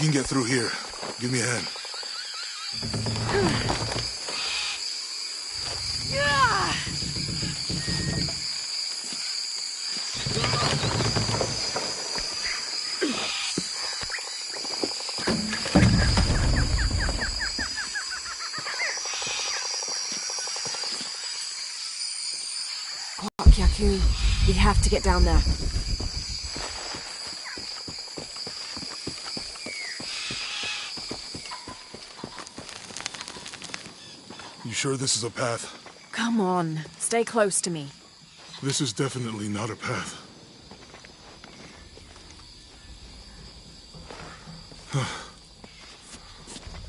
can get through here. Give me a hand. Yaku, we have to get down there. You sure this is a path? Come on, stay close to me. This is definitely not a path.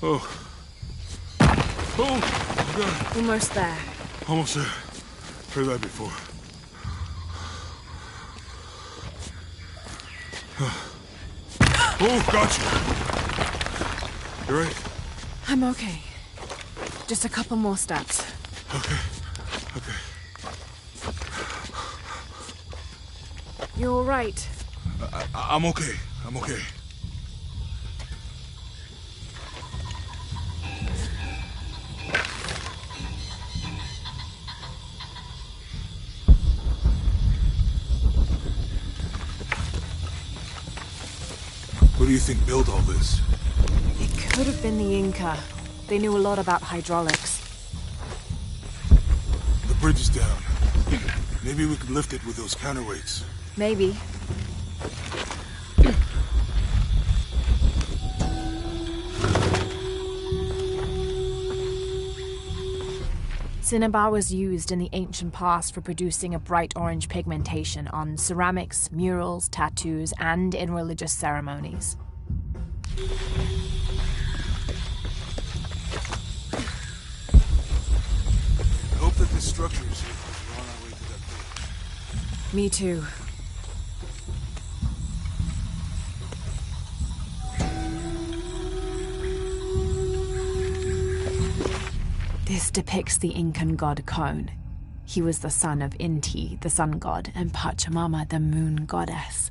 Oh. Oh, my God. Almost there. Almost there. Heard that before. Oh, got you. You right? I'm okay. Just a couple more steps. Okay. Okay. You're all right. I'm okay. I'm okay. Who do you think built all this? It could have been the Inca. They knew a lot about hydraulics. The bridge is down. Maybe we can lift it with those counterweights. Maybe. Cinnabar was used in the ancient past for producing a bright orange pigmentation on ceramics, murals, tattoos, and in religious ceremonies. I hope that this structure is here because we're on our way to that bridge. Me too. This depicts the Incan god Kon. He was the son of Inti, the sun god, and Pachamama, the moon goddess.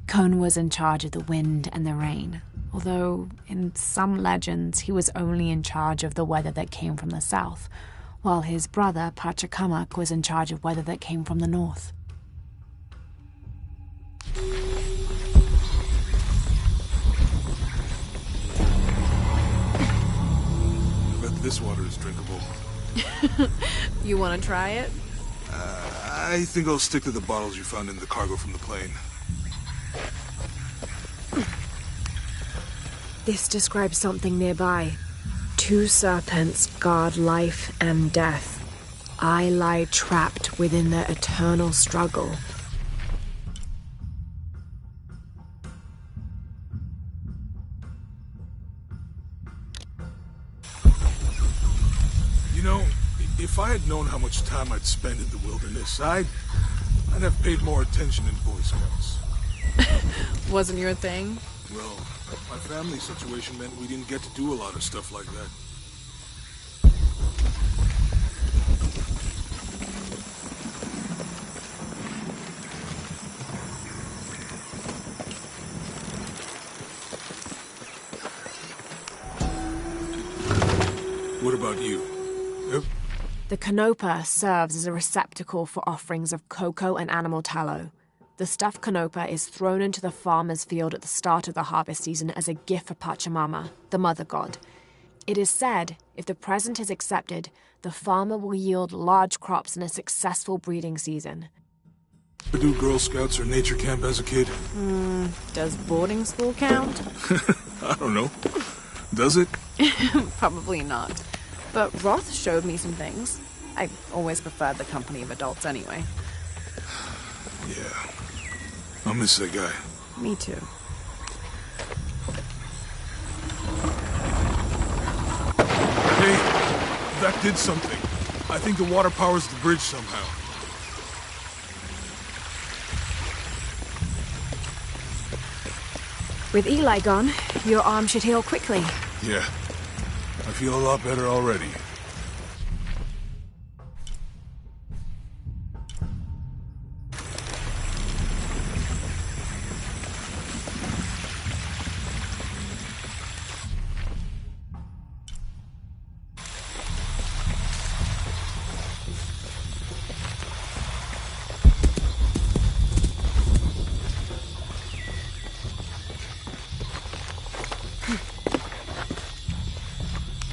Kon was in charge of the wind and the rain, although in some legends he was only in charge of the weather that came from the south, while his brother Pachacamac was in charge of weather that came from the north. This water is drinkable. You want to try it? I think I'll stick to the bottles you found in the cargo from the plane. This describes something nearby. 2 serpents guard life and death. I lie trapped within their eternal struggle. You know, if I had known how much time I'd spend in the wilderness, I'd have paid more attention in Boy Scouts. Wasn't your thing? Well, my family situation meant we didn't get to do a lot of stuff like that. What about you? Yep. The canopa serves as a receptacle for offerings of cocoa and animal tallow. The stuffed canopa is thrown into the farmer's field at the start of the harvest season as a gift for Pachamama, the mother god. It is said, if the present is accepted, the farmer will yield large crops in a successful breeding season. Do Girl Scouts or nature camp as a kid? Does boarding school count? I don't know. Does it? Probably not. But Roth showed me some things. I always preferred the company of adults anyway. Yeah. I'll miss that guy. Me too. Hey, that did something. I think the water powers the bridge somehow. With Eli gone, your arm should heal quickly. Yeah. I feel a lot better already.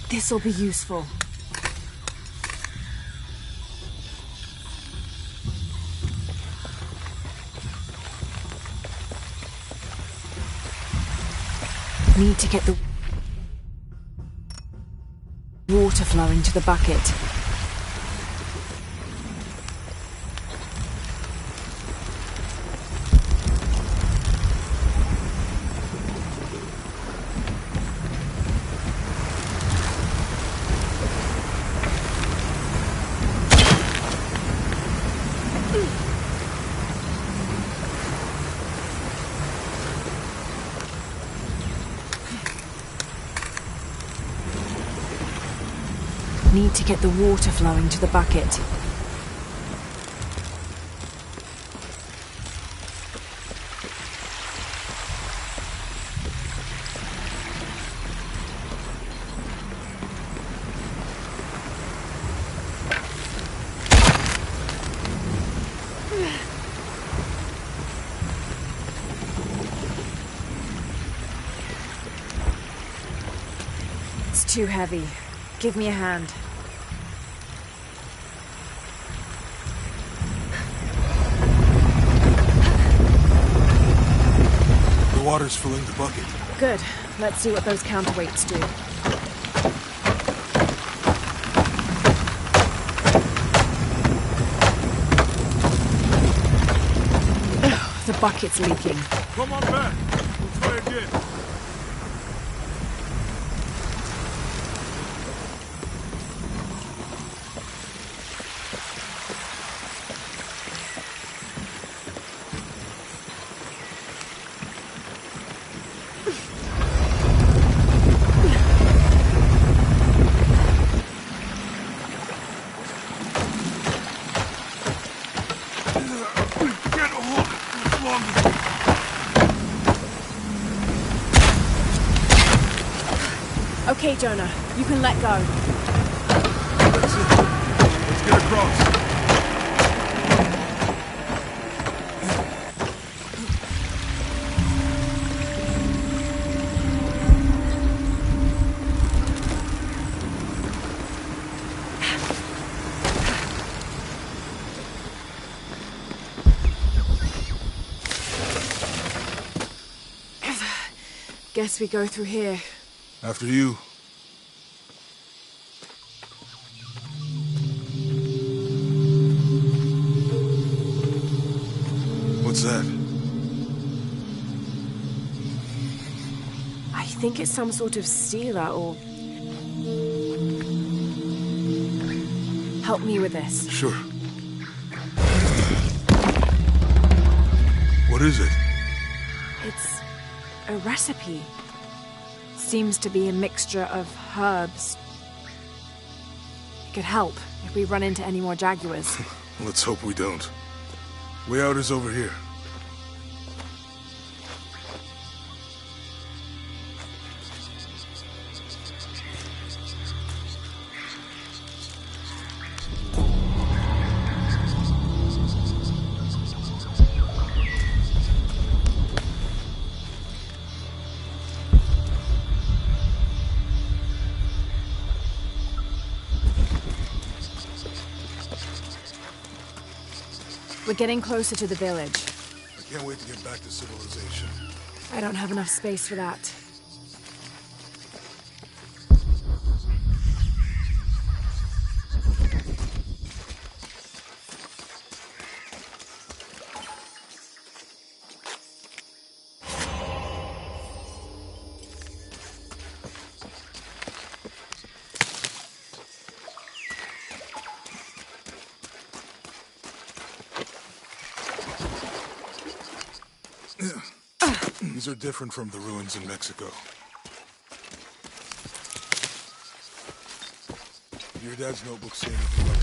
This'll be useful. Need to get the water flowing to the bucket. Need to get the water flowing to the bucket. It's too heavy. Give me a hand. The water's filling the bucket. Good. Let's see what those counterweights do. Ugh, the bucket's leaking. Come on back. We'll try again. Okay, Jonah, you can let go. That's it. Let's get across. Guess we go through here. After you. What's that? I think it's some sort of sealer or... Help me with this. Sure. What is it? It's a recipe. Seems to be a mixture of herbs. It could help if we run into any more jaguars. Let's hope we don't. Way out is over here. We're getting closer to the village. I can't wait to get back to civilization. I don't have enough space for that. These are different from the ruins in Mexico. Your dad's notebook say anything about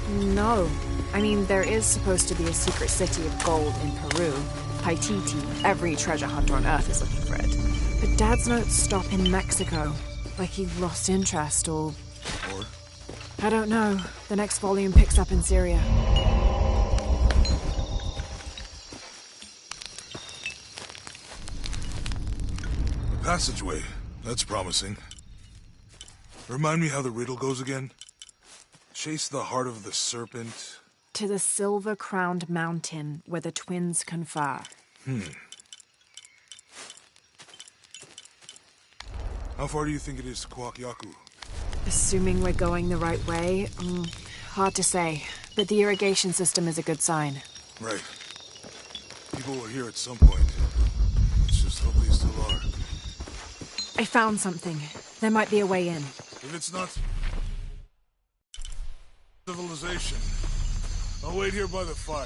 Peru? No. I mean, there is supposed to be a secret city of gold in Peru. pt2. Every treasure hunter on Earth is looking for it. But Dad's notes stop in Mexico. Like he lost interest or... Or? I don't know. The next volume picks up in Syria. Passageway. That's promising. Remind me how the riddle goes again? Chase the heart of the serpent. To the silver-crowned mountain where the twins confer. How far do you think it is to Kwakyaku? Assuming we're going the right way, hard to say. But the irrigation system is a good sign. Right. People were here at some point. Let's just hope they still are. I found something. There might be a way in. If it's not civilization, I'll wait here by the fire.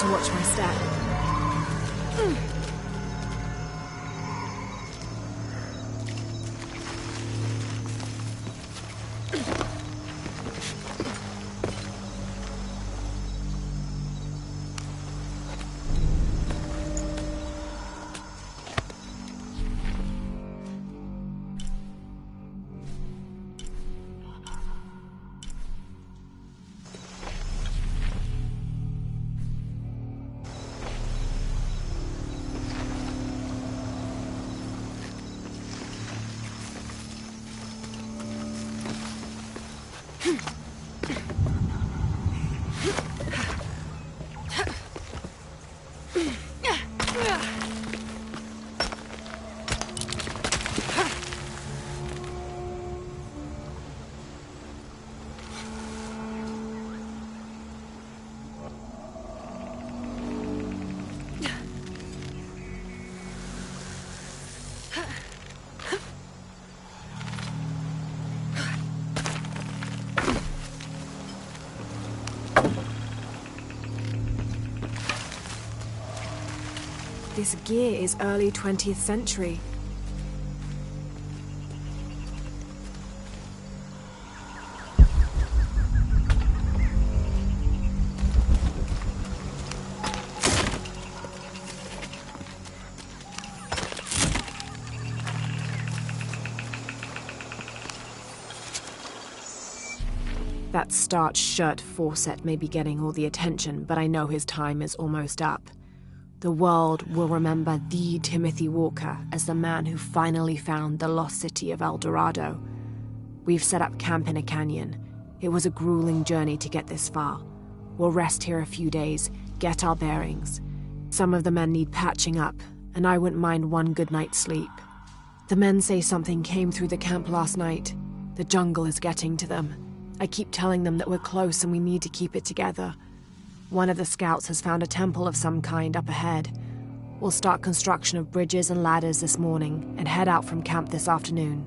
Watch my step. This gear is early 20th century. That starched shirt Fawcett may be getting all the attention, but I know his time is almost up. The world will remember the Timothy Walker as the man who finally found the lost city of El Dorado. We've set up camp in a canyon. It was a grueling journey to get this far. We'll rest here a few days, get our bearings. Some of the men need patching up, and I wouldn't mind one good night's sleep. The men say something came through the camp last night. The jungle is getting to them. I keep telling them that we're close and we need to keep it together. One of the scouts has found a temple of some kind up ahead. We'll start construction of bridges and ladders this morning and head out from camp this afternoon.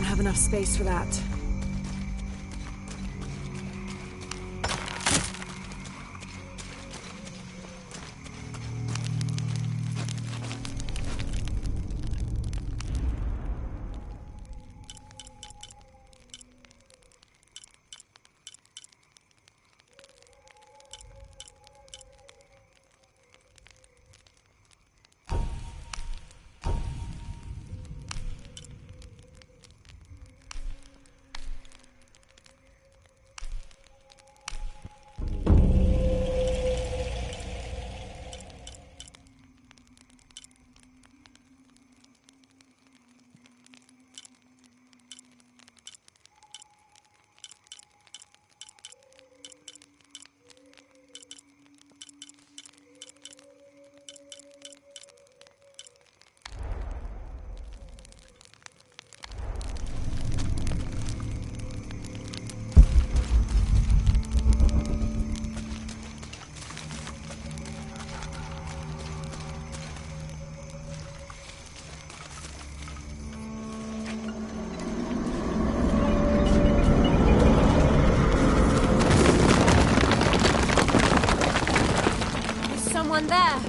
don't have enough space for that. There.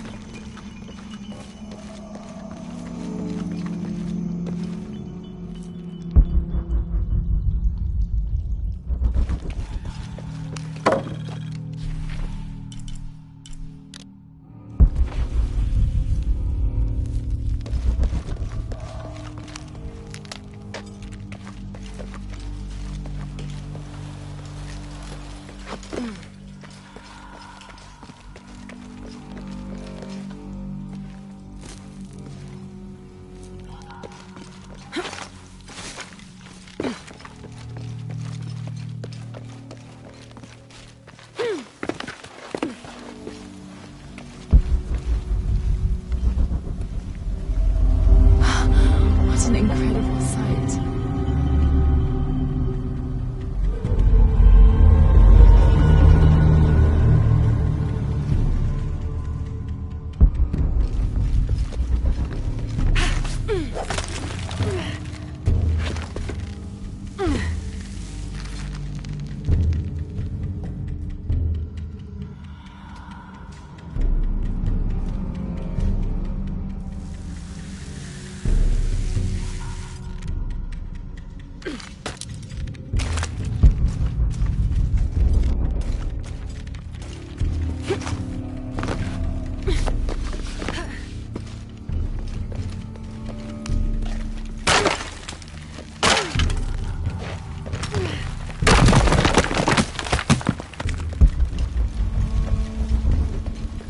What an incredible sight.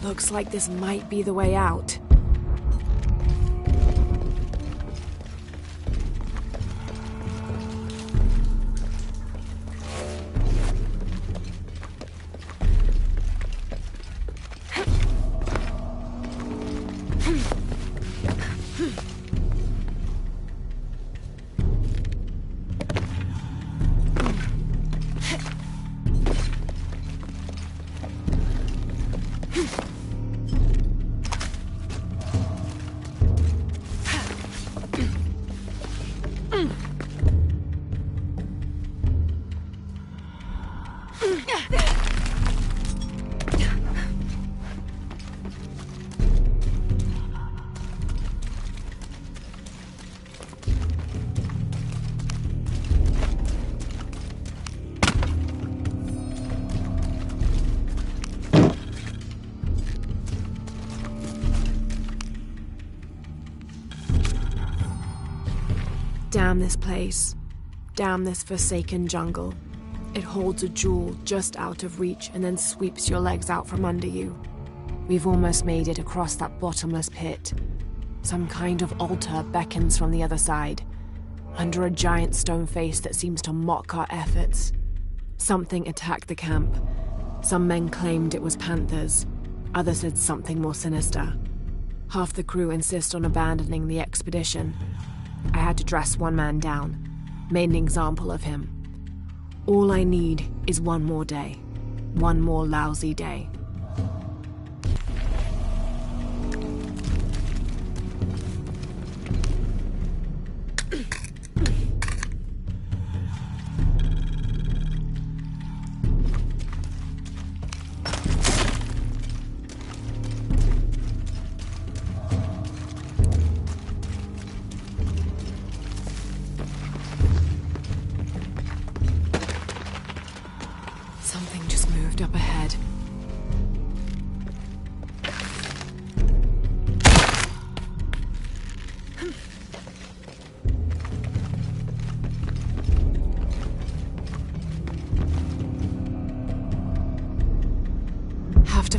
Looks like this might be the way out. Damn this place. Damn this forsaken jungle. It holds a jewel just out of reach and then sweeps your legs out from under you. We've almost made it across that bottomless pit. Some kind of altar beckons from the other side, under a giant stone face that seems to mock our efforts. Something attacked the camp. Some men claimed it was panthers. Others said something more sinister. Half the crew insist on abandoning the expedition. I had to dress one man down, made an example of him. All I need is one more day. One more lousy day.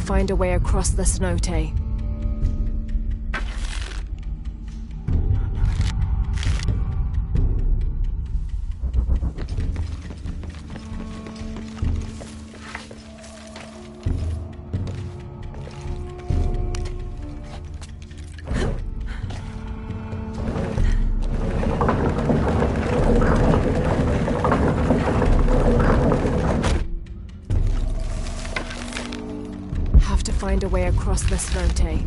find a way across the cenote. Have to find a way across the cenote.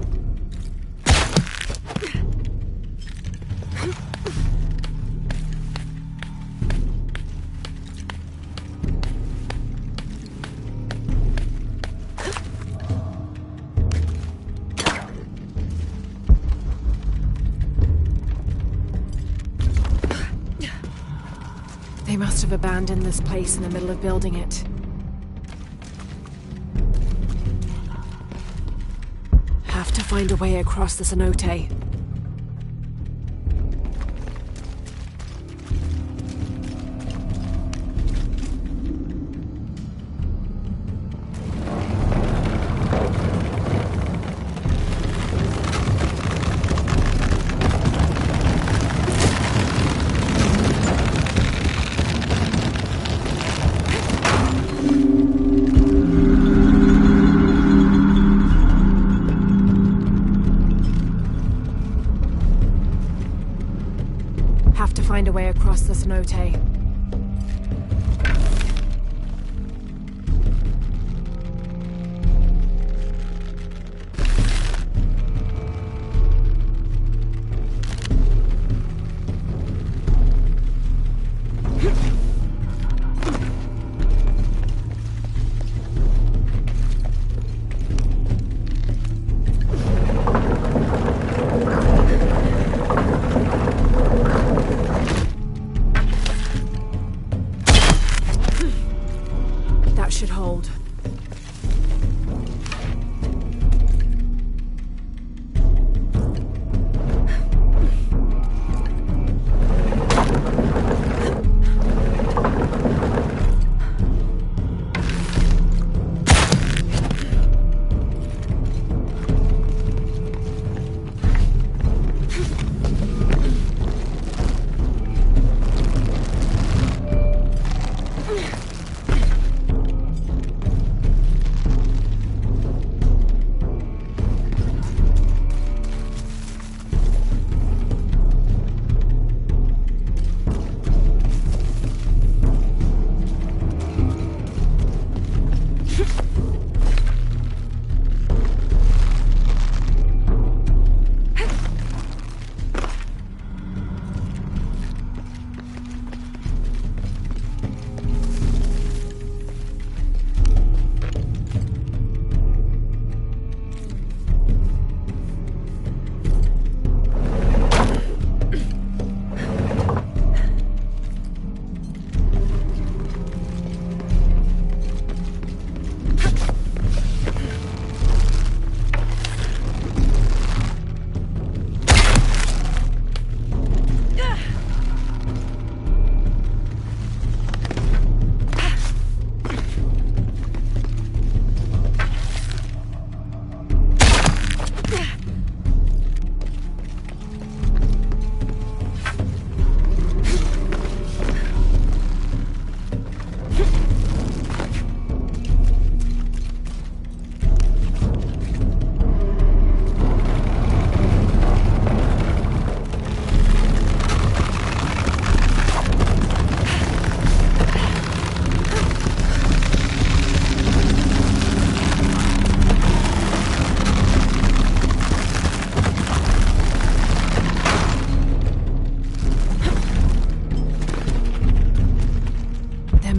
They must have abandoned this place in the middle of building it. Have to find a way across the cenote. Have to find a way across the cenote. That should hold.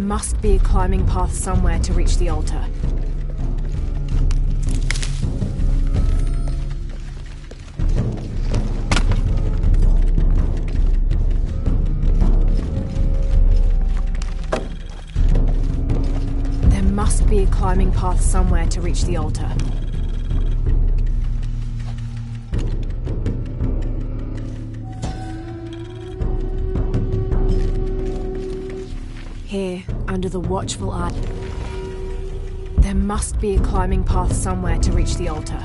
Must be a climbing path somewhere to reach the altar. There must be a climbing path somewhere to reach the altar. Here, under the watchful eye, There must be a climbing path somewhere to reach the altar.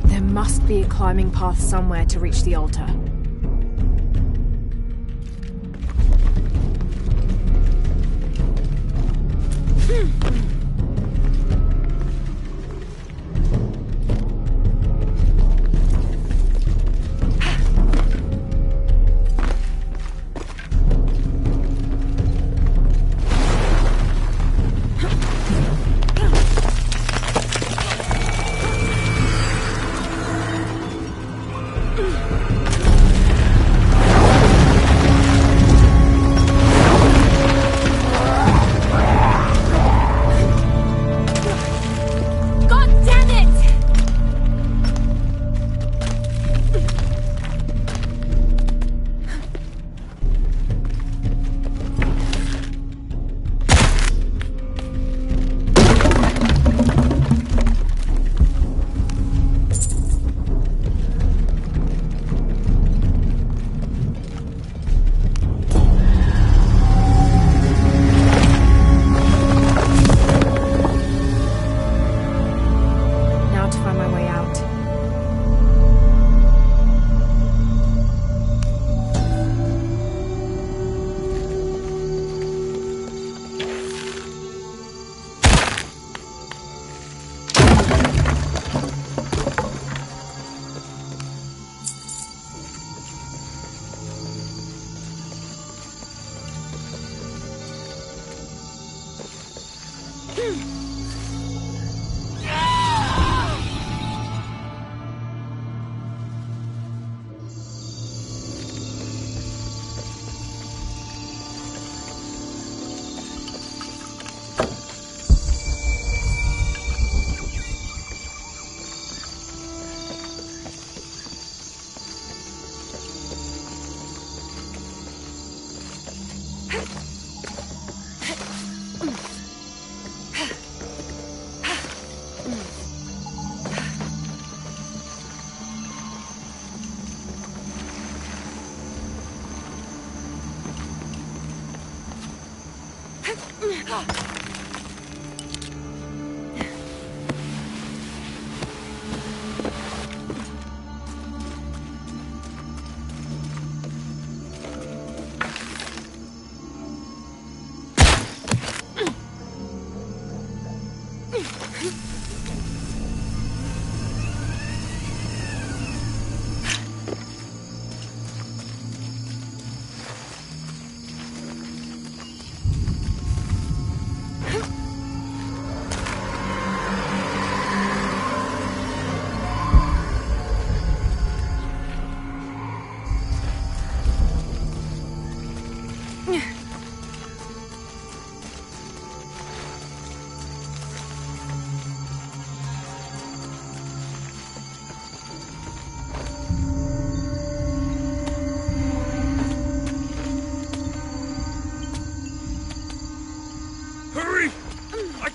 There must be a climbing path somewhere to reach the altar.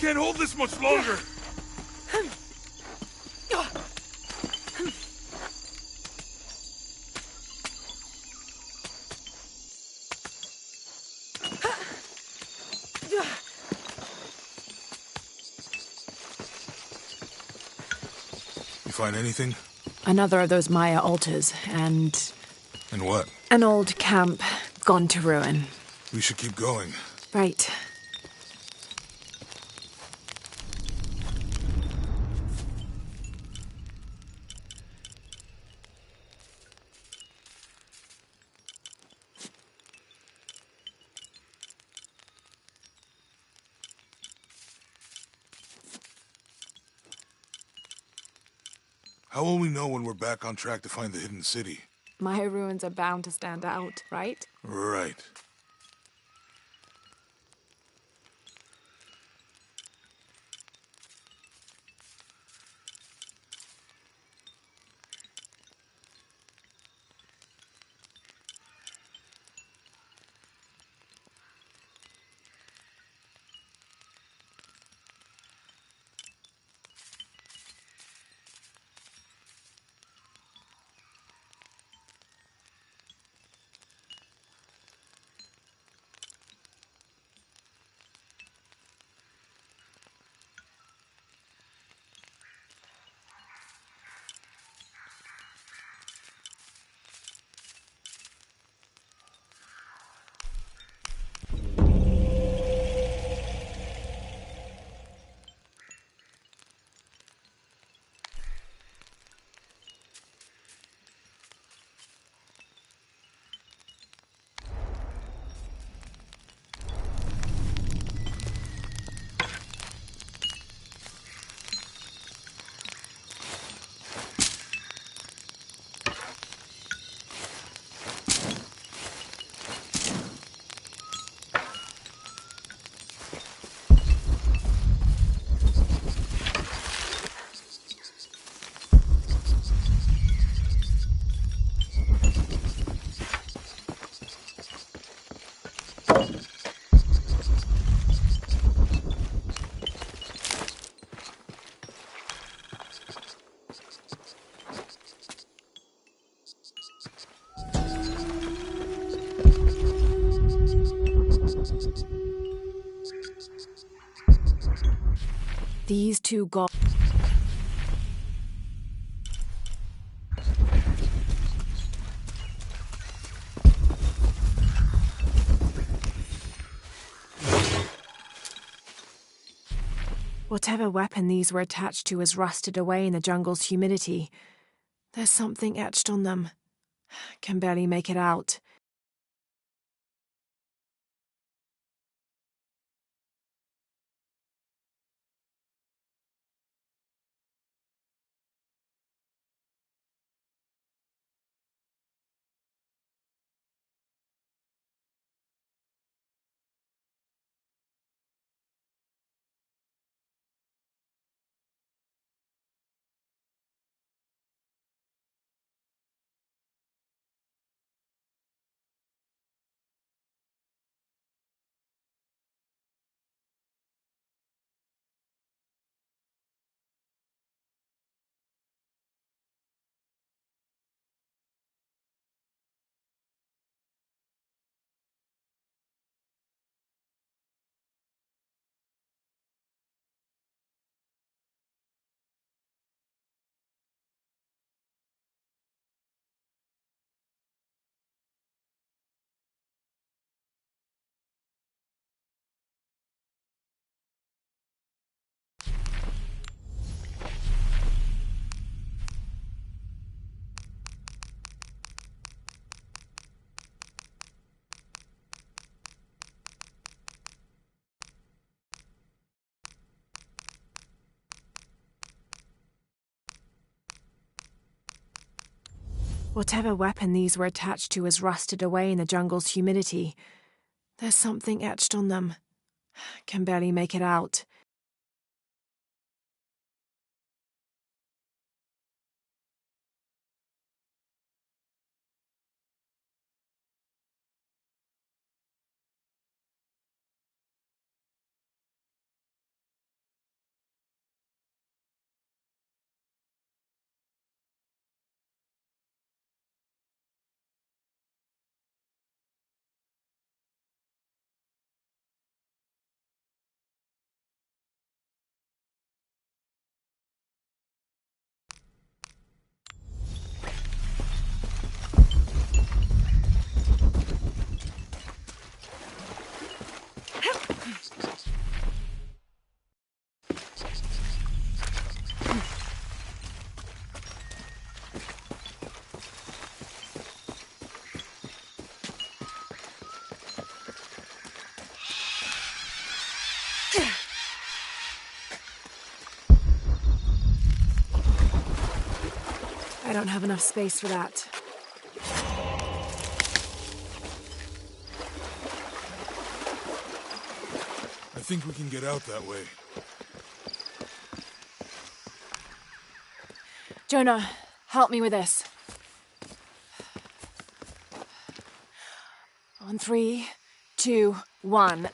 Can't hold this much longer. You find anything? Another of those Maya altars, and... And what? An old camp gone to ruin. We should keep going. Right. How will we know when we're back on track to find the hidden city? Maya ruins are bound to stand out, right? Right. These two gods. Whatever weapon these were attached to has rusted away in the jungle's humidity. There's something etched on them. Can barely make it out. Whatever weapon these were attached to has rusted away in the jungle's humidity. There's something etched on them. Can barely make it out. I don't have enough space for that. I think we can get out that way. Jonah, help me with this. On 3, 2, 1.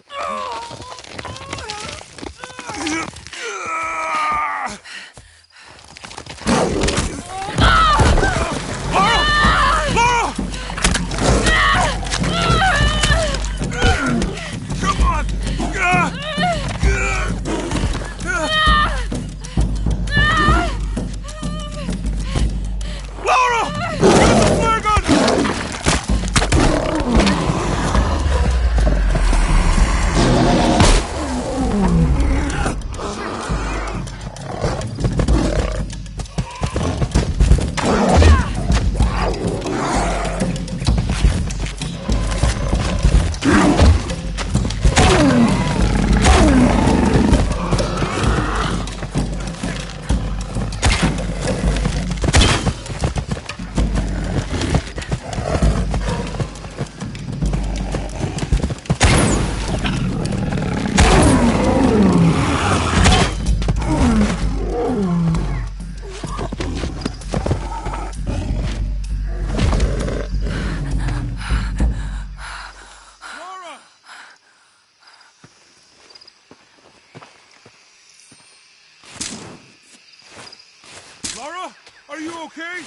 Are you okay?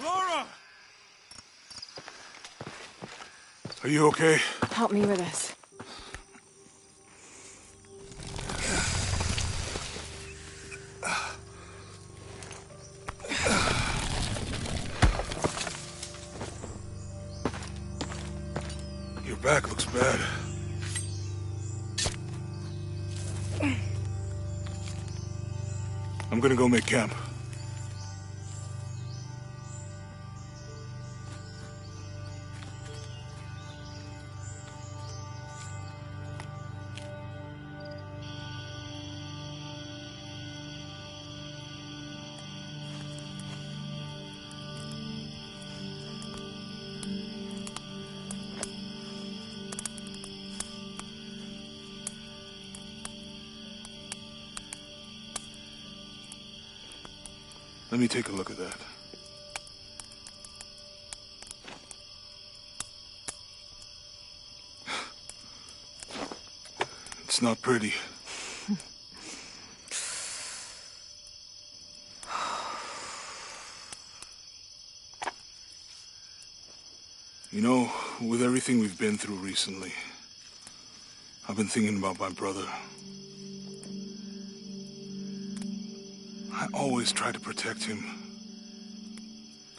Laura! Are you okay? Help me with this. Your back looks bad. I'm gonna go make camp. Let me take a look at that. It's not pretty. You know, with everything we've been through recently, I've been thinking about my brother. I always try to protect him.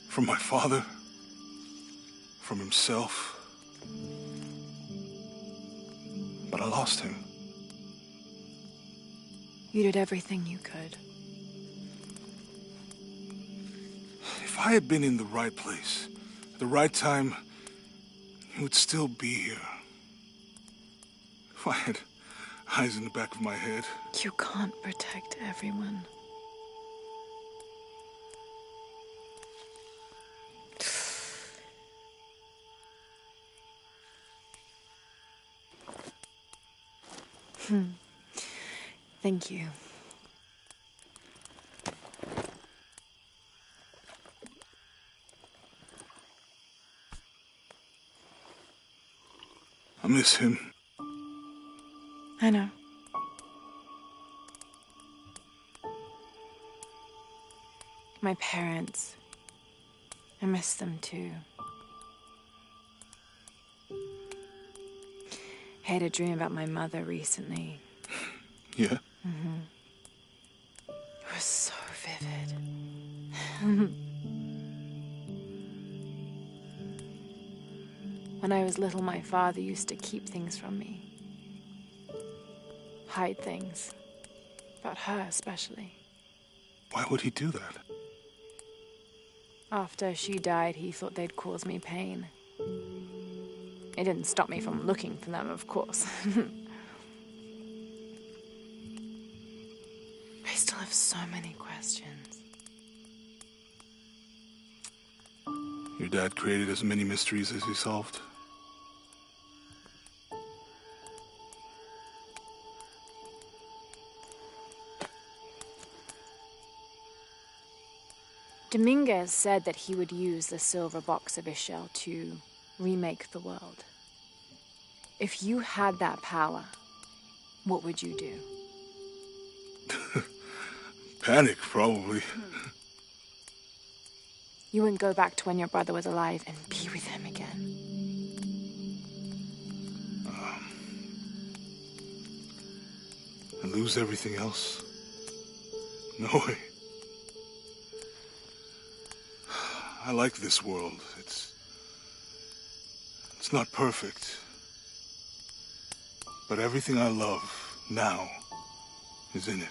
From my father. From himself. But I lost him. You did everything you could. If I had been in the right place, at the right time, he would still be here. If I had eyes in the back of my head. You can't protect everyone. Thank you. I miss him. I know. My parents. I miss them too. I had a dream about my mother recently. Yeah? It was so vivid. When I was little, my father used to keep things from me. Hide things. About her, especially. Why would he do that? After she died, he thought they'd cause me pain. It didn't stop me from looking for them, of course. I still have so many questions. Your dad created as many mysteries as he solved. Dominguez said that he would use the silver box of Ishel to remake the world. If you had that power, what would you do? Panic, probably. You wouldn't go back to when your brother was alive and be with him again. And lose everything else? No way. I like this world. It's not perfect. But everything I love now is in it.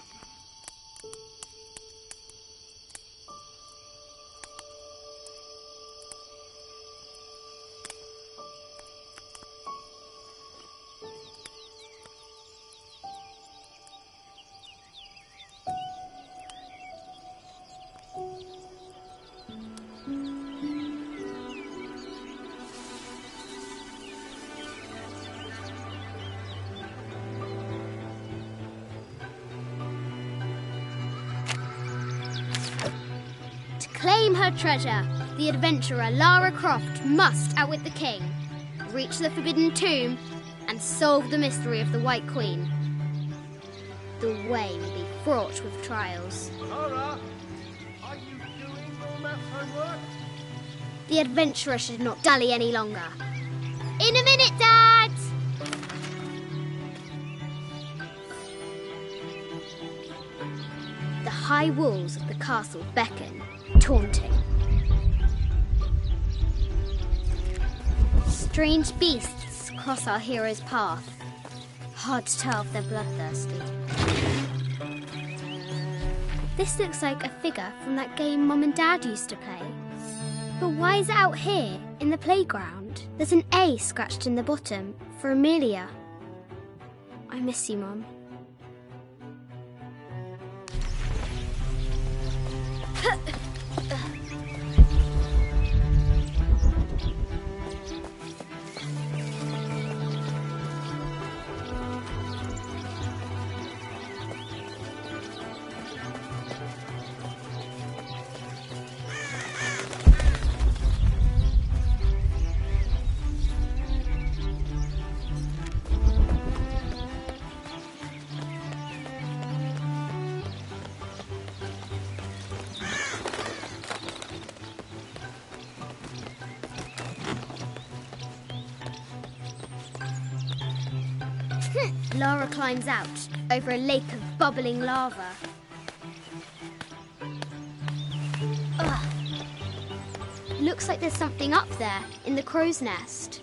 Claim her treasure. The adventurer Lara Croft must outwit the king, reach the forbidden tomb, and solve the mystery of the White Queen. The way will be fraught with trials. Lara, are you doing all that homework? The adventurer should not dally any longer. In a minute, Dad! The high walls of the castle beckon, taunting. Strange beasts cross our hero's path. Hard to tell if they're bloodthirsty. This looks like a figure from that game Mum and Dad used to play. But why is it out here, in the playground? There's an A scratched in the bottom for Amelia. I miss you, Mum. Lara climbs out over a lake of bubbling lava. Ugh. Looks like there's something up there in the crow's nest.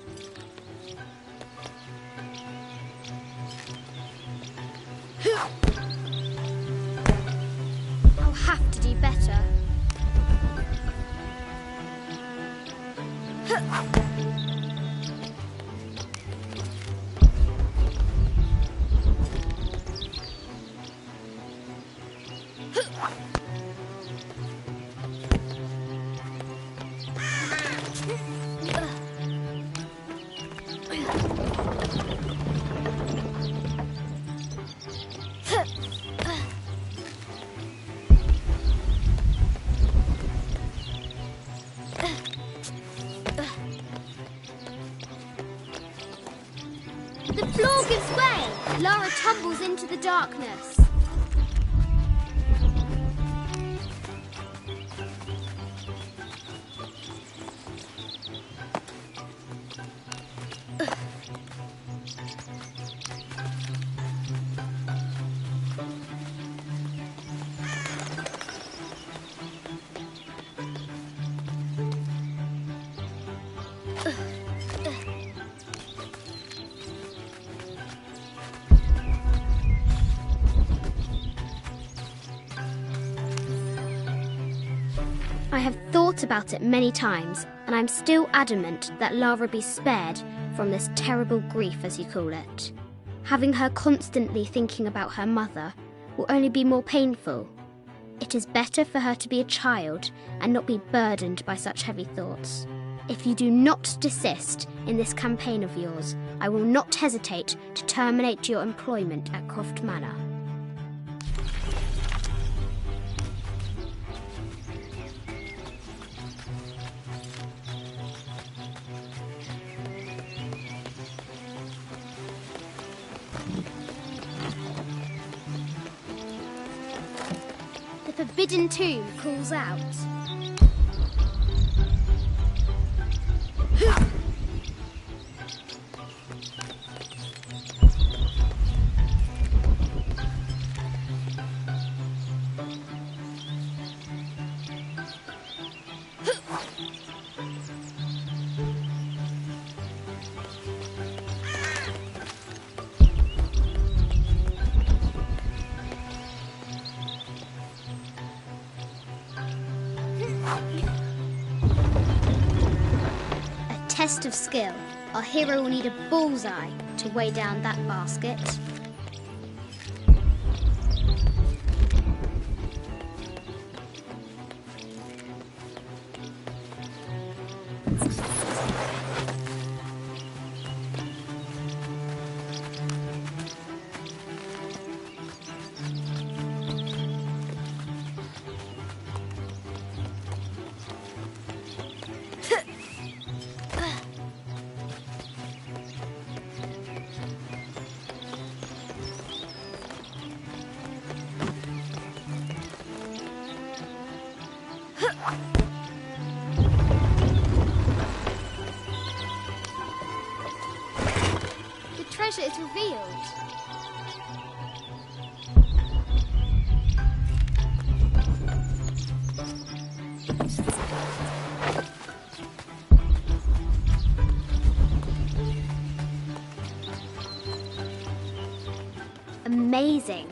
I'll have to do better. The floor gives way. Lara tumbles into the darkness. I have thought about it many times, and I'm still adamant that Lara be spared from this terrible grief, as you call it. Having her constantly thinking about her mother will only be more painful. It is better for her to be a child and not be burdened by such heavy thoughts. If you do not desist in this campaign of yours, I will not hesitate to terminate your employment at Croft Manor. The forbidden tomb calls out. A test of skill. Our hero will need a bullseye to weigh down that basket. is revealed. Amazing!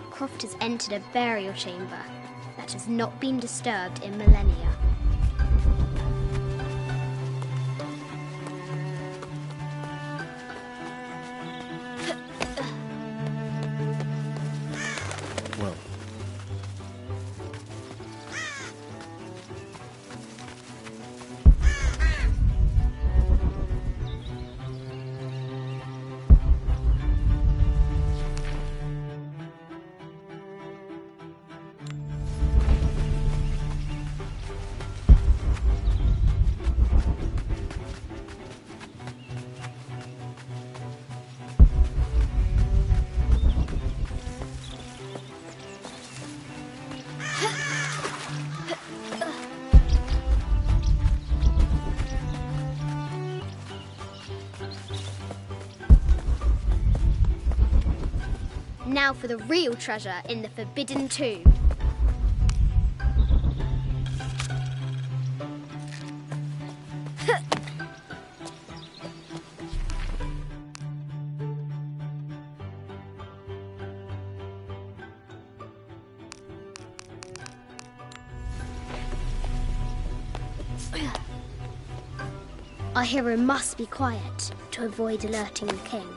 Croft has entered a burial chamber that has not been disturbed in millennia. Well, Now for the real treasure in the Forbidden Tomb. Our hero must be quiet to avoid alerting the king.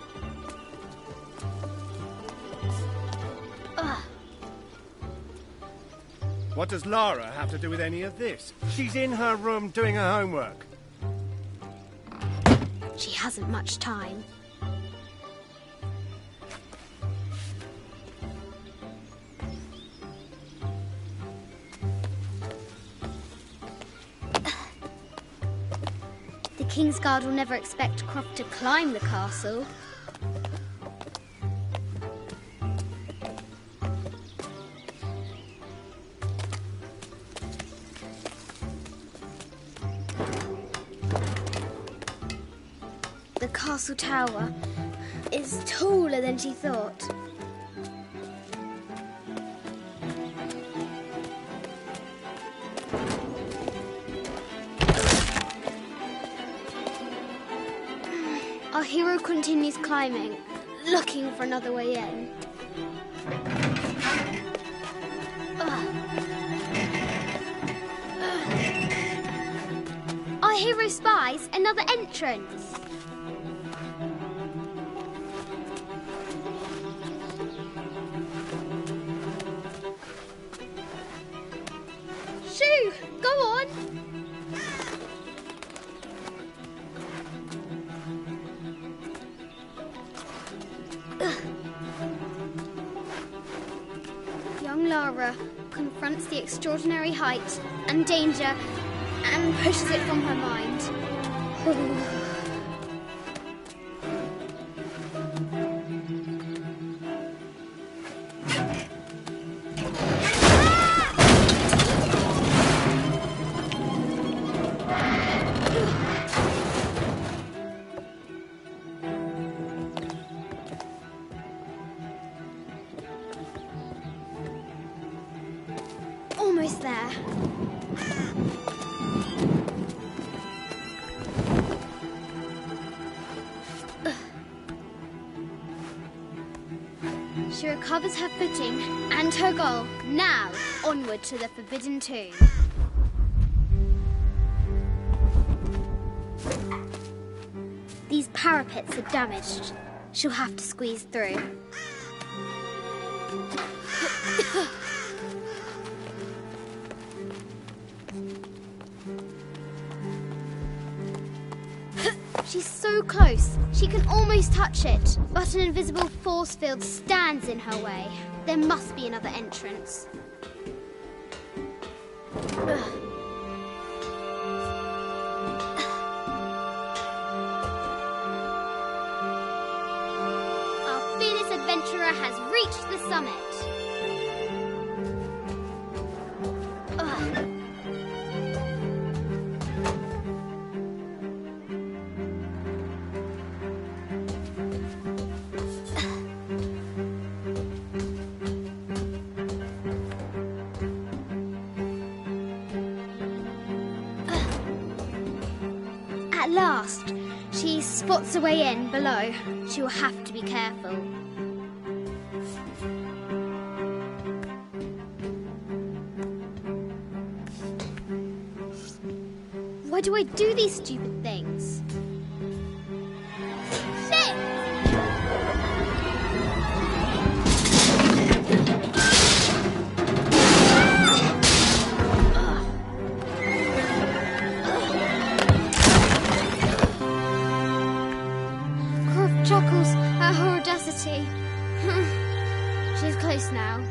what does Lara have to do with any of this? She's in her room doing her homework. She hasn't much time. The King's Guard will never expect Croft to climb the castle. The castle tower is taller than she thought. Our hero continues climbing, looking for another way in. Our hero spies another entrance. Shoo! Go on! Young Lara confronts the extraordinary height and danger and pushes it from her mind. Almost there. She recovers her footing and her goal. Now, onward to the Forbidden Tomb. These parapets are damaged. She'll have to squeeze through. She's so close, she can almost touch it, but an invisible force field stands in her way. There must be another entrance. Our fearless adventurer has reached the summit. last. She spots a way in below. She will have to be careful. Why do I do these stupid things? Shit! Croft chuckles at her audacity. She's close now.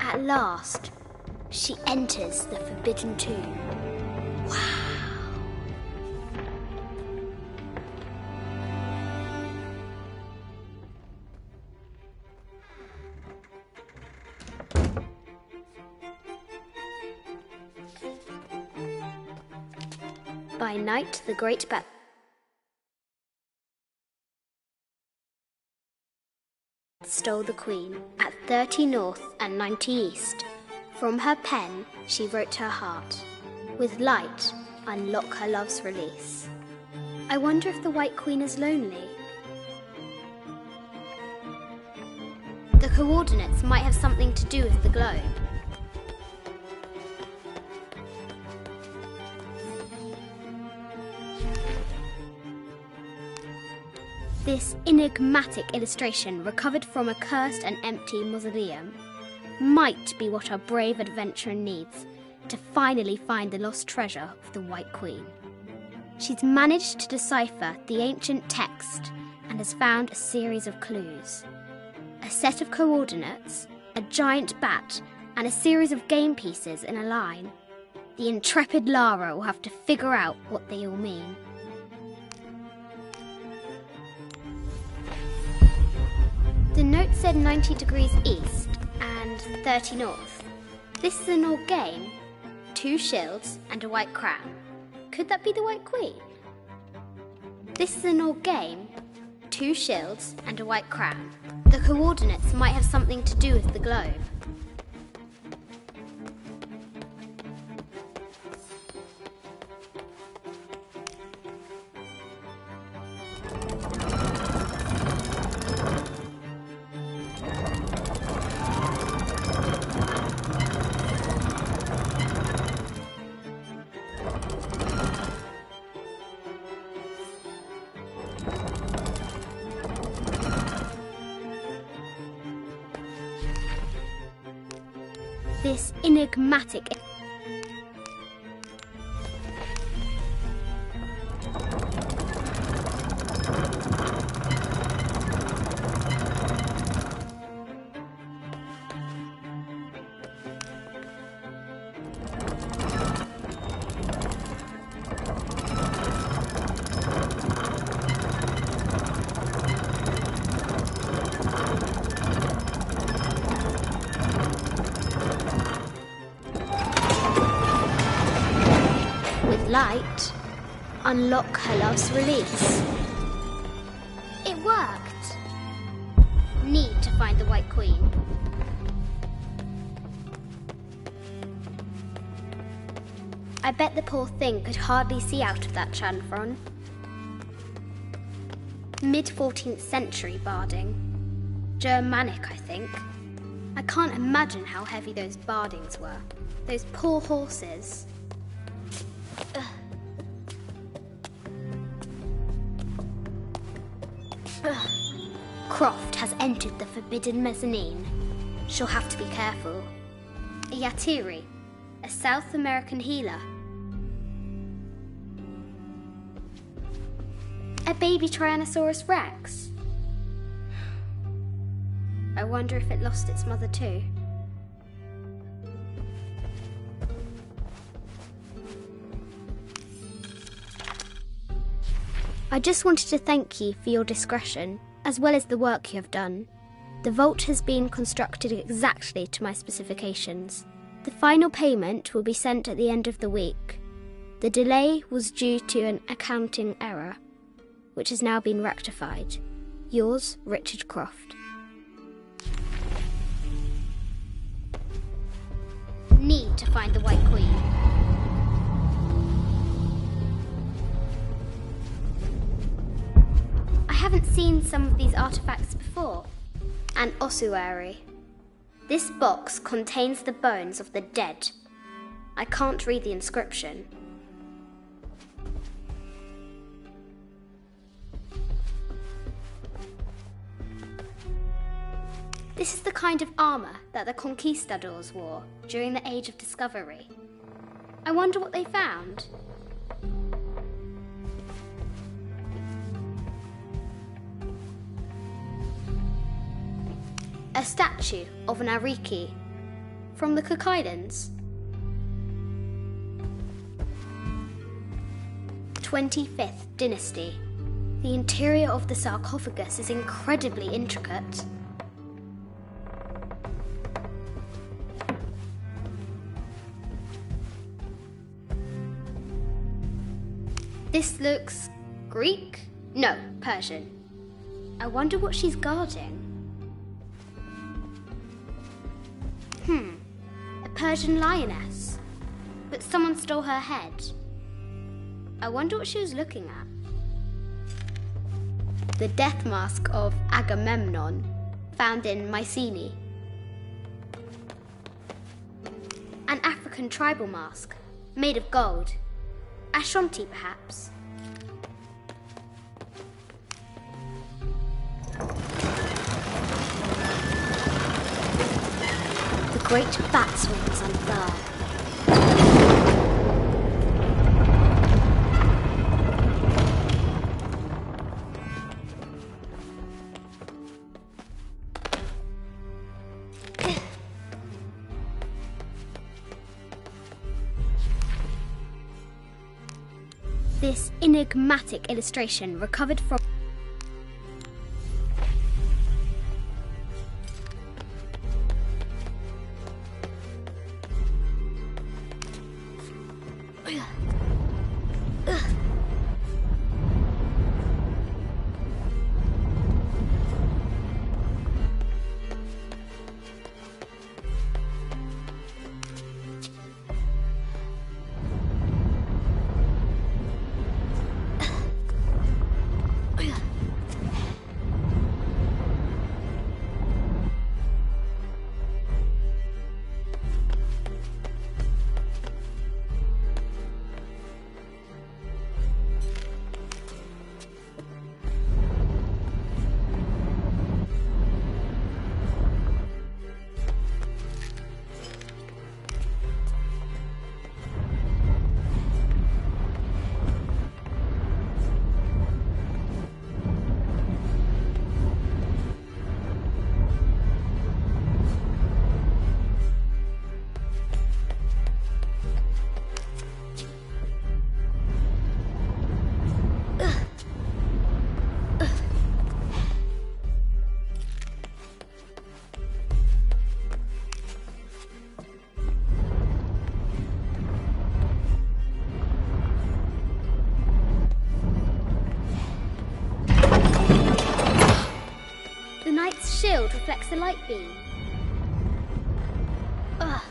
At last, she enters the Forbidden Tomb. Wow! By night, the great bat stole the Queen at 30 North and 90 East. From her pen, she wrote her heart. With light, unlock her love's release. I wonder if the White Queen is lonely. The coordinates might have something to do with the globe. This enigmatic illustration, recovered from a cursed and empty mausoleum, might be what our brave adventurer needs to finally find the lost treasure of the White Queen. She's managed to decipher the ancient text and has found a series of clues. A set of coordinates, a giant bat, and a series of game pieces in a line. The intrepid Lara will have to figure out what they all mean. The note said 90 degrees east and 30 north. This is an old game. 2 shields and a white crown. Could that be the White Queen? This is an old game. 2 shields and a white crown. The coordinates might have something to do with the globe. This enigmatic light, unlock her love's release. It worked. Need to find the White Queen. I bet the poor thing could hardly see out of that chanfron. Mid-14th century barding. Germanic, I think. I can't imagine how heavy those bardings were. Those poor horses. Croft has entered the forbidden mezzanine. She'll have to be careful. A Yatiri, a South American healer. A baby Tyrannosaurus Rex. I wonder if it lost its mother too. I just wanted to thank you for your discretion, as well as the work you have done. The vault has been constructed exactly to my specifications. The final payment will be sent at the end of the week. The delay was due to an accounting error, which has now been rectified. Yours, Richard Croft. Need to find the White Queen. I haven't seen some of these artifacts before. An ossuary. This box contains the bones of the dead. I can't read the inscription. This is the kind of armour that the conquistadors wore during the Age of Discovery. I wonder what they found. A statue of an Ariki from the Cook Islands. 25th Dynasty. The interior of the sarcophagus is incredibly intricate. This looks Greek? No, Persian. I wonder what she's guarding. A Persian lioness. But someone stole her head. I wonder what she was looking at. The death mask of Agamemnon, found in Mycenae. An African tribal mask, made of gold. Ashanti, perhaps. The great bat's wings unfurl. This enigmatic illustration recovered from shield reflects the light beam. Ugh.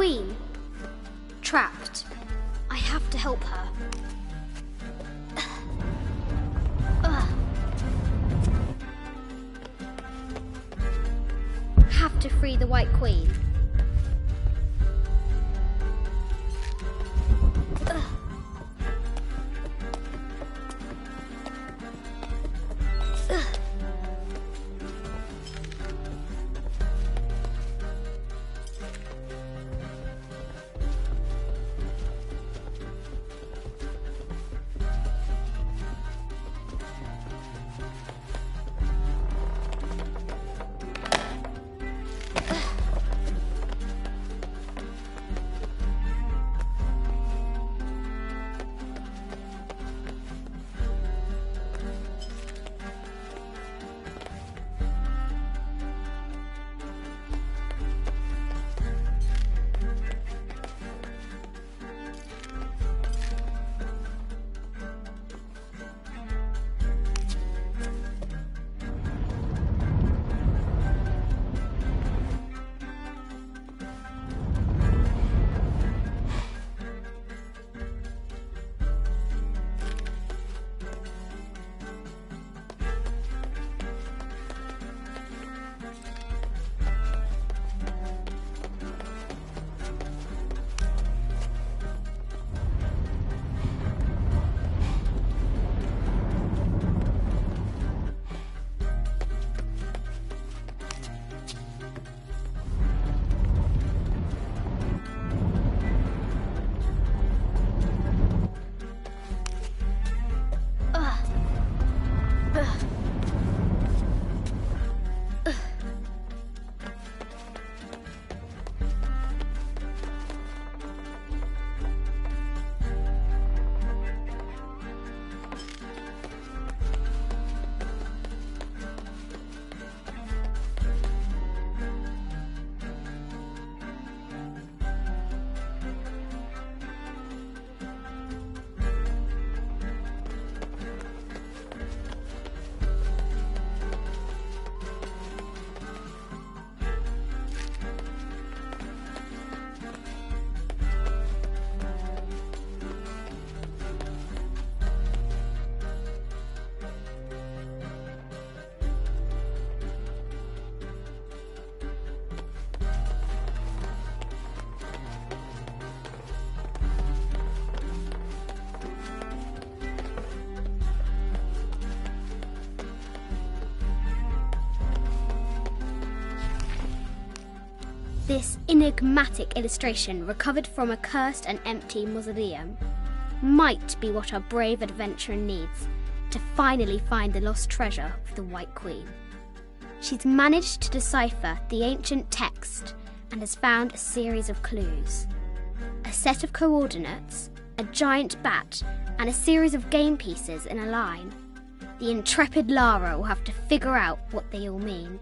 Queen. Trapped. I have to help her. Have to free the White Queen. This enigmatic illustration, recovered from a cursed and empty mausoleum, might be what our brave adventurer needs to finally find the lost treasure of the White Queen. She's managed to decipher the ancient text and has found a series of clues. A set of coordinates, a giant bat, and a series of game pieces in a line. The intrepid Lara will have to figure out what they all mean.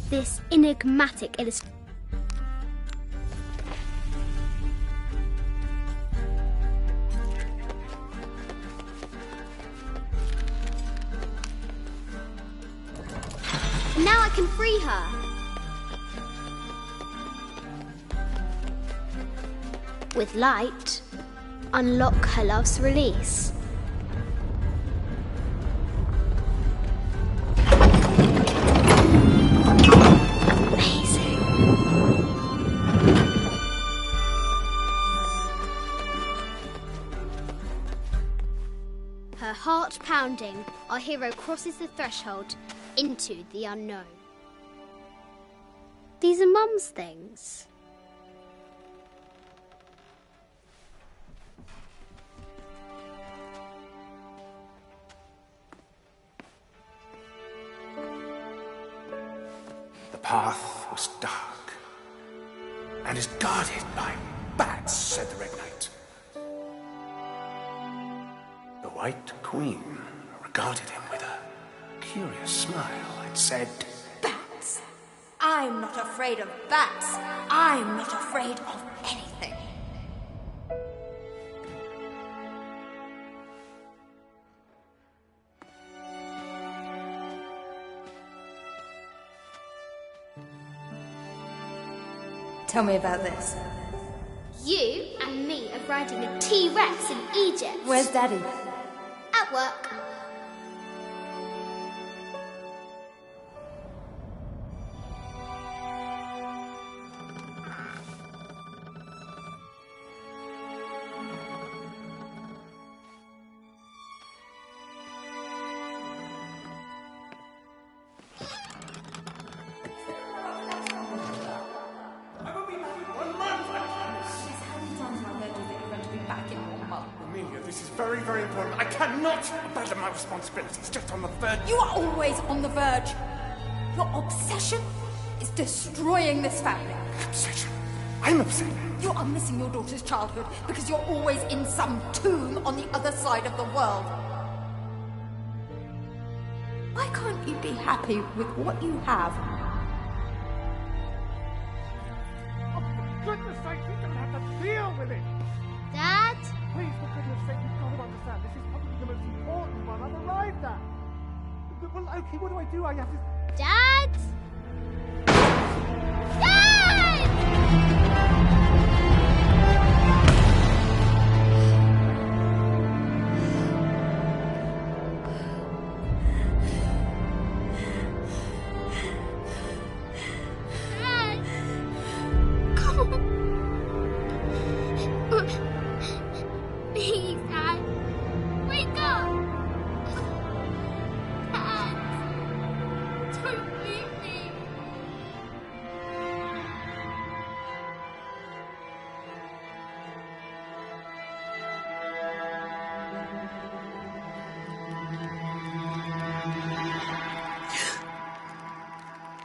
This enigmatic illustration. Now I can free her. With light, unlock her love's release. Her heart pounding, our hero crosses the threshold into the unknown. These are Mum's things. path was dark and is guarded by bats, said the Red Knight. The White Queen regarded him with a curious smile and said, Bats! I'm not afraid of bats. I'm not afraid of anything. Tell me about this. You and me are riding a T-Rex in Egypt. Where's Daddy? At work. Amelia, this is very, very important. I cannot abandon my responsibilities just on the verge. You are always on the verge. Your obsession is destroying this family. Obsession? I'm upset. You are missing your daughter's childhood because you're always in some tomb on the other side of the world. Why can't you be happy with what you have? Oh, for goodness sake, you don't have to deal with it! Dad? Please, for goodness sake, you've got to understand, this is probably the most important one I've arrived at. Well, okay, what do I do? I have to... Dad? Dad! Dad! Come on. Please, Dad. Wake up. Dad. Don't leave me.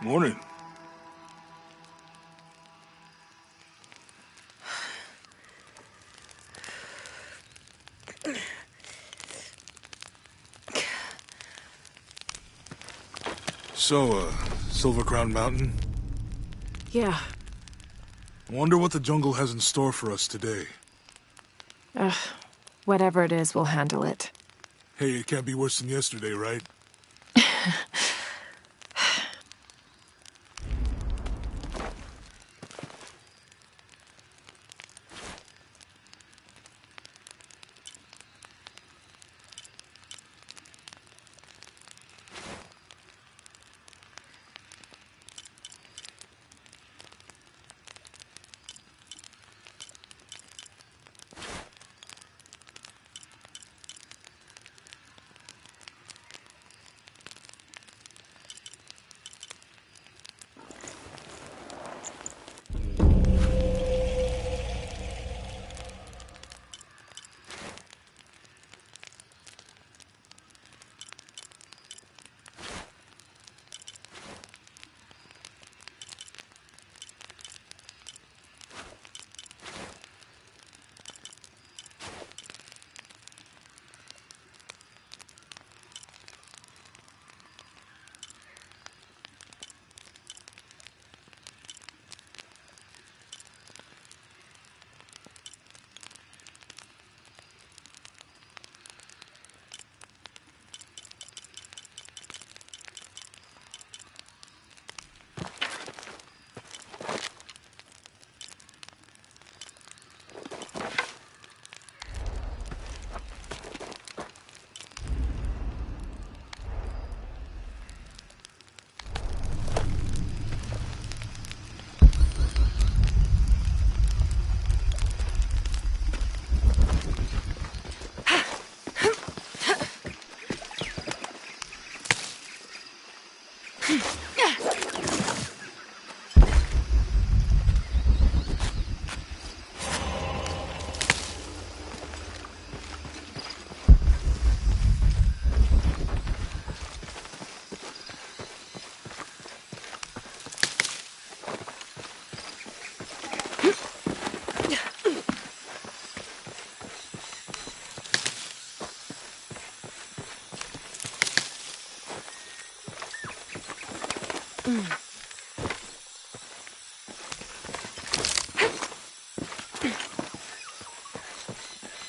Morning. So, Silver Crown Mountain? Yeah. Wonder what the jungle has in store for us today. Whatever it is, we'll handle it. Hey, it can't be worse than yesterday, right?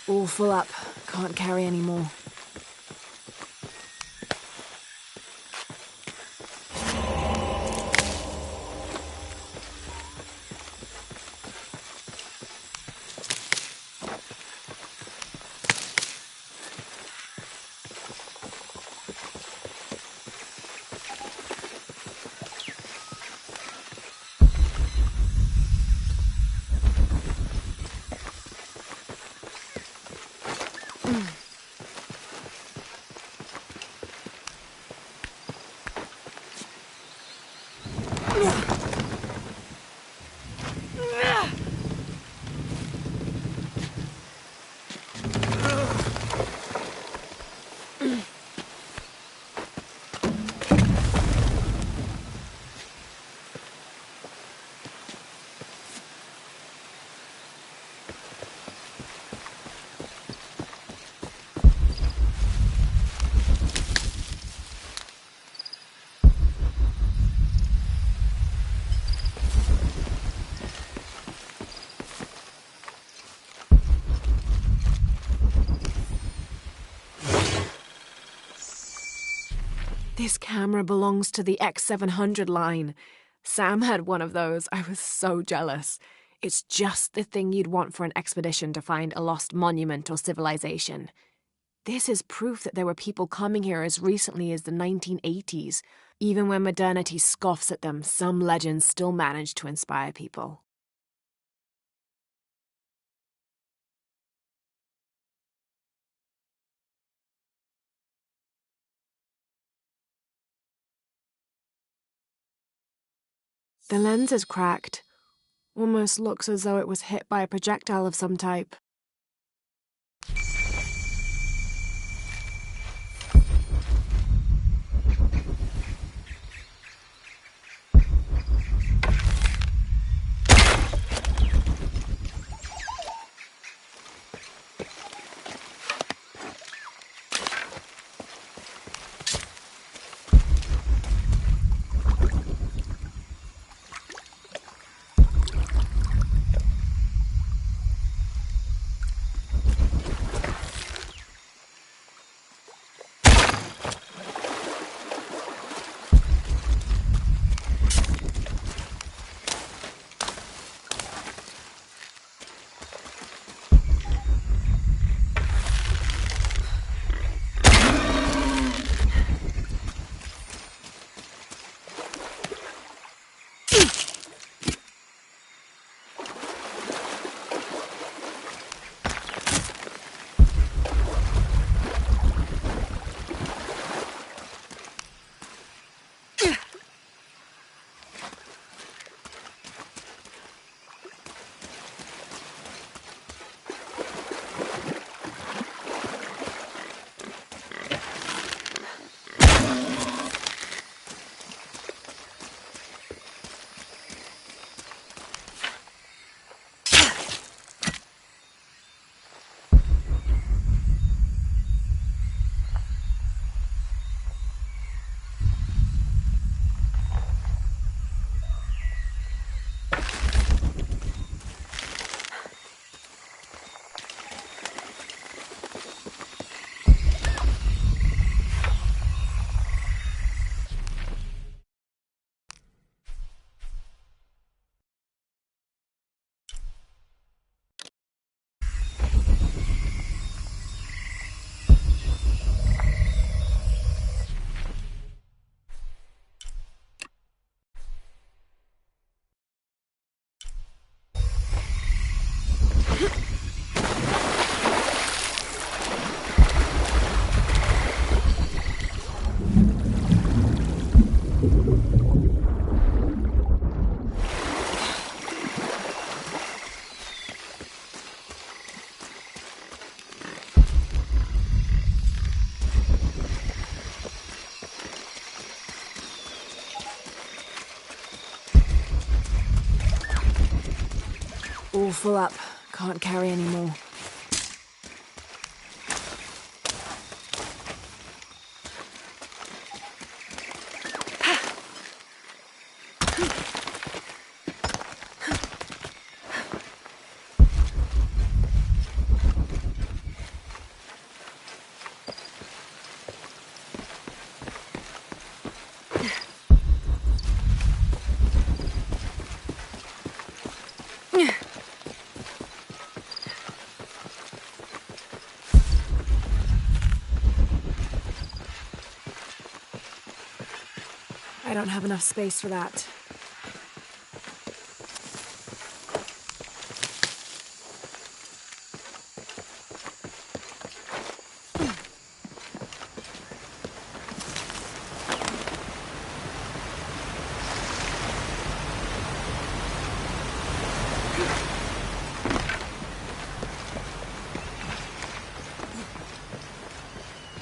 All full up. Can't carry any more. This camera belongs to the X700 line. Sam had one of those. I was so jealous. It's just the thing you'd want for an expedition to find a lost monument or civilization. This is proof that there were people coming here as recently as the 1980s. Even when modernity scoffs at them, some legends still manage to inspire people. The lens is cracked. Almost looks as though it was hit by a projectile of some type. All full up. Can't carry any more. I don't have enough space for that.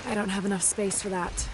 I don't have enough space for that.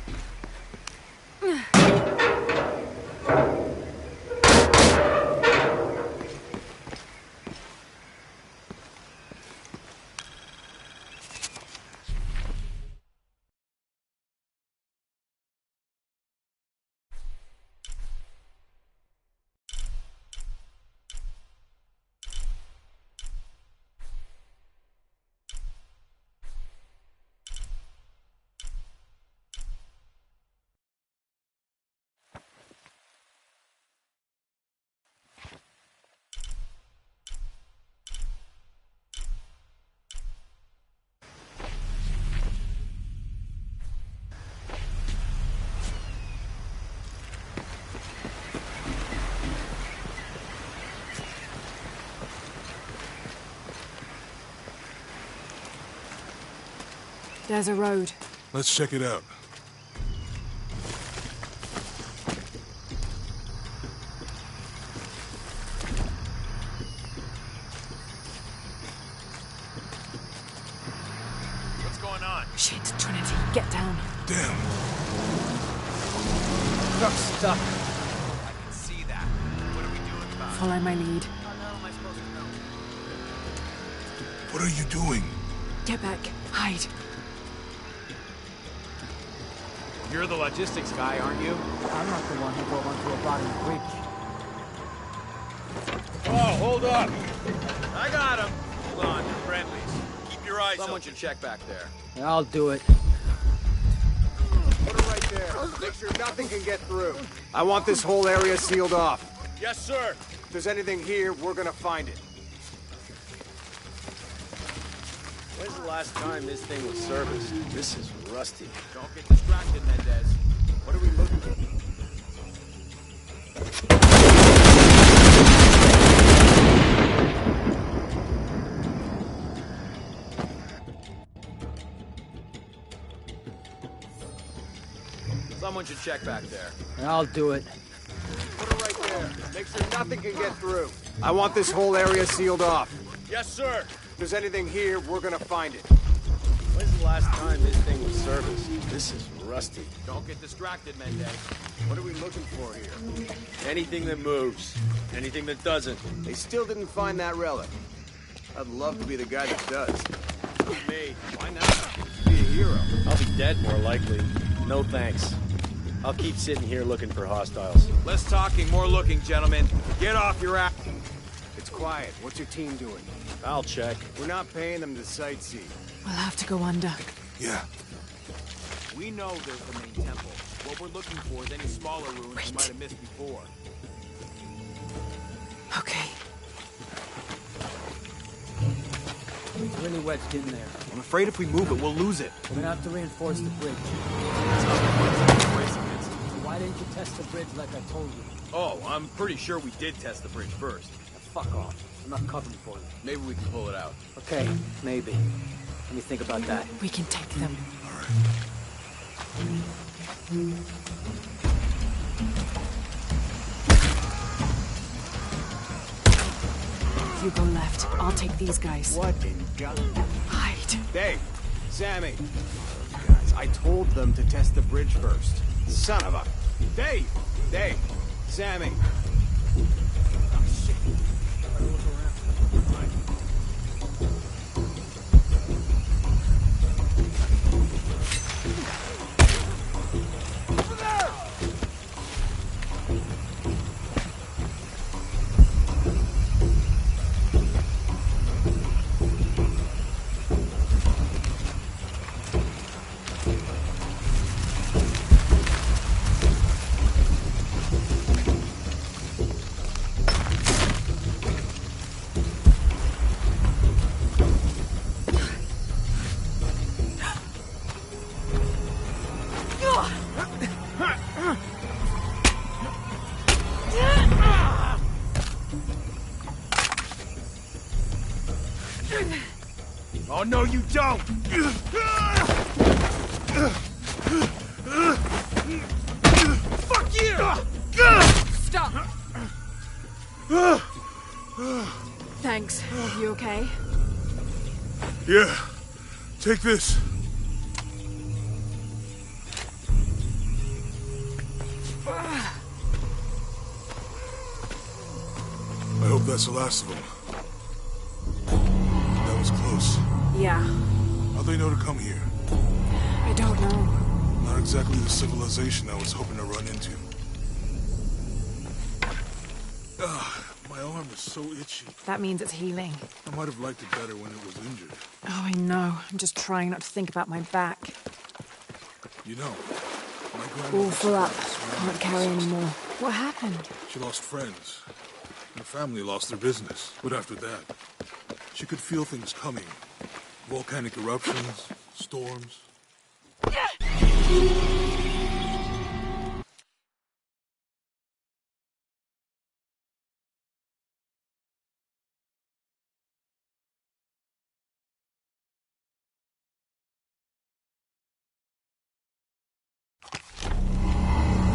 There's a road. Let's check it out. What's going on? Shit, Trinity, get down. Damn. Truck's stuck. I can see that. What are we doing about it? Follow my lead. How the hell am I supposed to know? What are you doing? Get back. Hide. You're the logistics guy, aren't you? I'm not the one who drove onto a bottom bridge. Oh, hold up! I got him! Hold on, you're friendlies. Keep your eyes Someone should check back there. Yeah, I'll do it. Put it right there. Make sure nothing can get through. I want this whole area sealed off. Yes, sir! If there's anything here, we're gonna find it. When's the last time this thing was serviced? This is rusty. Don't get distracted, Mendez. What are we looking for? Someone should check back there. Yeah, I'll do it. Put it right there. Make sure nothing can get through. I want this whole area sealed off. Yes, sir! If there's anything here, we're gonna find it. When's the last time this thing was serviced? This is rusty. Don't get distracted, Mendez. What are we looking for here? Anything that moves. Anything that doesn't. They still didn't find that relic. I'd love to be the guy that does. Me. Why not? Be a hero. I'll be dead more likely. No thanks. I'll keep sitting here looking for hostiles. Less talking, more looking, gentlemen. Get off your ass. It's quiet. What's your team doing? I'll check. We're not paying them to sightsee. We'll have to go under. Yeah. We know there's the main temple. What we're looking for is any smaller ruins we might have missed before. Okay. It's really wedged in there. I'm afraid if we move it, we'll lose it. We're gonna have to reinforce the bridge. Why didn't you test the bridge like I told you? Oh, I'm pretty sure we did test the bridge first. Now, fuck off. I'm not covering for you. Maybe we can pull it out. Okay, maybe. Let me think about that. We can take them. You go left. I'll take these guys. What in God? Hide. Dave, Sammy. Guys, I told them to test the bridge first. Son of a... Dave! Dave! Sammy! Oh, shit. Better look around. Right. Over there! Oh, no, you don't! Fuck you! Stop! Thanks. You okay? Yeah. Take this. I hope that's the last of them. That was close. Yeah. How'd they know to come here? I don't know. Not exactly the civilization I was hoping to run into. My arm is so itchy. That means it's healing. I might have liked it better when it was injured. Oh, I know. I'm just trying not to think about my back. You know, my grandma... All full up. Can't carry anymore. What happened? She lost friends. Her family lost their business. But after that, she could feel things coming. Volcanic eruptions, storms.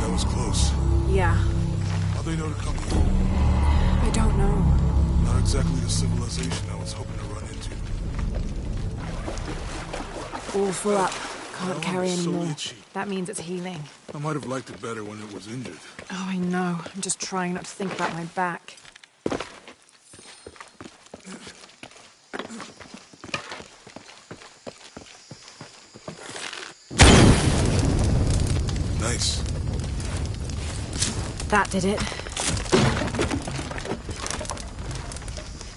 That was close. Yeah. How'd they know to come here? I don't know. Not exactly the civilization I was hoping to run into. All full up. Can't My carry arm is so anymore. itchy. That means it's healing. I might have liked it better when it was injured. Oh, I know. I'm just trying not to think about my back. Nice. That did it.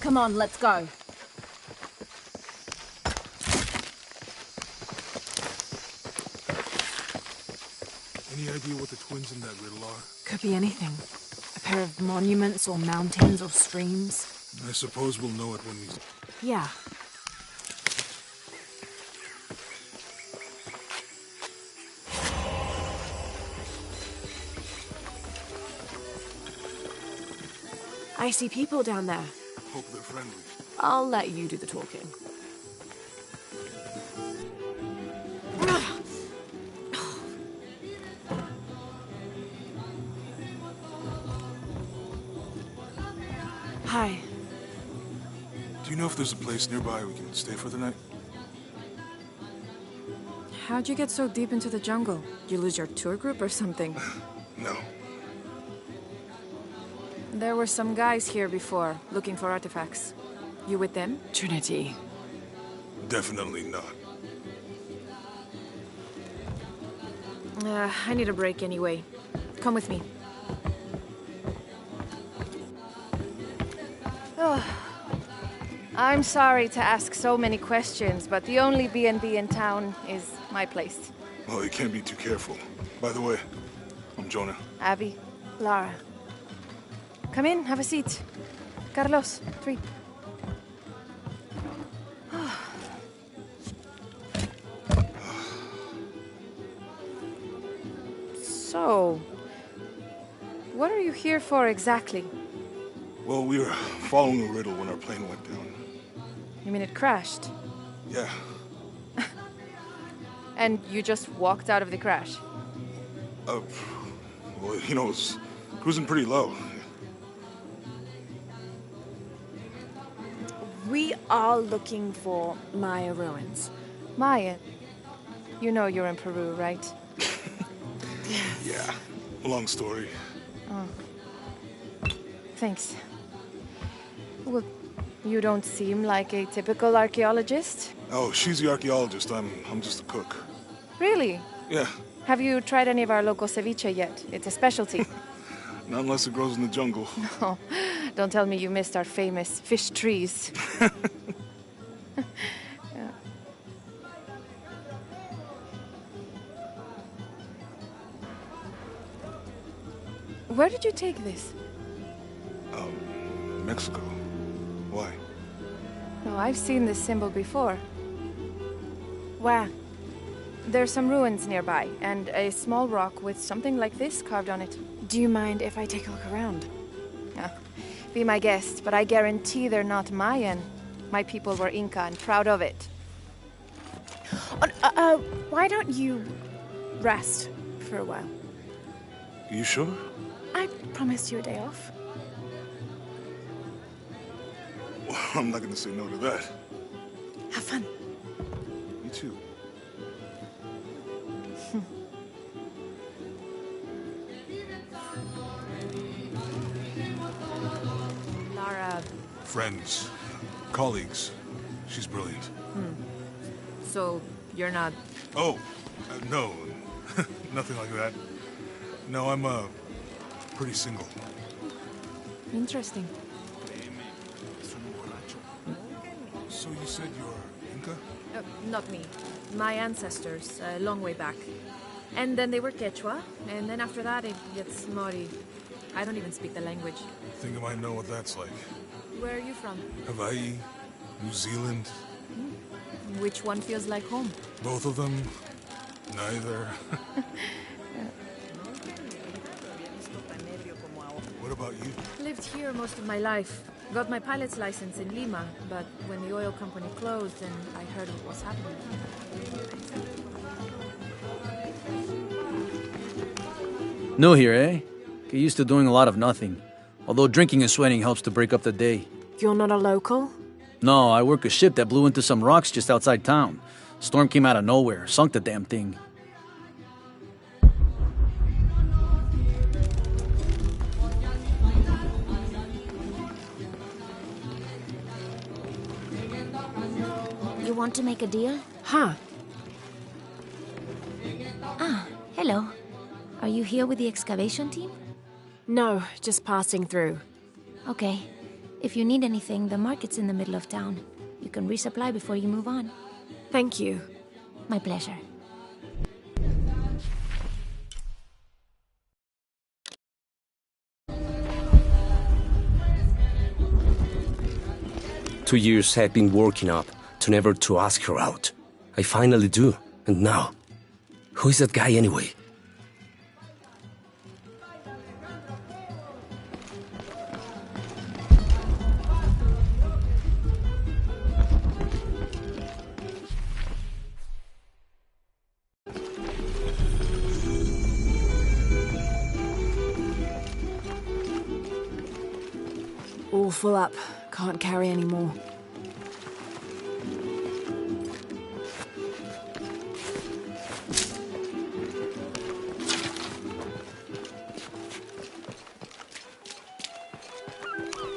Come on, let's go. Any idea what the twins in that riddle are? Could be anything. A pair of monuments or mountains or streams. I suppose we'll know it when we... Yeah. I see people down there. Hope they're friendly. I'll let you do the talking. Hi. Do you know if there's a place nearby we can stay for the night? How'd you get so deep into the jungle? You lose your tour group or something? No. There were some guys here before, looking for artifacts. You with them? Trinity. Definitely not. I need a break anyway. Come with me. Oh. I'm sorry to ask so many questions, but the only B&B in town is my place. Well, you can't be too careful. By the way, I'm Jonah. Abby. Lara. Come in, have a seat. Carlos, 3. So, what are you here for exactly? Well, we were following a riddle when our plane went down. You mean it crashed? Yeah. And you just walked out of the crash? Well, you know, it was cruising pretty low. We are looking for Maya ruins. Maya? You know you're in Peru, right? Yeah. Long story. Oh. Thanks. Well, you don't seem like a typical archaeologist. Oh, she's the archaeologist. I'm just a cook. Really? Yeah. Have you tried any of our local ceviche yet? It's a specialty. Not unless it grows in the jungle. Oh, don't tell me you missed our famous fish trees. Yeah. Where did you take this? Mexico. Why? No, I've seen this symbol before. Where? There's some ruins nearby, and a small rock with something like this carved on it. Do you mind if I take a look around? Be my guest, but I guarantee they're not Mayan. My people were Inca and proud of it. Why don't you rest for a while? You sure? I promised you a day off. Well, I'm not gonna say no to that. Have fun. You too. Lara... Friends, colleagues. She's brilliant. So, you're not... Oh, no. Nothing like that. No, I'm, pretty single. Interesting. So you said you're Inca? Not me. My ancestors, a long way back. And then they were Quechua, and then after that it's Mori. I don't even speak the language. Think I might know what that's like. Where are you from? Hawaii, New Zealand. Which one feels like home? Both of them? Neither. What about you? Lived here most of my life. Got my pilot's license in Lima, but when the oil company closed and I heard what was happening. New here, eh? Get used to doing a lot of nothing. Although drinking and sweating helps to break up the day. You're not a local? No, I work a ship that blew into some rocks just outside town. Storm came out of nowhere, sunk the damn thing. You want to make a deal? Huh. Ah, hello. Are you here with the excavation team? No, just passing through. Okay. If you need anything, the market's in the middle of town. You can resupply before you move on. Thank you. My pleasure. Two years I've been working up to never to ask her out. I finally do. And now, who is that guy anyway? All full up. Can't carry any more.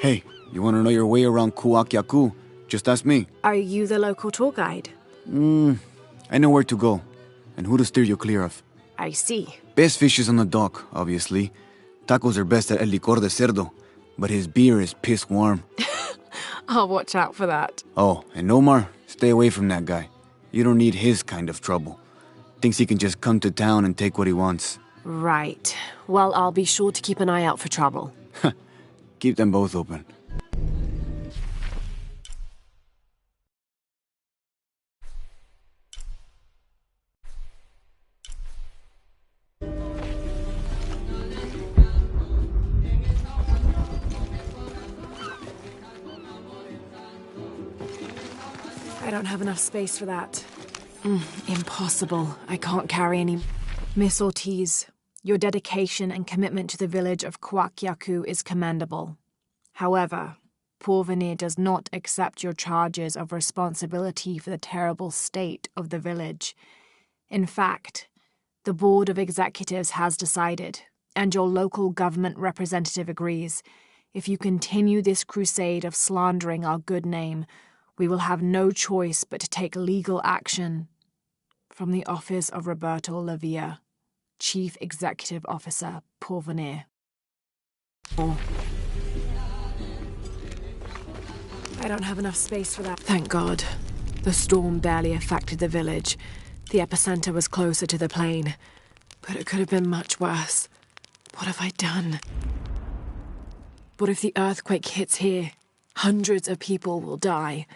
Hey, you want to know your way around Kuakyaku? Just ask me. Are you the local tour guide? I know where to go, and who to steer you clear of. I see. Best fish is on the dock, obviously. Tacos are best at El Licor de Cerdo, but his beer is piss warm. I'll watch out for that. Oh, and Omar, stay away from that guy. You don't need his kind of trouble. Thinks he can just come to town and take what he wants. Right. Well, I'll be sure to keep an eye out for trouble. Keep them both open. I don't have enough space for that. Impossible. I can't carry any... Miss Ortiz, your dedication and commitment to the village of Kuakyaku is commendable. However, Porvenir does not accept your charges of responsibility for the terrible state of the village. In fact, the Board of Executives has decided, and your local government representative agrees, if you continue this crusade of slandering our good name, we will have no choice but to take legal action. From the office of Roberto Lavia, Chief Executive Officer, Porvenir. I don't have enough space for that. Thank God. The storm barely affected the village. The epicenter was closer to the plain. But it could have been much worse. What have I done? What if the earthquake hits here? Hundreds of people will die.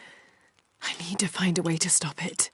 I need to find a way to stop it.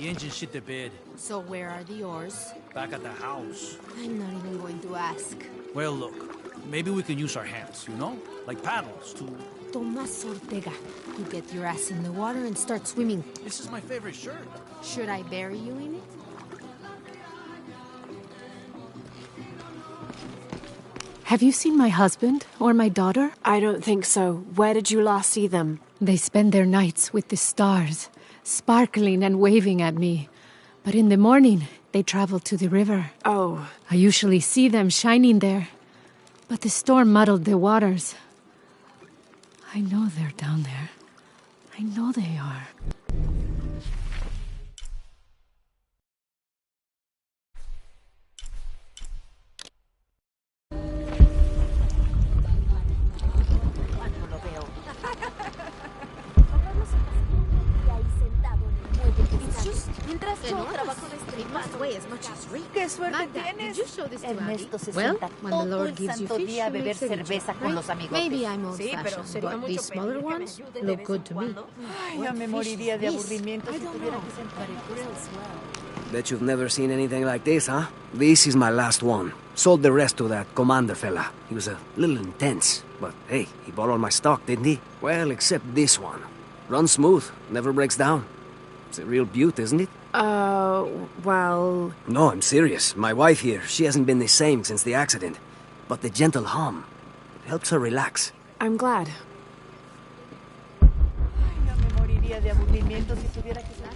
The engine shit the bed. So where are the oars? Back at the house. I'm not even going to ask. Well, look. Maybe we can use our hands, you know? Like paddles to... Tomas Ortega, you get your ass in the water and start swimming. This is my favorite shirt. Should I bury you in it? Have you seen my husband or my daughter? I don't think so. Where did you last see them? They spend their nights with the stars, sparkling and waving at me. But in the morning, they travel to the river. Oh. I usually see them shining there. But the storm muddled the waters. I know they're down there. I know they are. ¡Qué suerte tienes! Ernesto se sienta todo el santo día a beber cerveza con los amigos. Maybe I'm old-fashioned, pero sería but mucho these smaller pedir que me ones ayude de look vez good en to me. cuando. Ay, ya me moriría de aburrimiento si tuviera que sentar Bet you've never seen anything like this, huh? This is my last one. Sold the rest to that commander fella. He was a little intense, but hey, he bought all my stock, didn't he? Well, except this one. Runs smooth, never breaks down. It's a real beaut, isn't it? Well... No, I'm serious. My wife here, she hasn't been the same since the accident. But the gentle hum, it helps her relax. I'm glad. Ay, ya me moriría de aburrimiento si tuviera que sentar.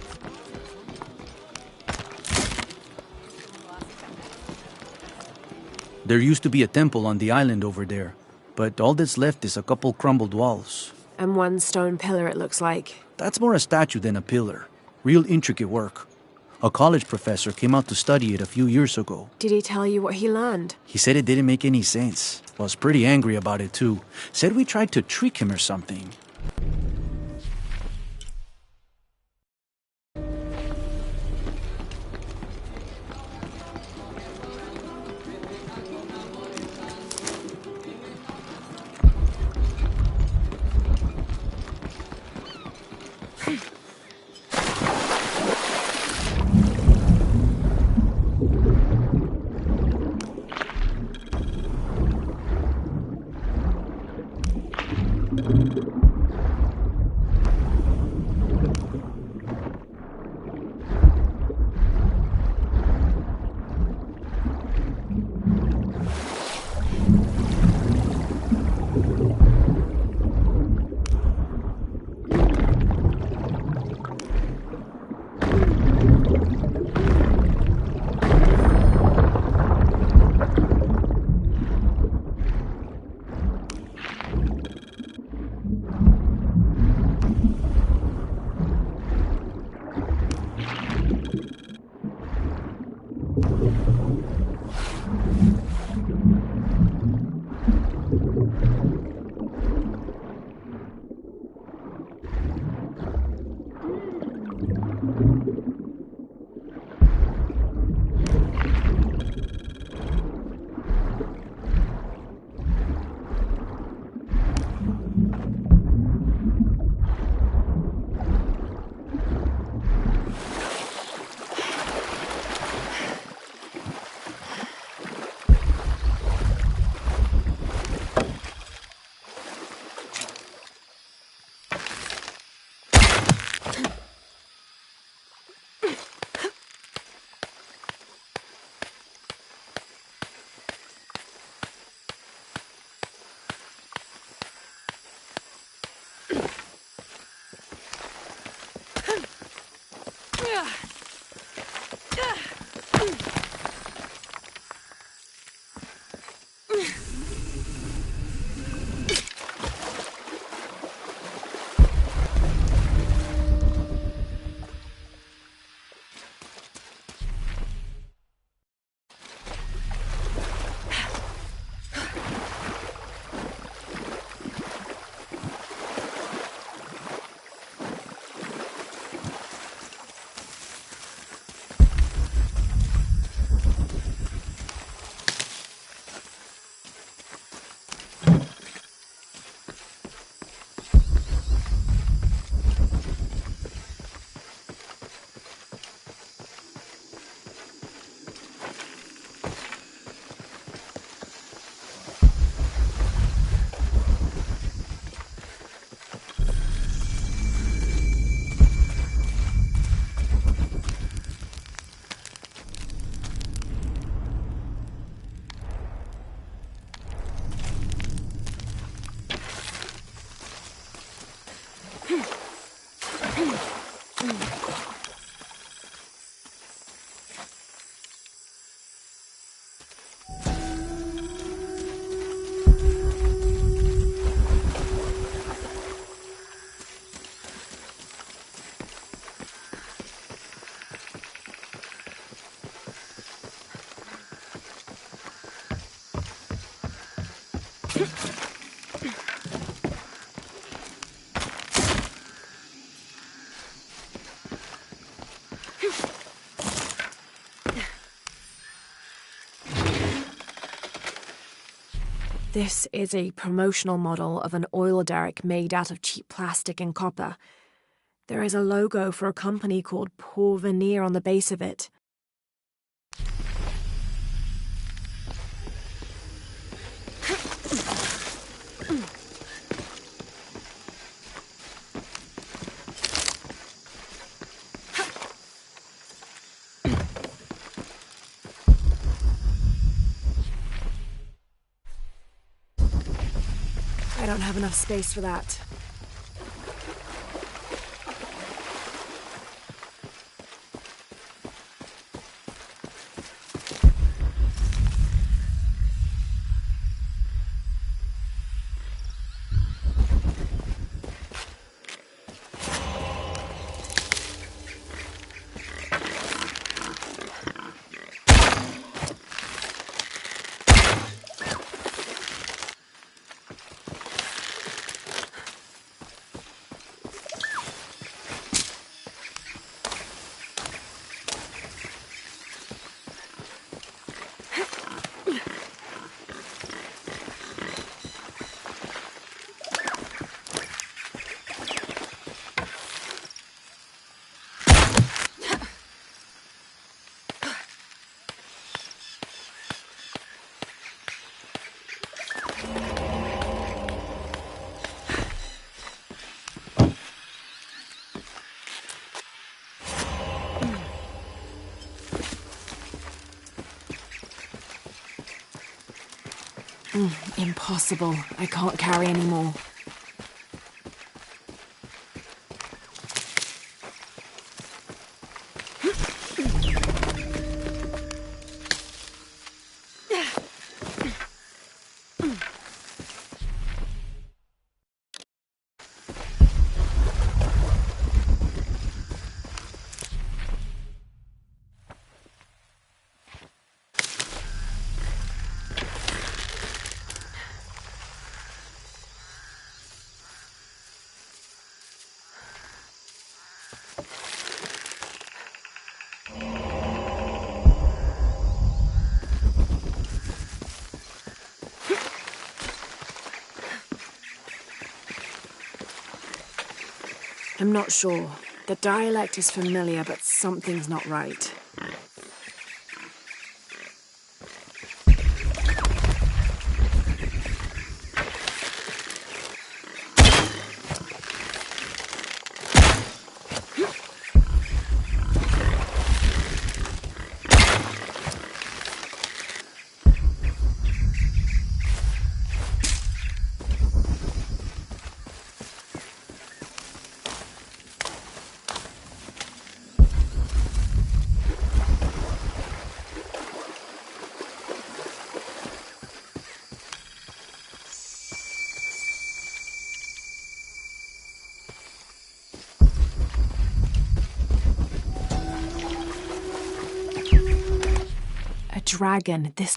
There used to be a temple on the island over there, but all that's left is a couple crumbled walls. And one stone pillar, it looks like. That's more a statue than a pillar. Real intricate work. A college professor came out to study it a few years ago. Did he tell you what he learned? He said it didn't make any sense. Was pretty angry about it too. Said we tried to trick him or something. This is a promotional model of an oil derrick made out of cheap plastic and copper. There is a logo for a company called Porvenir on the base of it. I don't have enough space for that. Impossible. I can't carry any more. I'm not sure. The dialect is familiar, but something's not right. Dragon, this...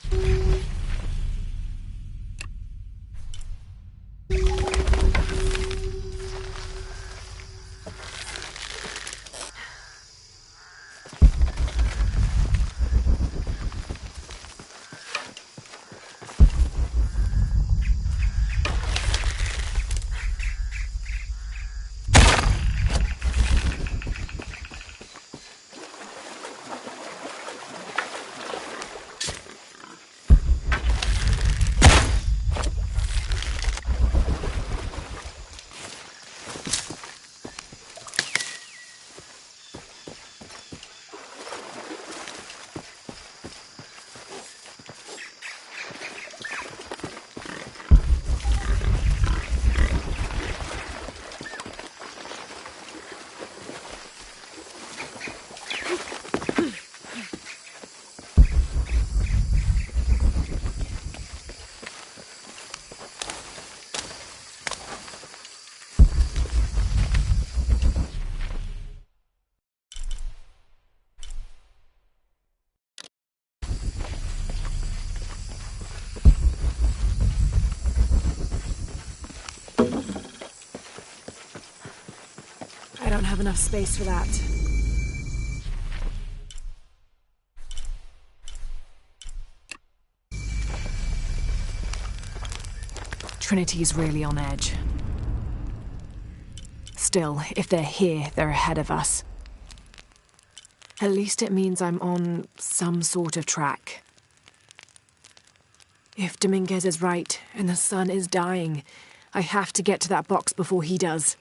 don't have enough space for that. Trinity's really on edge. Still, if they're here, they're ahead of us. At least it means I'm on some sort of track. If Dominguez is right, and the sun is dying, I have to get to that box before he does.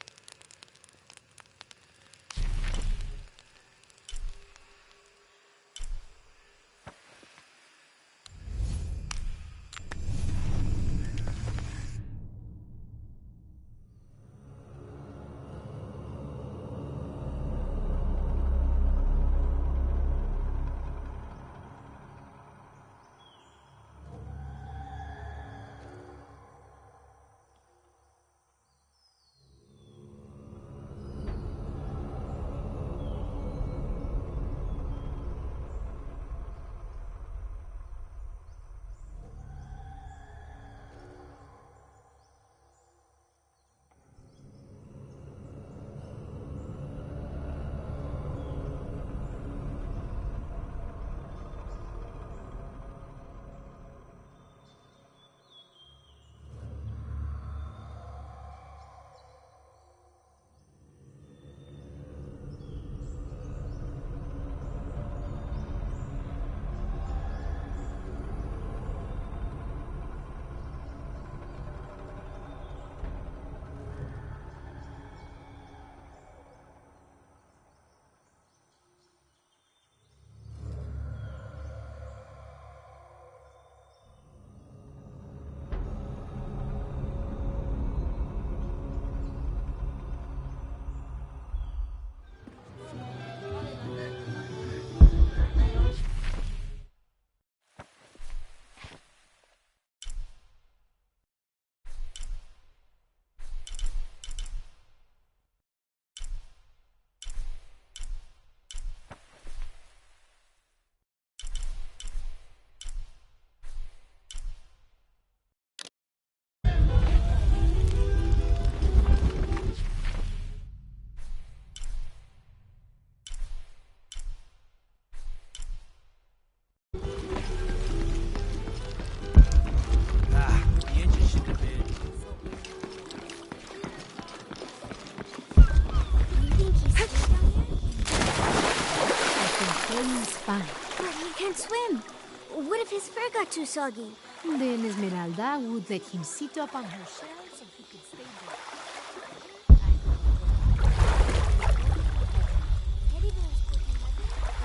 Fine. But he can't swim. What if his fur got too soggy? Then Esmeralda would let him sit up on her shell so he could stay there.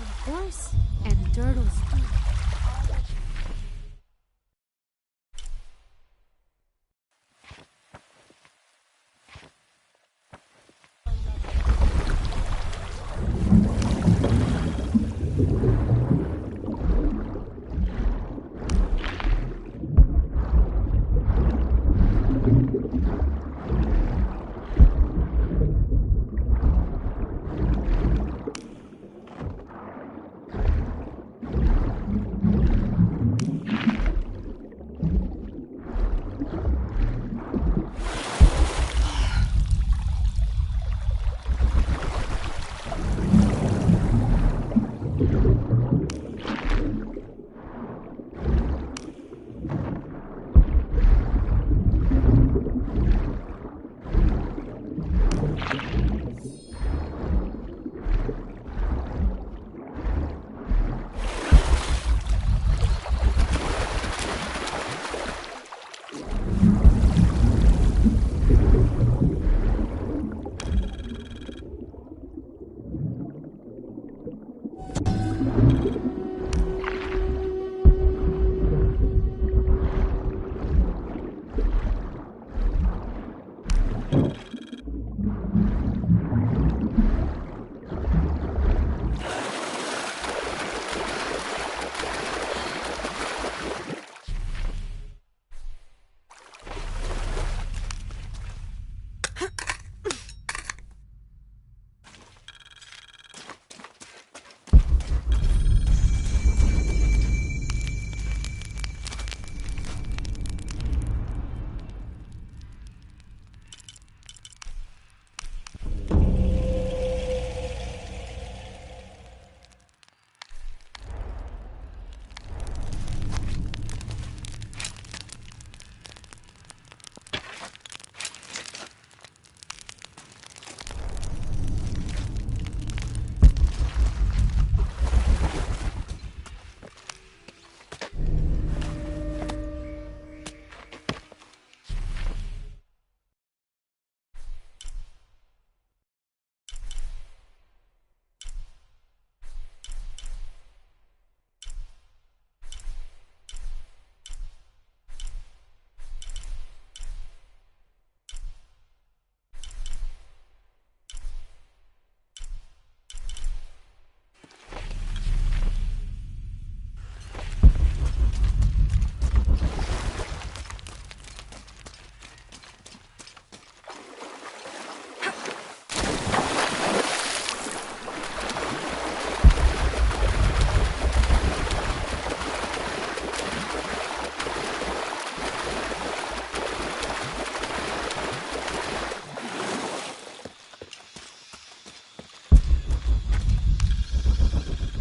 Of course, and turtles too.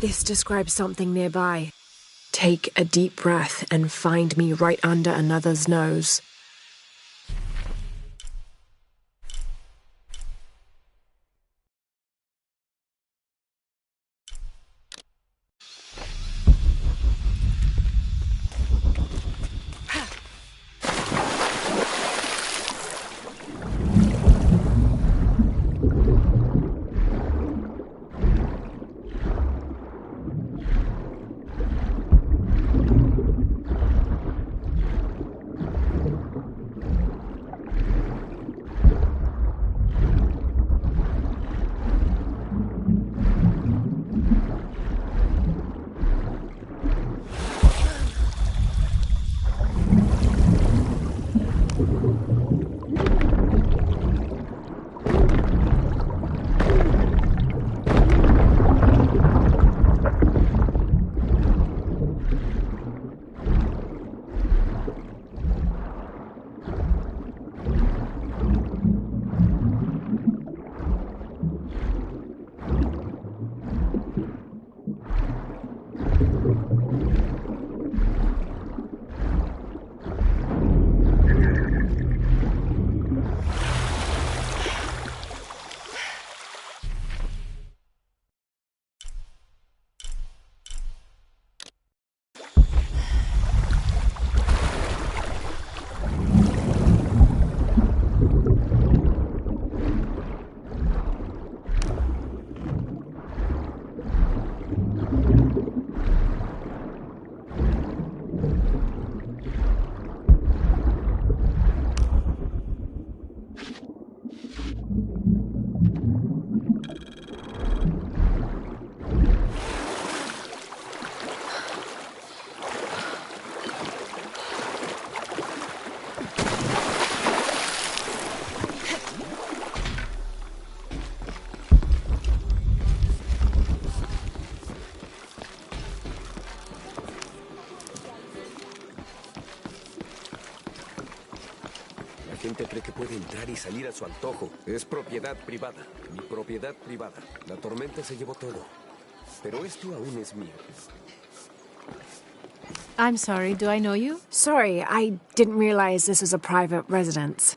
This describes something nearby. Take a deep breath and find me right under another's nose. La gente cree que puede entrar y salir a su antojo. Es propiedad privada. Mi propiedad privada. La tormenta se llevó todo. Pero esto aún es mío. I'm sorry, do I know you? Sorry, I didn't realize this was a private residence.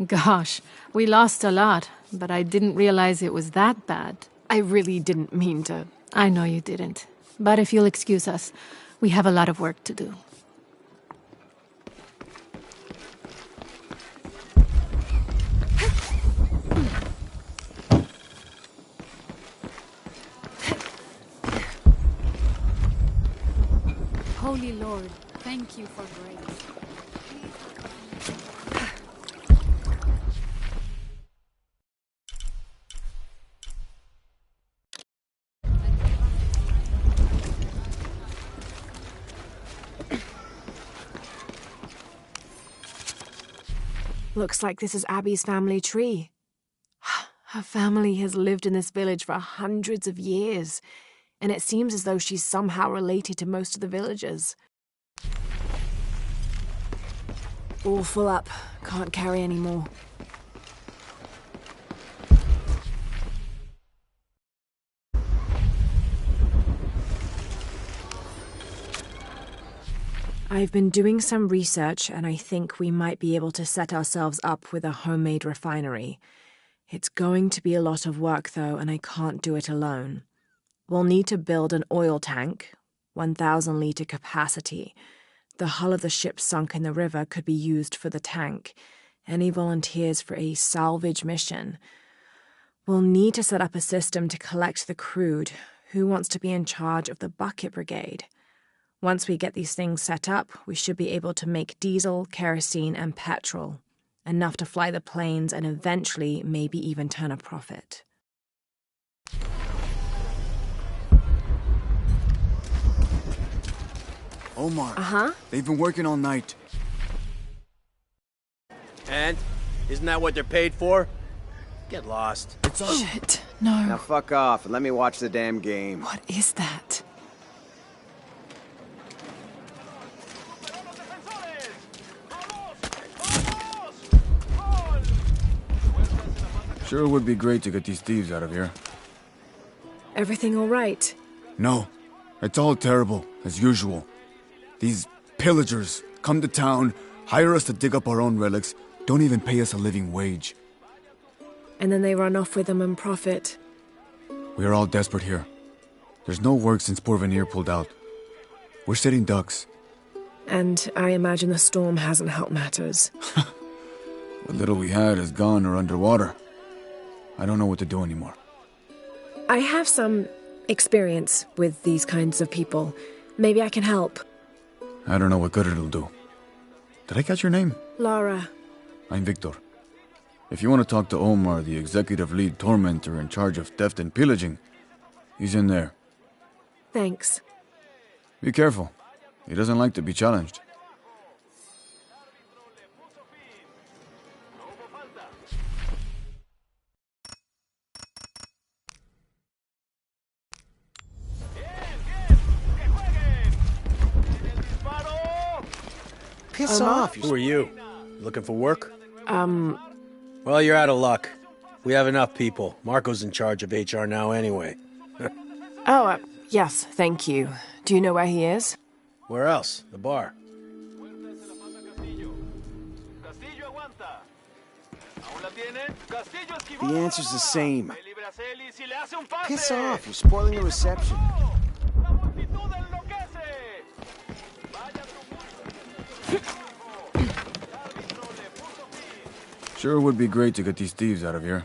Gosh, we lost a lot, but I didn't realize it was that bad. I really didn't mean to. I know you didn't. But if you'll excuse us, we have a lot of work to do. Holy Lord, thank you for grace. Looks like this is Abby's family tree. Her family has lived in this village for hundreds of years, and it seems as though she's somehow related to most of the villagers. All full up. Can't carry any more. I've been doing some research, and I think we might be able to set ourselves up with a homemade refinery. It's going to be a lot of work, though, and I can't do it alone. We'll need to build an oil tank, 1,000-litre capacity. The hull of the ship sunk in the river could be used for the tank. Any volunteers for a salvage mission? We'll need to set up a system to collect the crude. Who wants to be in charge of the bucket brigade? Once we get these things set up, we should be able to make diesel, kerosene, and petrol. Enough to fly the planes and eventually maybe even turn a profit. Omar. Uh-huh. They've been working all night. And? Isn't that what they're paid for? Get lost. It's all... Shit, no. Now fuck off and let me watch the damn game. What is that? Sure would be great to get these thieves out of here. Everything all right? No, it's all terrible, as usual. These pillagers come to town, hire us to dig up our own relics, don't even pay us a living wage. And then they run off with them and profit. We are all desperate here. There's no work since Porvenir pulled out. We're sitting ducks. And I imagine the storm hasn't helped matters. What little we had is gone or underwater. I don't know what to do anymore. I have some experience with these kinds of people. Maybe I can help. I don't know what good it'll do. Did I catch your name? Lara. I'm Victor. If you want to talk to Omar, the executive lead tormentor in charge of theft and pillaging, he's in there. Thanks. Be careful. He doesn't like to be challenged. Piss off. Who are you? Looking for work? Well, you're out of luck. We have enough people. Marco's in charge of HR now anyway. Yes, thank you. Do you know where he is? Where else? The bar. The answer's the same. Piss off. You're spoiling the reception. Sure would be great to get these thieves out of here.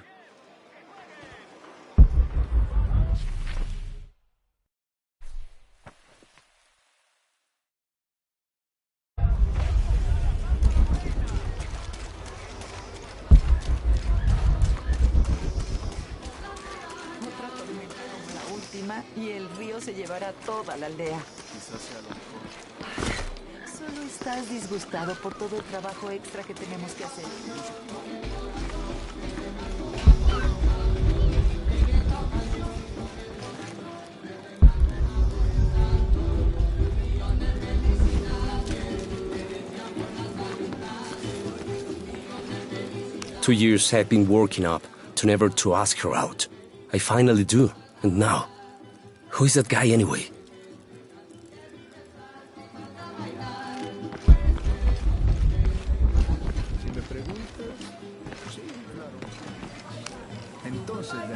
Y el río se llevará toda la aldea. Solo estás disgustado por todo el trabajo extra que tenemos que hacer. 2 years I've been working up to never to ask her out. I finally do, and now, who is that guy anyway?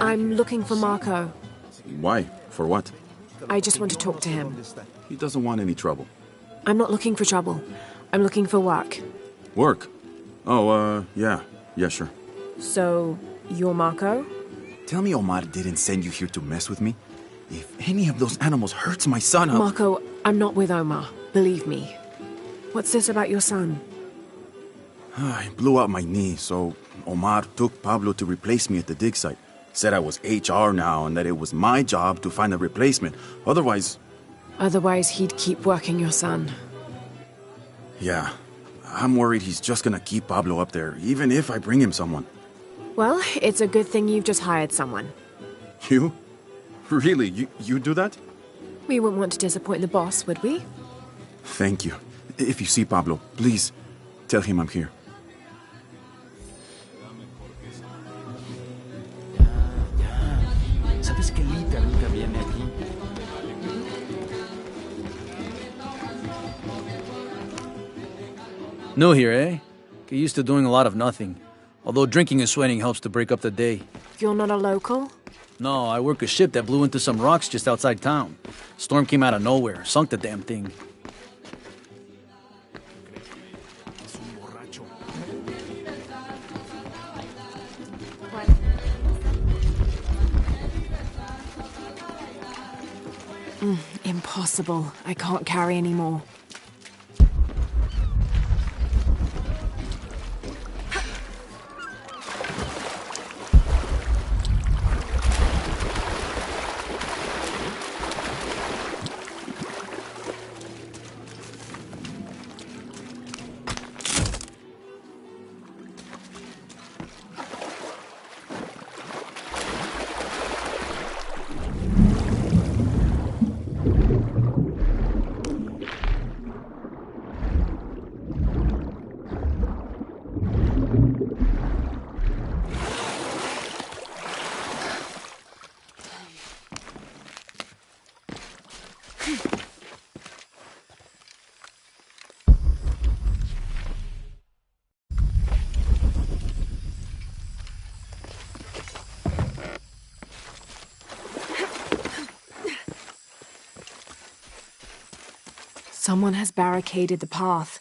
I'm looking for Marco. Why? For what? I just want to talk to him. He doesn't want any trouble. I'm not looking for trouble. I'm looking for work. Work? Oh, yeah. Yeah, sure. So, you're Marco? Tell me Omar didn't send you here to mess with me? If any of those animals hurts my son, Marco, I'm not with Omar. Believe me. What's this about your son? I blew out my knee, so Omar took Pablo to replace me at the dig site. Said I was HR now and that it was my job to find a replacement. Otherwise... Otherwise, he'd keep working your son. Yeah. I'm worried he's just gonna keep Pablo up there, even if I bring him someone. Well, it's a good thing you've just hired someone. You? Really? You do that? We wouldn't want to disappoint the boss, would we? Thank you. If you see Pablo, please tell him I'm here. ¿Sabes que Lita nunca viene aquí? New here, eh? Get used to doing a lot of nothing. Although drinking and sweating helps to break up the day. You're not a local? No, I work a ship that blew into some rocks just outside town. Storm came out of nowhere, sunk the damn thing. Impossible. I can't carry anymore. Someone has barricaded the path.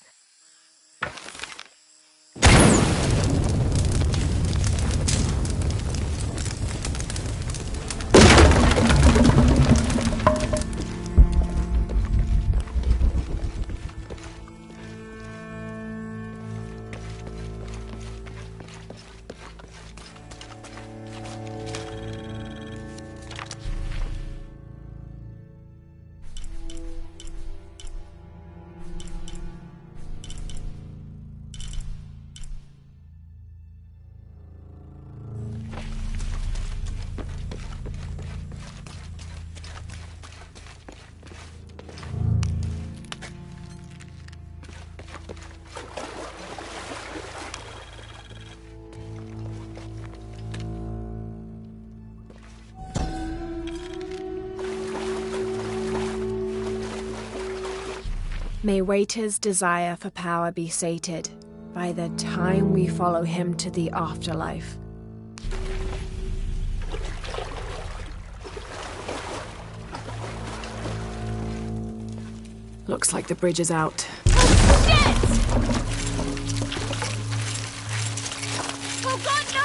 May Waiter's desire for power be sated by the time we follow him to the afterlife. Looks like the bridge is out. Oh God, no!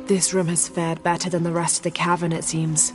This room has fared better than the rest of the cavern, it seems.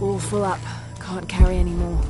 All full up. Can't carry any more.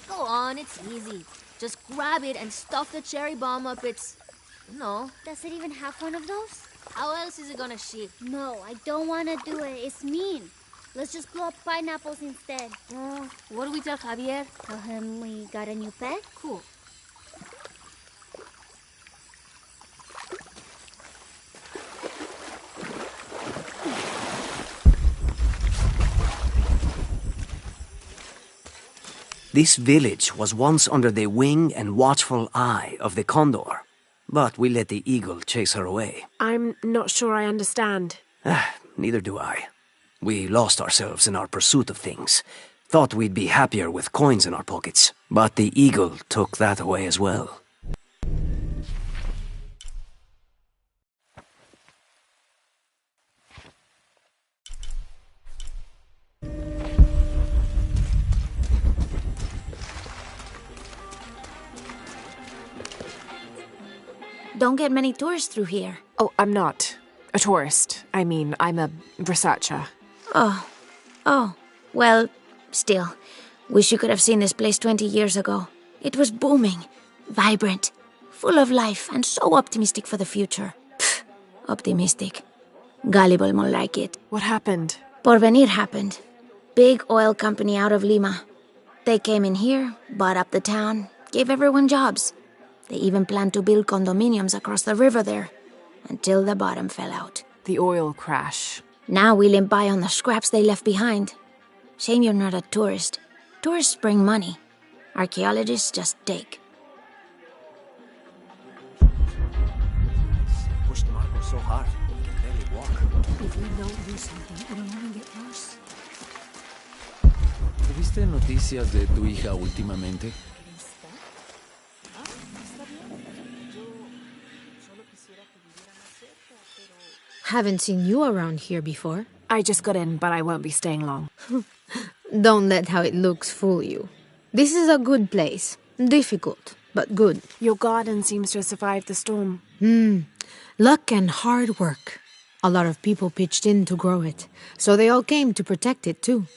Go on, it's easy. Just grab it and stuff the cherry bomb up its... No. Does it even have one of those? How else is it gonna ship? No, I don't want to do it. It's mean. Let's just blow up pineapples instead. What do we tell Javier? Tell him we got a new pet? Cool. This village was once under the wing and watchful eye of the condor, but we let the eagle chase her away. I'm not sure I understand. Neither do I. We lost ourselves in our pursuit of things. Thought we'd be happier with coins in our pockets, but the eagle took that away as well. Don't get many tourists through here. Oh, I'm not a tourist. I mean, I'm a researcher. Oh. Well, still. Wish you could have seen this place 20 years ago. It was booming, vibrant, full of life, and so optimistic for the future. Pfft, optimistic. Gullible more like it. What happened? Porvenir happened. Big oil company out of Lima. They came in here, bought up the town, gave everyone jobs. They even planned to build condominiums across the river there, until the bottom fell out. The oil crash. Now we limp by on the scraps they left behind. Shame you're not a tourist. Tourists bring money. Archaeologists just take. Pushed Marco so hard, he can barely walk. If we don't do something, it'll only get worse. ¿Tuviste noticias de tu hija últimamente? Haven't seen you around here before. I just got in, but I won't be staying long. Don't let how it looks fool you. This is a good place. Difficult, but good. Your garden seems to have survived the storm. Luck and hard work. A lot of people pitched in to grow it, so they all came to protect it too.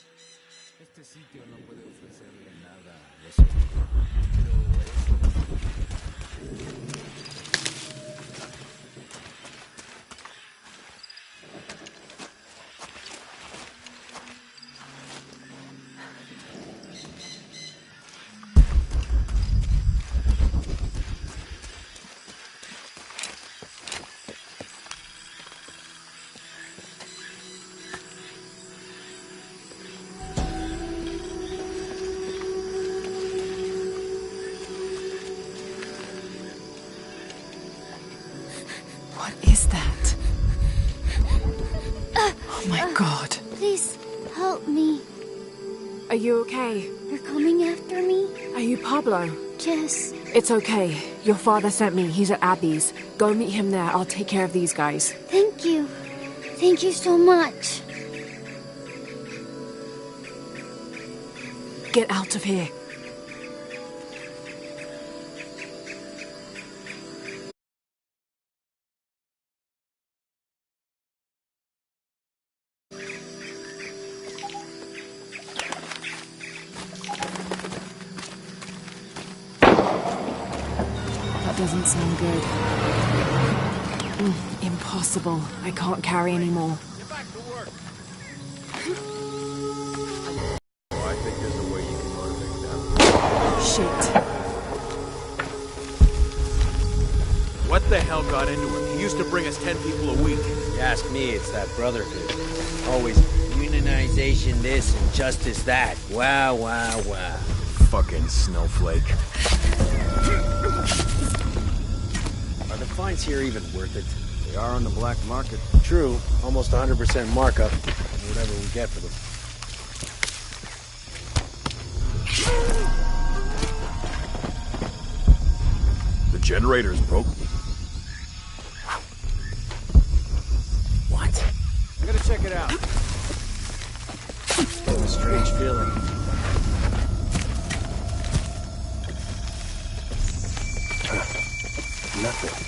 What is that? Oh my god. Please, help me. Are you okay? You're coming after me? Are you Pablo? Yes. It's okay. Your father sent me. He's at Abby's. Go meet him there. I'll take care of these guys. Thank you. Thank you so much. Get out of here. doesn't sound good. Impossible. I can't carry anymore. Get back to work. Oh, I think there's a way you can motivate them. Shit. What the hell got into him? He used to bring us 10 people a week. If you ask me, it's that brotherhood. Always unionization this and justice that. Wow, wow, wow. Fucking snowflake. Are the fines here even worth it? They are on the black market. True, almost 100% markup. Whatever we get for them. The generator's broke. What? I'm gonna check it out. A strange feeling. Nothing.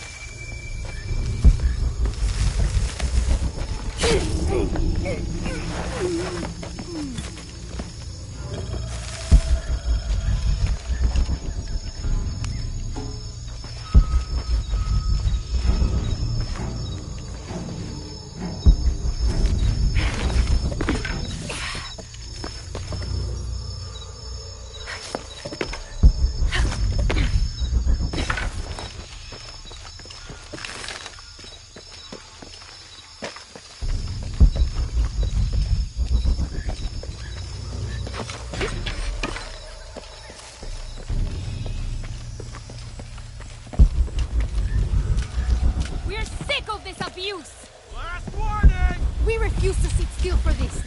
We're sick of this abuse! Last warning! We refuse to sit still for this.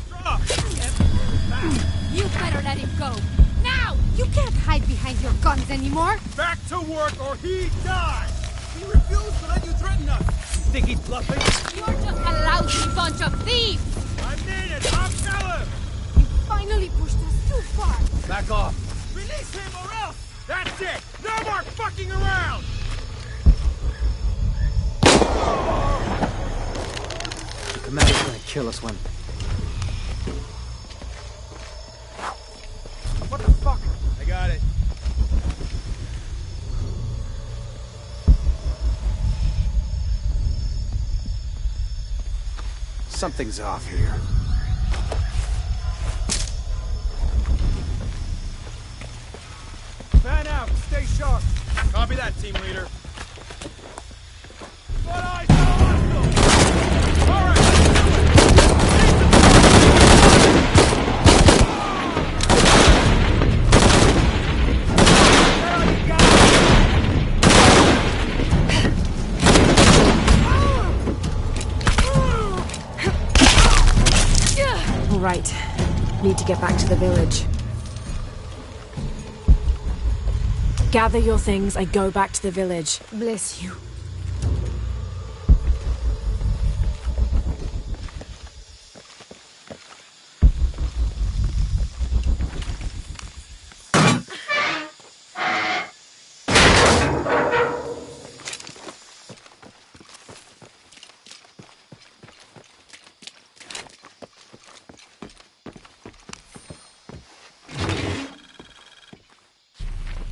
Drop! You better let him go. Now! You can't hide behind your guns anymore. Back to work or he dies! He refused to let you threaten us! You think he's bluffing? You're just a lousy bunch of thieves! I mean it! I'll tell him! You finally pushed us too far. Back off. Release him or else! That's it! No more fucking around! The commander's gonna kill us when... What the fuck? I got it. Something's off here. Man out! Stay sharp! Copy that, team leader. But I saw all right! All right. Need to get back to the village. Gather your things, I go back to the village. Bless you.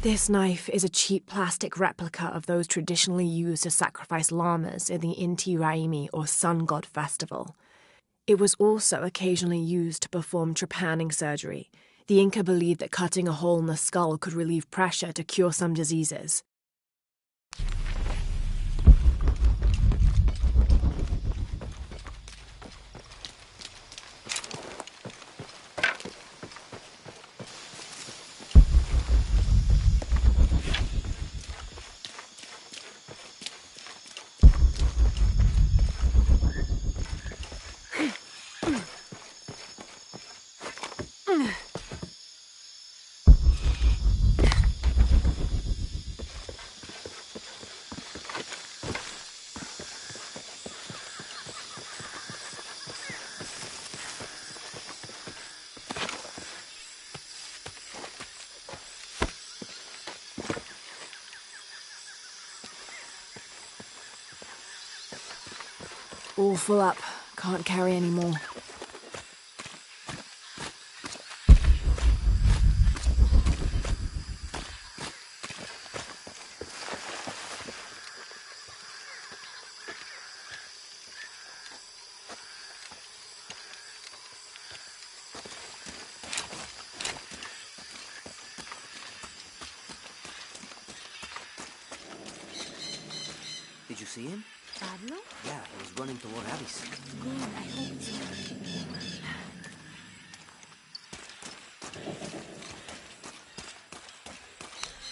This knife is a cheap plastic replica of those traditionally used to sacrifice llamas in the Inti Raymi or Sun God festival. It was also occasionally used to perform trepanning surgery. The Inca believed that cutting a hole in the skull could relieve pressure to cure some diseases. All full up. Can't carry any more. see him? Pablo? Yeah, he was running toward Abby's. Good, I hope so.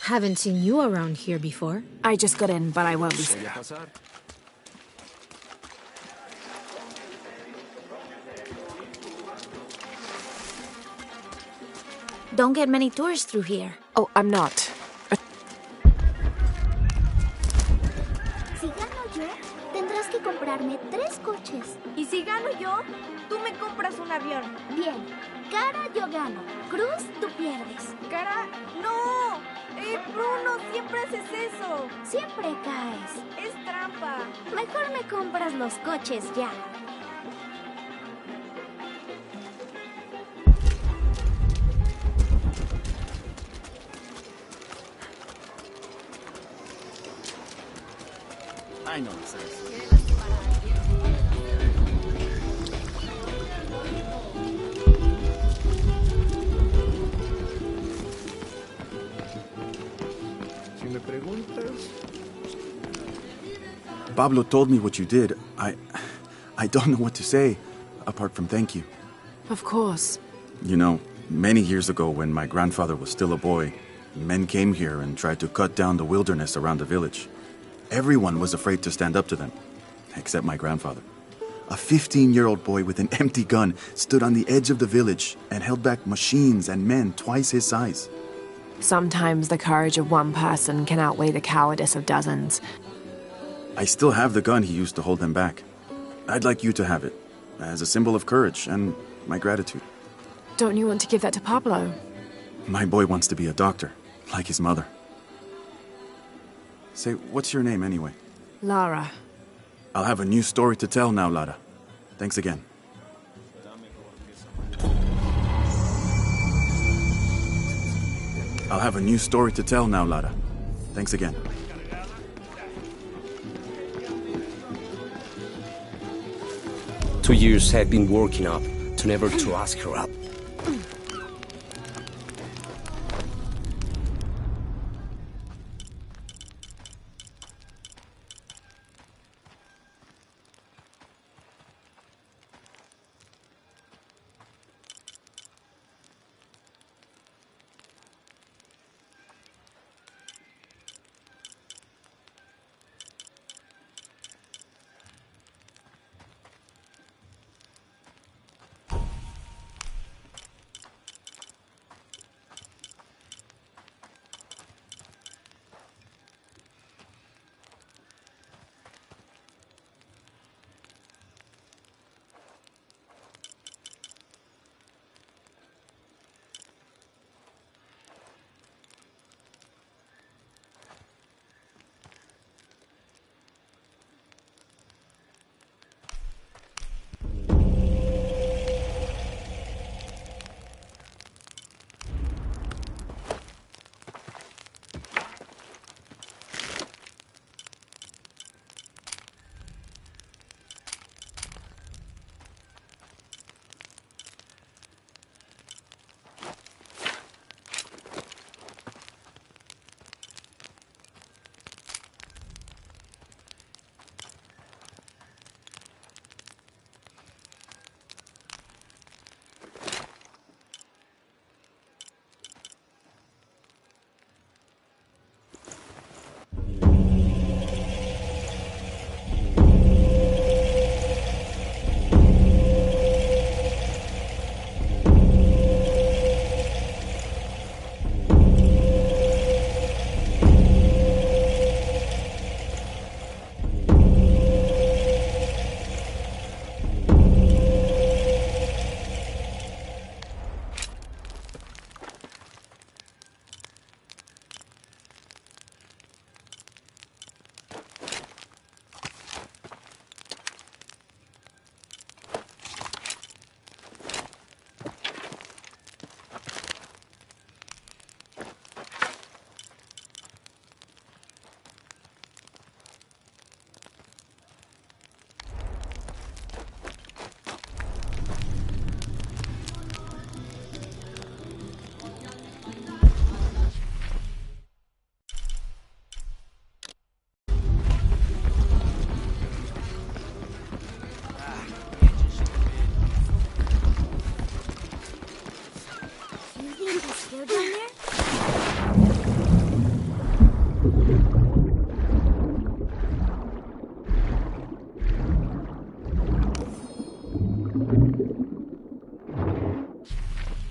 Haven't seen you around here before. I just got in, but I won't be Don't get many tourists through here. Oh, I'm not. Si gano yo, tendrás que comprarme 3 coches. Y si gano yo, tú me compras un avión. Bien. Cara, yo gano. Cruz, tú pierdes. Cara, no. Bruno, siempre haces eso. Siempre caes. Es trampa. Mejor me compras los coches ya. I know this is. Si me preguntas... Pablo told me what you did. I don't know what to say, apart from thank you. Of course. You know, many years ago when my grandfather was still a boy, men came here and tried to cut down the wilderness around the village. Everyone was afraid to stand up to them, except my grandfather. A 15-year-old boy with an empty gun stood on the edge of the village and held back machines and men twice his size. Sometimes the courage of one person can outweigh the cowardice of dozens. I still have the gun he used to hold them back. I'd like you to have it, as a symbol of courage and my gratitude. Don't you want to give that to Pablo? My boy wants to be a doctor, like his mother. Say, what's your name anyway? Lara. I'll have a new story to tell now, Lara. Thanks again. I'll have a new story to tell now, Lara. Thanks again. 2 years had been working up to never to ask her out.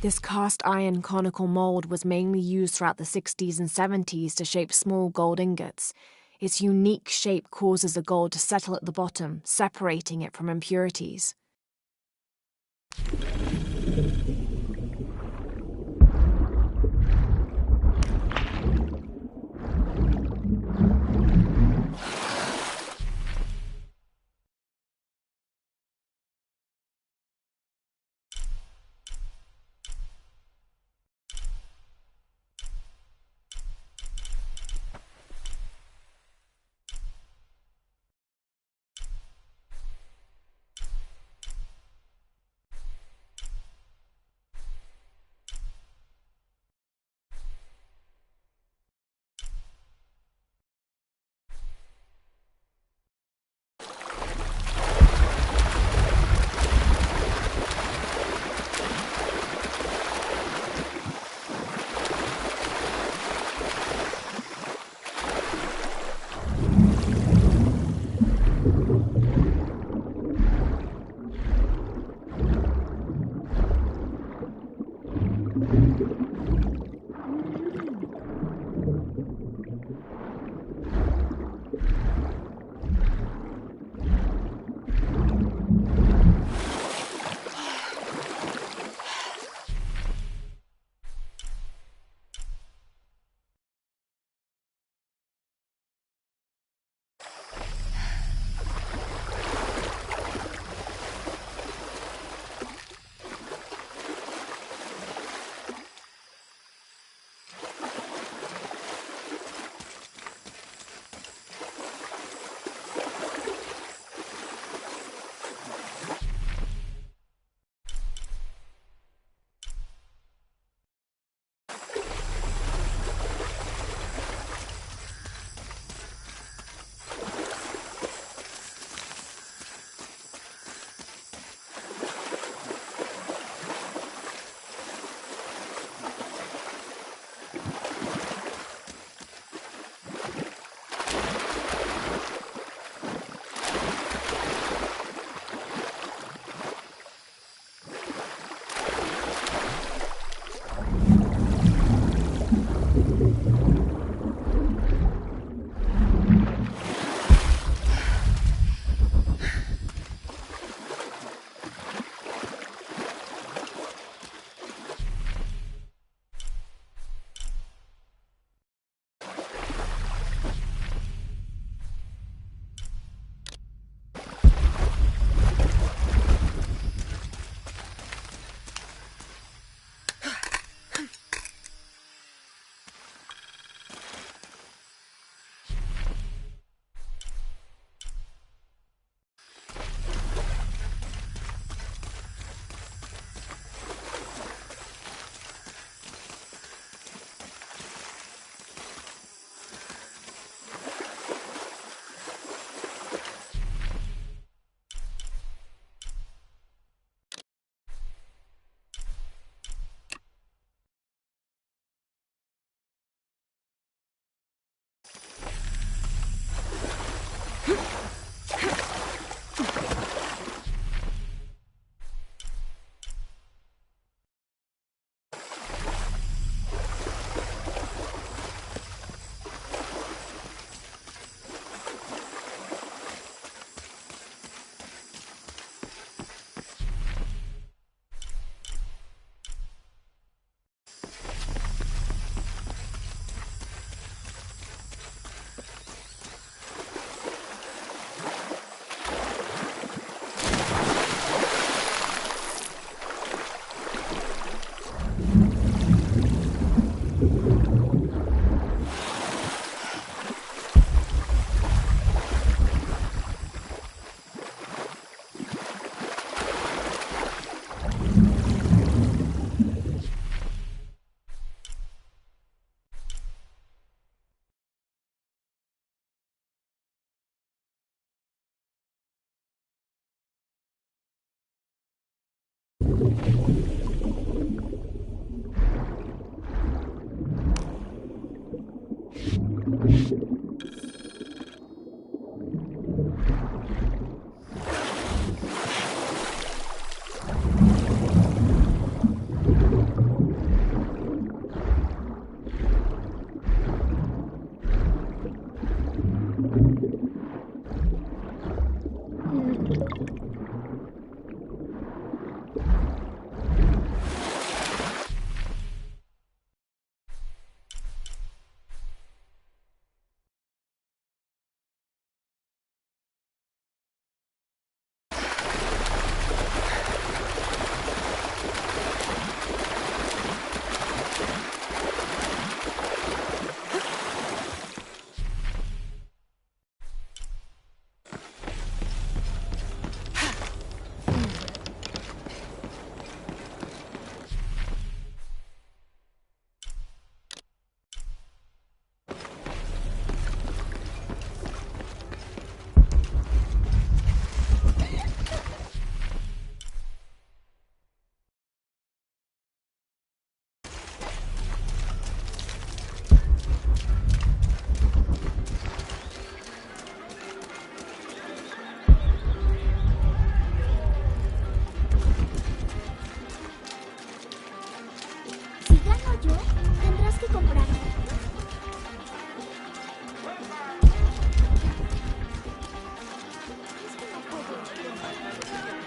This cast iron conical mold was mainly used throughout the 60s and 70s to shape small gold ingots. Its unique shape causes the gold to settle at the bottom, separating it from impurities.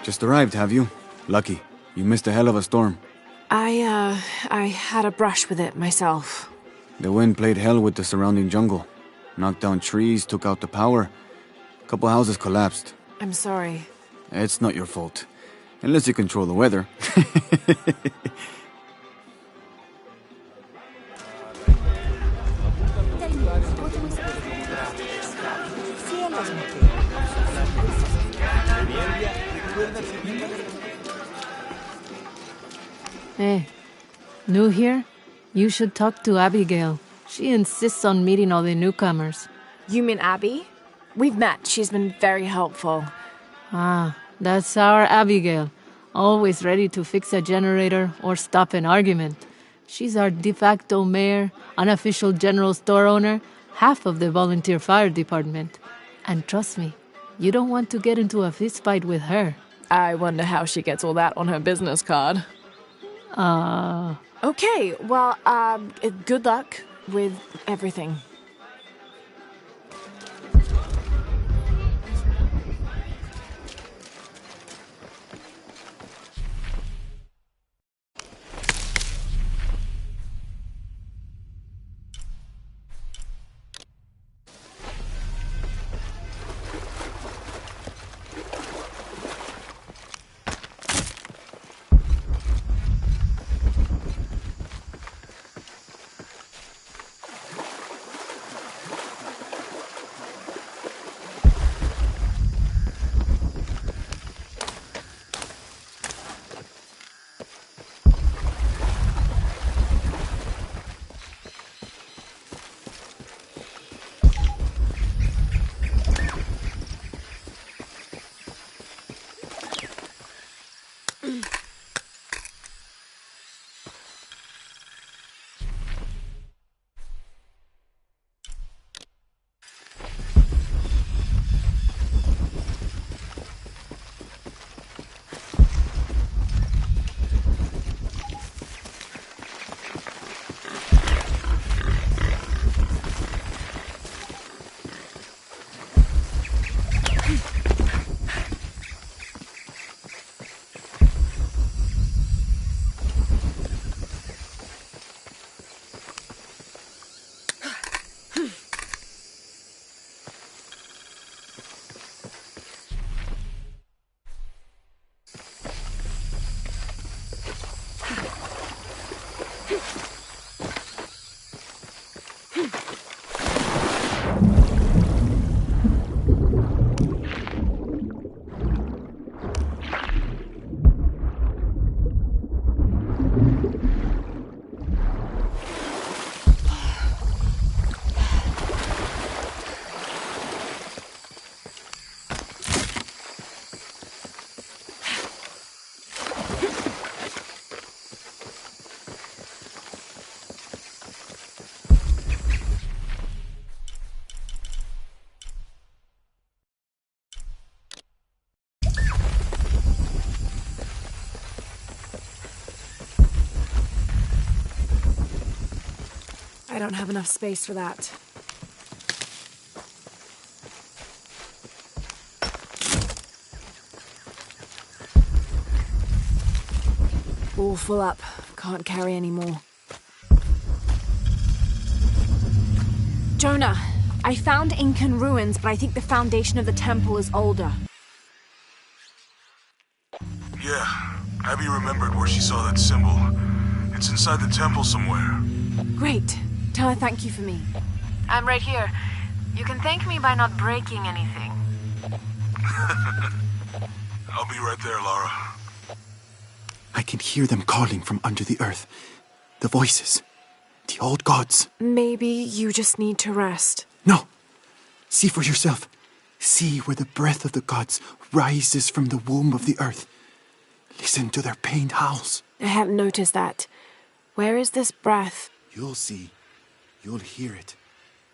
Just arrived, have you? Lucky. You missed a hell of a storm. I had a brush with it myself. The wind played hell with the surrounding jungle. Knocked down trees, took out the power. A couple houses collapsed. I'm sorry. It's not your fault. Unless you control the weather. Hey, new here? You should talk to Abigail. She insists on meeting all the newcomers. You mean Abby? We've met. She's been very helpful. Ah, that's our Abigail. Always ready to fix a generator or stop an argument. She's our de facto mayor, unofficial general store owner, half of the volunteer fire department. And trust me, you don't want to get into a fistfight with her. I wonder how she gets all that on her business card. Okay, well, good luck with everything. I don't have enough space for that. All full up. Can't carry any more. Jonah, I found Incan ruins, but I think the foundation of the temple is older. Yeah, Abby remembered where she saw that symbol. It's inside the temple somewhere. Great. Tell her thank you for me. I'm right here. You can thank me by not breaking anything. I'll be right there, Lara. I can hear them calling from under the earth. The voices. The old gods. Maybe you just need to rest. No. See for yourself. See where the breath of the gods rises from the womb of the earth. Listen to their pained howls. I hadn't noticed that. Where is this breath? You'll see. You'll hear it.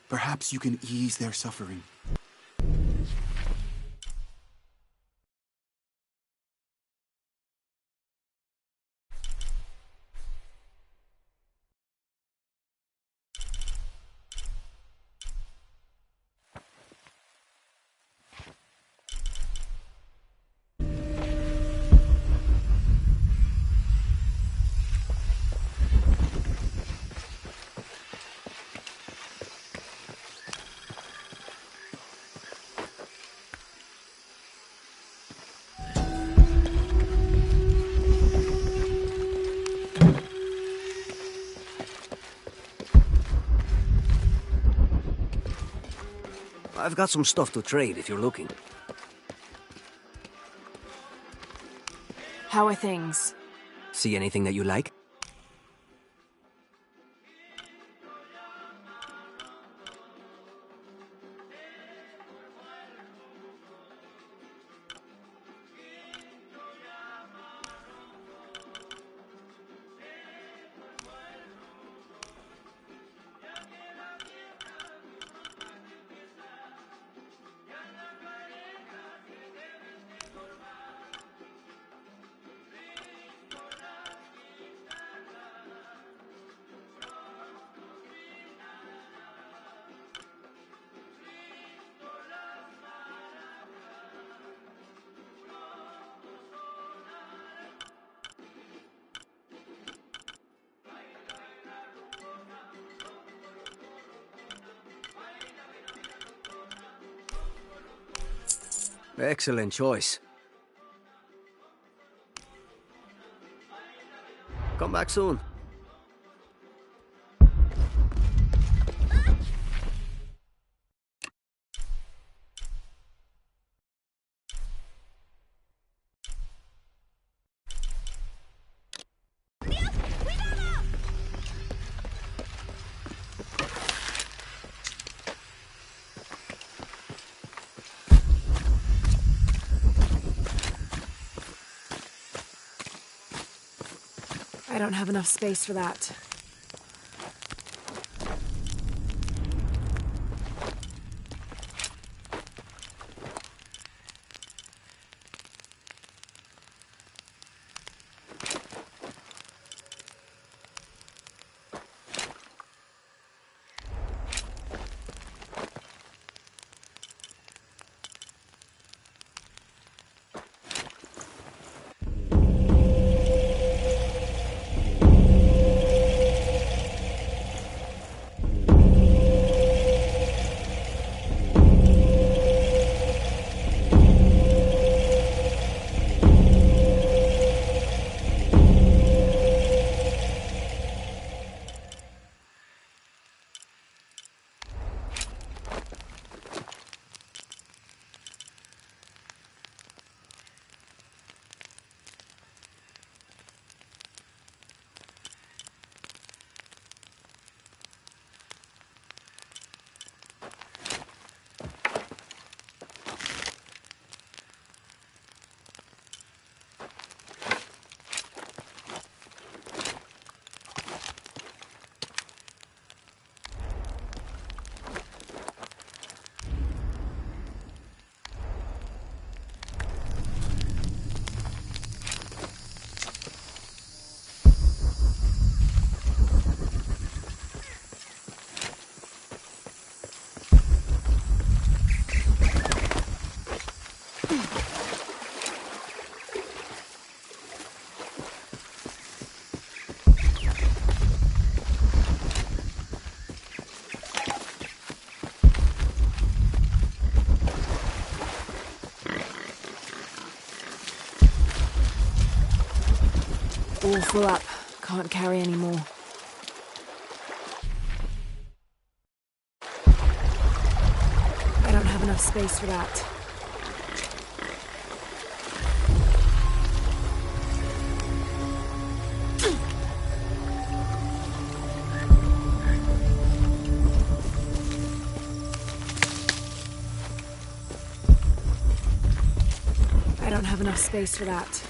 Perhaps you can ease their suffering. I've got some stuff to trade if you're looking. How are things? See anything that you like? Excellent choice. Come back soon. I don't have enough space for that. All full up. Can't carry any more. I don't have enough space for that. I don't have enough space for that.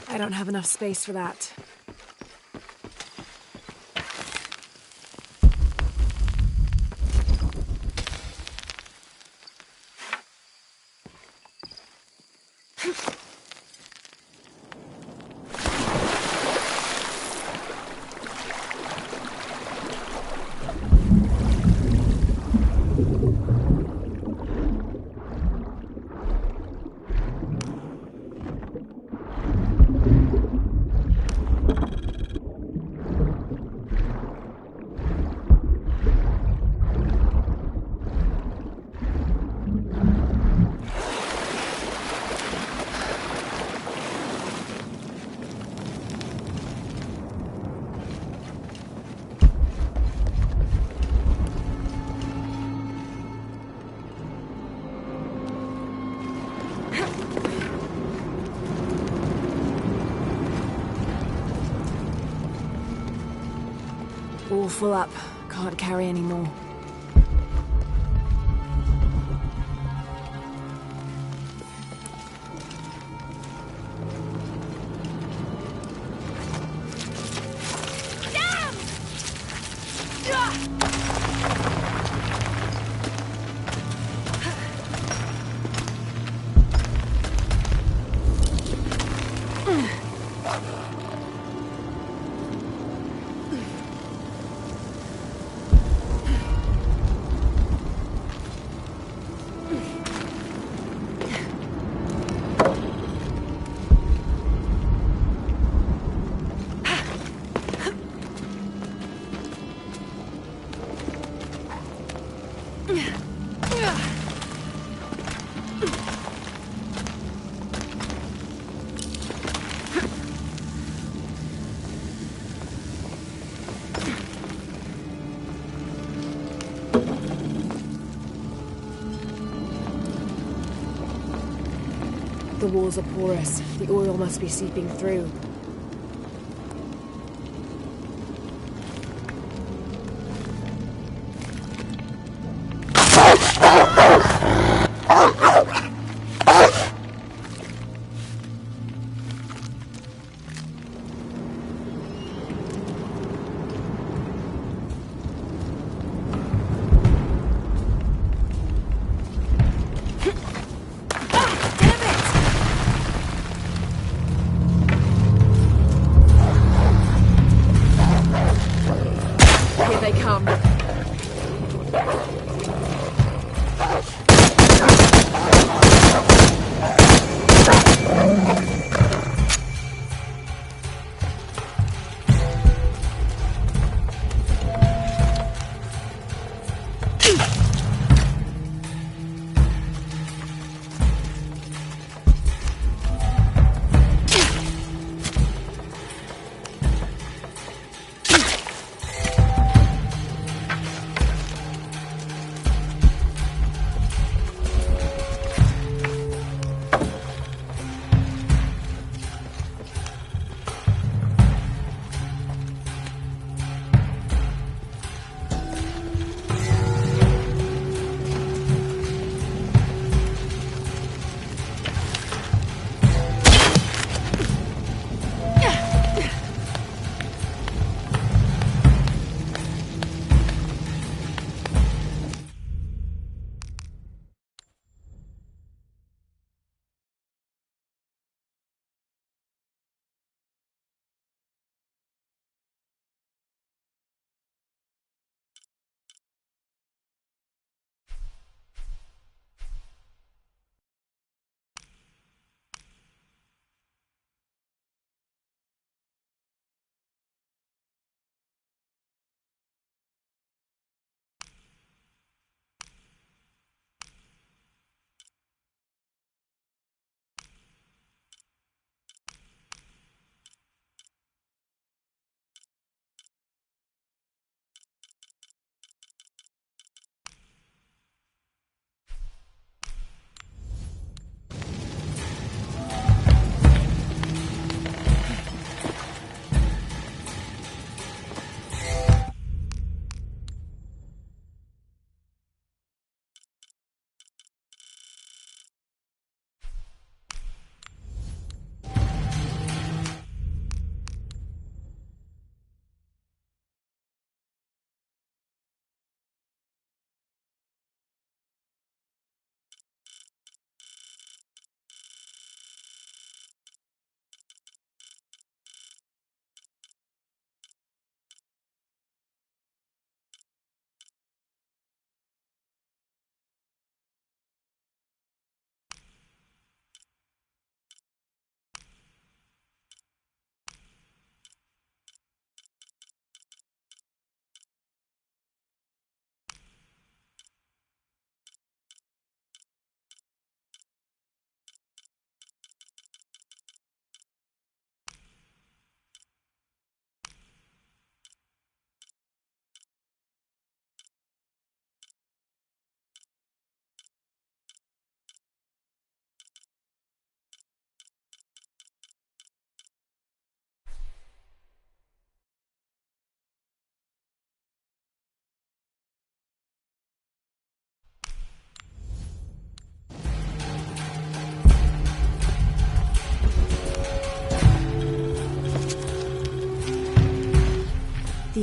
I don't have enough space for that. all full up. Can't carry any more. The walls are porous. The oil must be seeping through.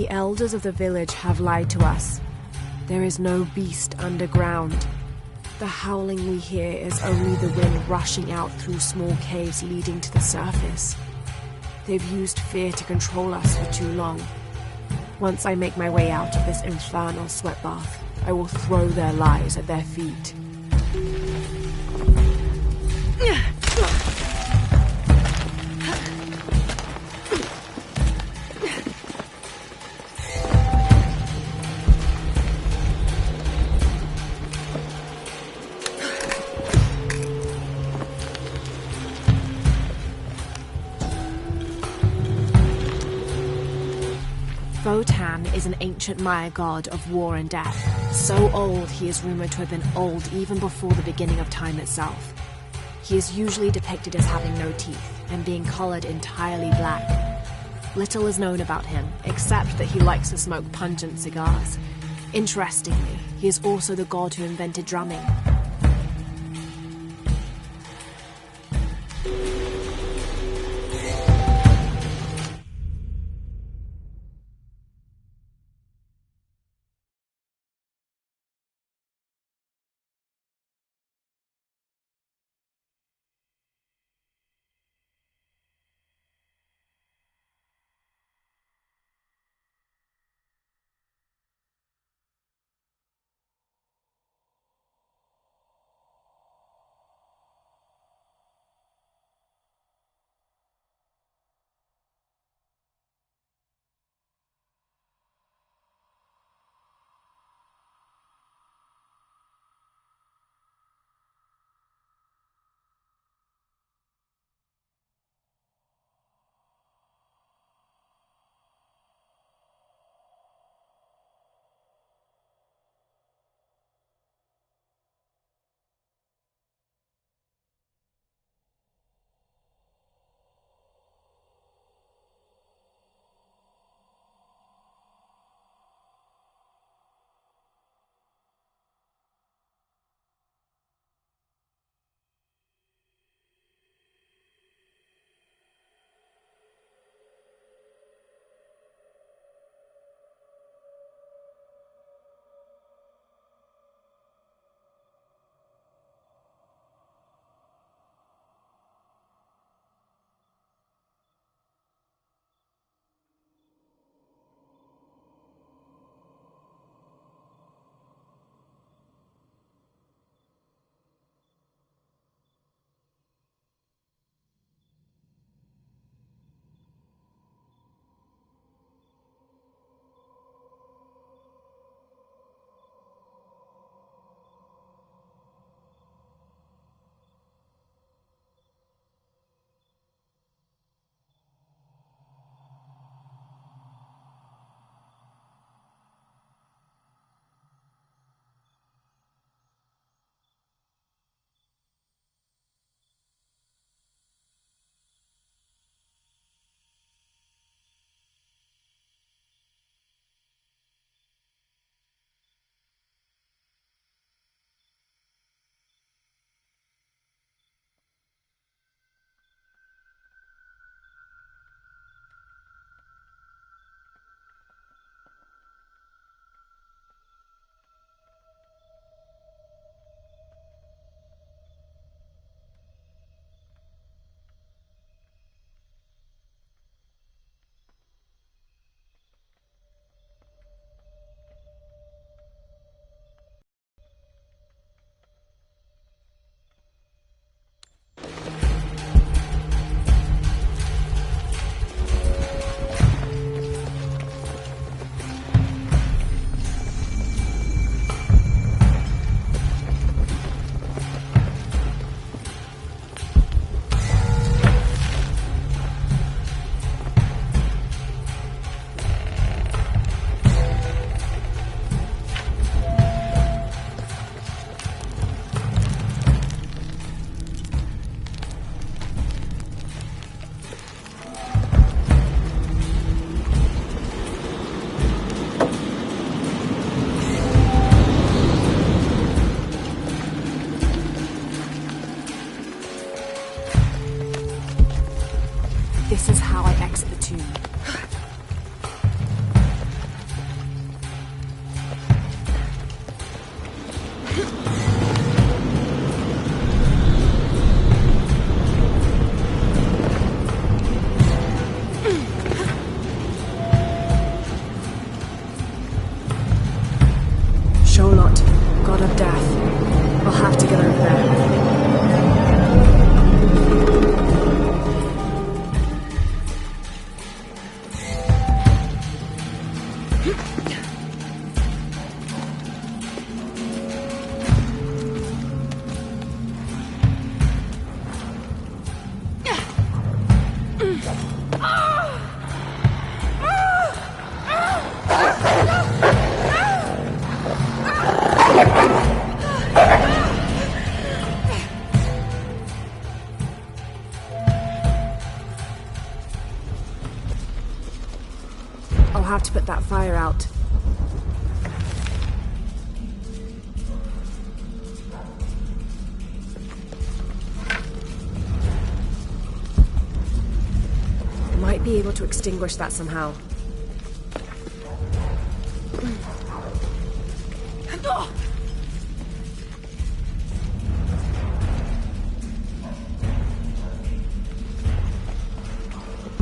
The elders of the village have lied to us. There is no beast underground. The howling we hear is only the wind rushing out through small caves leading to the surface. They've used fear to control us for too long. Once I make my way out of this infernal sweat bath, I will throw their lies at their feet. Votan is an ancient Maya god of war and death. So old, he is rumored to have been old even before the beginning of time itself. He is usually depicted as having no teeth and being colored entirely black. Little is known about him, except that he likes to smoke pungent cigars. Interestingly, he is also the god who invented drumming. God of death. I'll have to get over there. I'll have to put that fire out. I might be able to extinguish that somehow.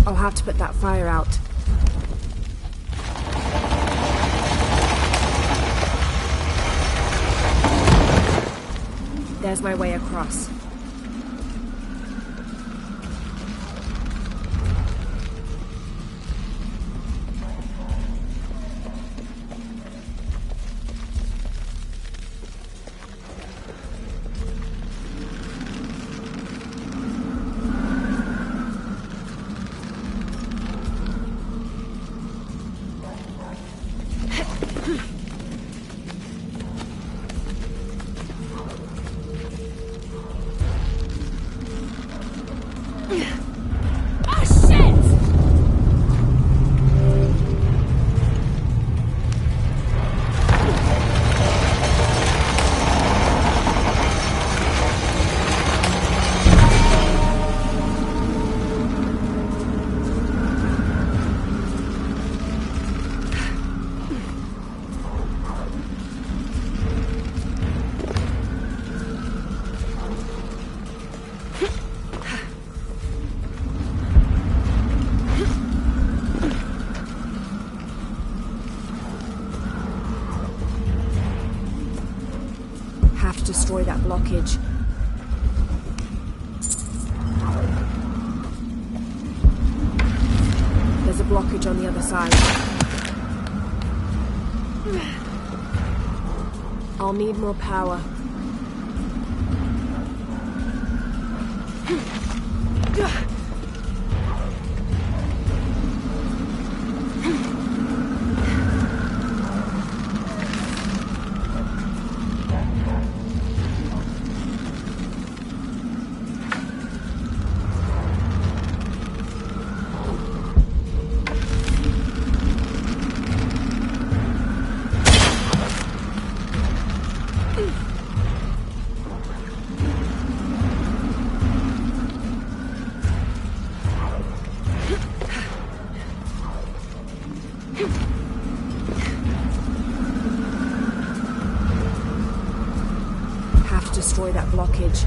I'll have to put that fire out. There's my way across. Destroy that blockage. There's a blockage on the other side. I'll need more power. Destroy that blockage.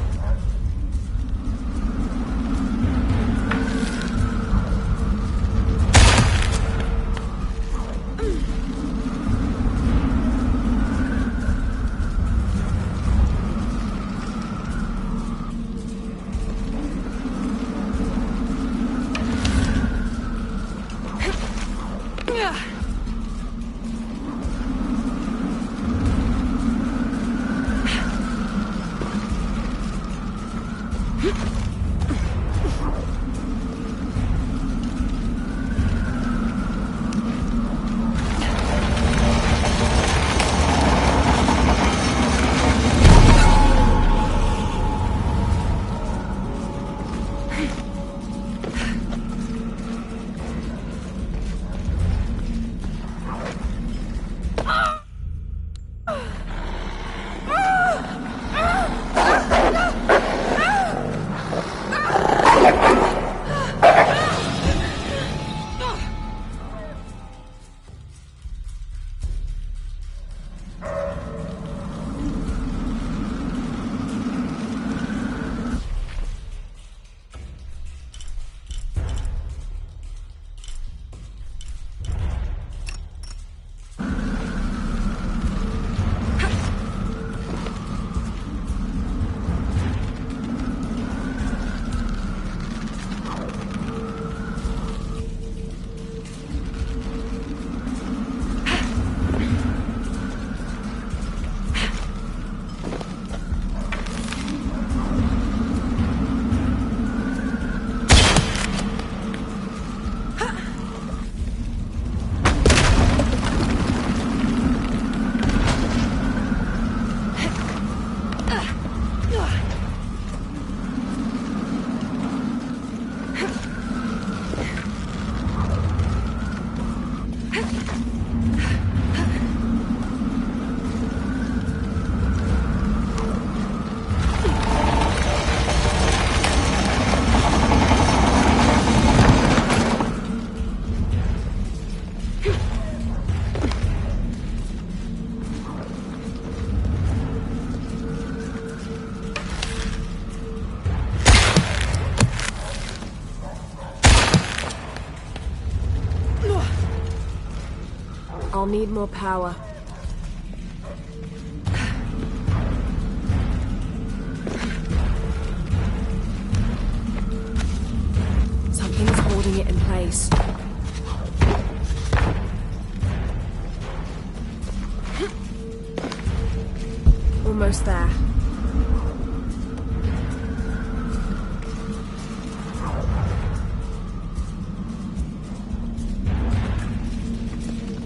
I'll need more power. Something's holding it in place. Almost there.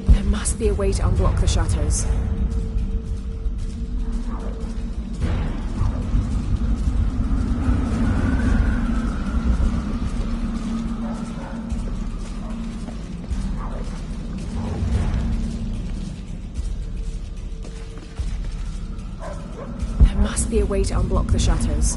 There must be a way to unblock the shutters. There must be a way to unblock the shutters.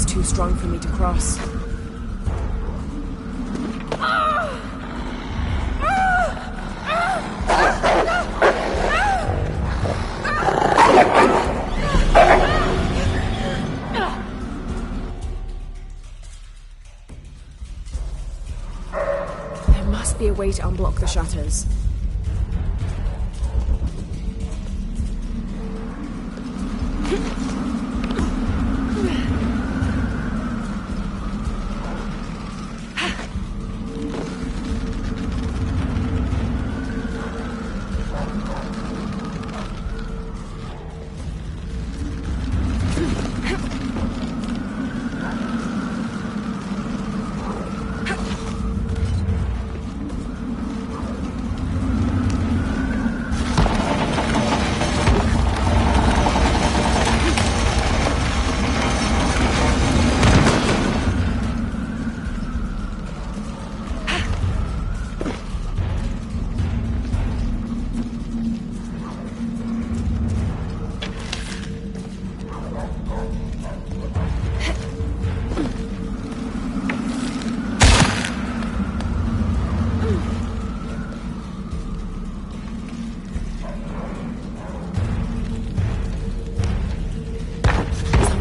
Too strong for me to cross. There must be a way to unblock the shutters.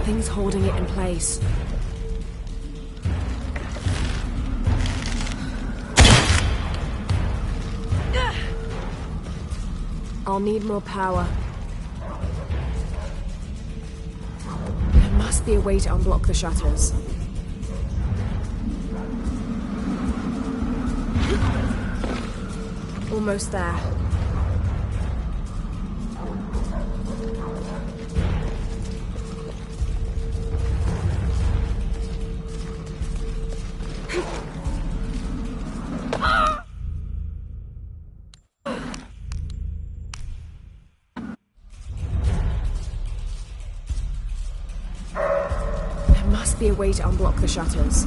Something's holding it in place. I'll need more power. There must be a way to unblock the shutters. Almost there. There must be a way to unblock the shutters.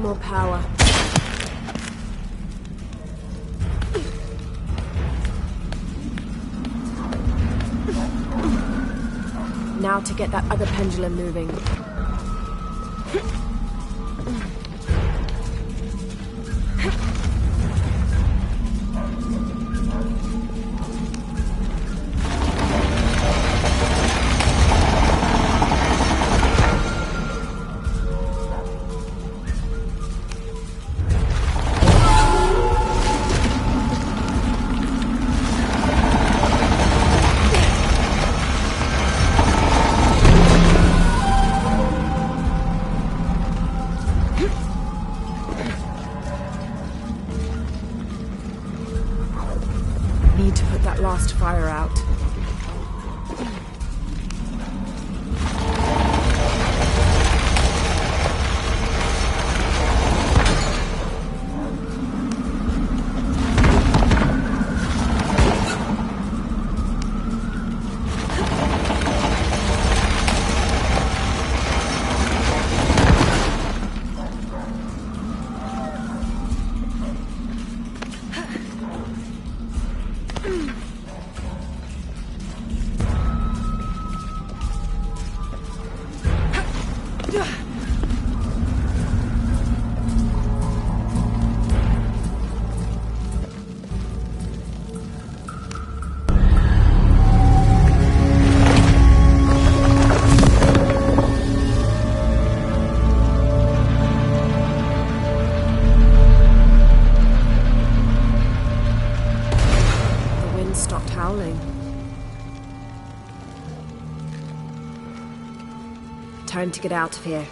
more power. Now to get that other pendulum moving. Need to put that last fire out. Stopped howling. Time to get out of here.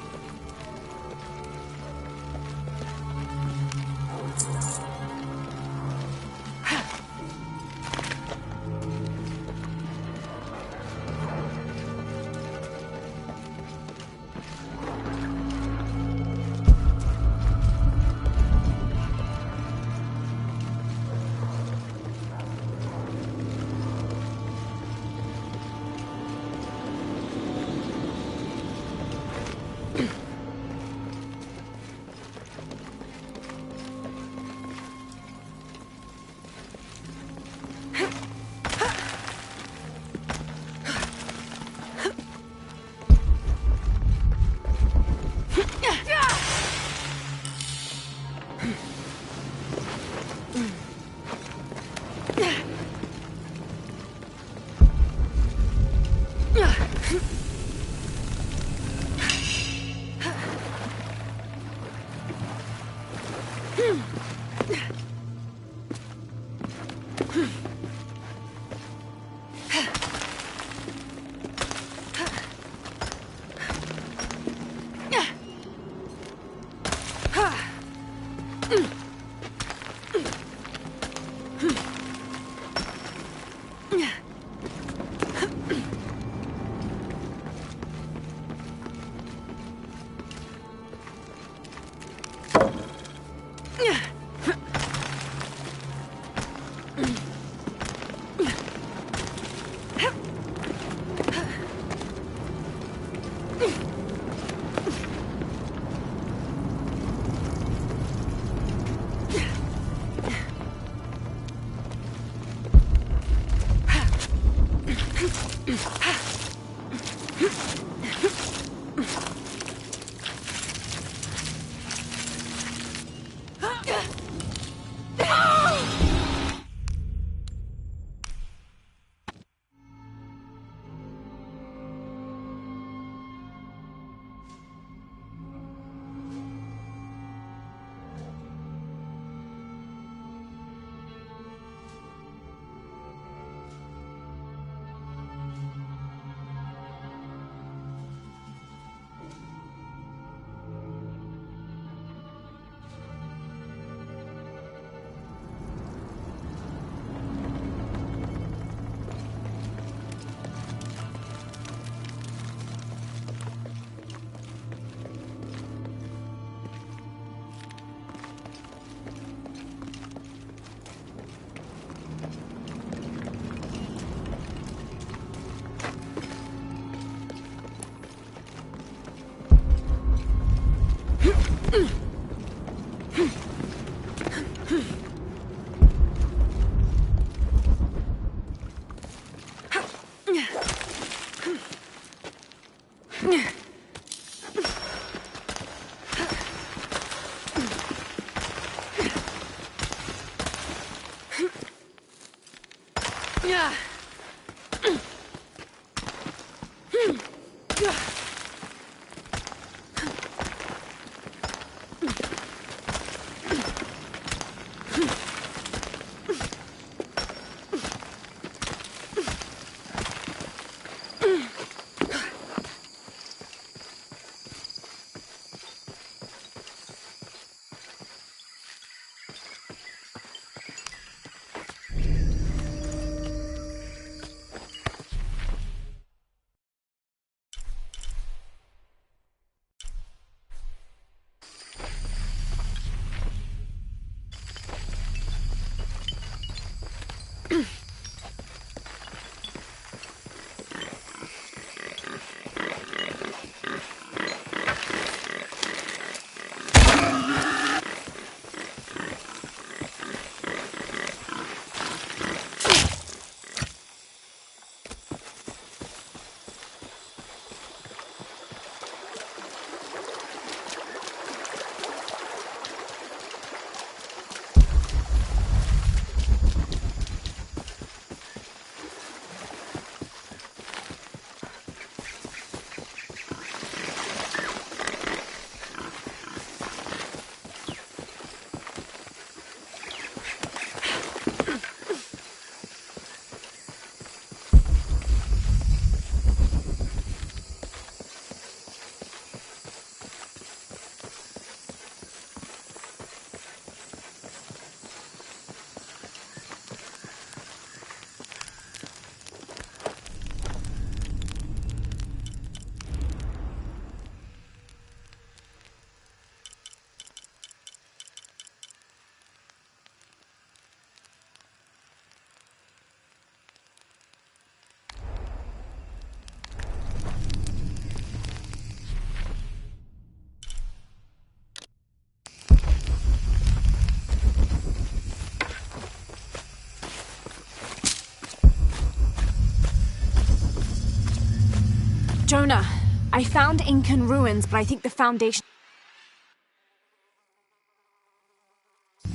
Jonah, I found Incan ruins, but I think the foundation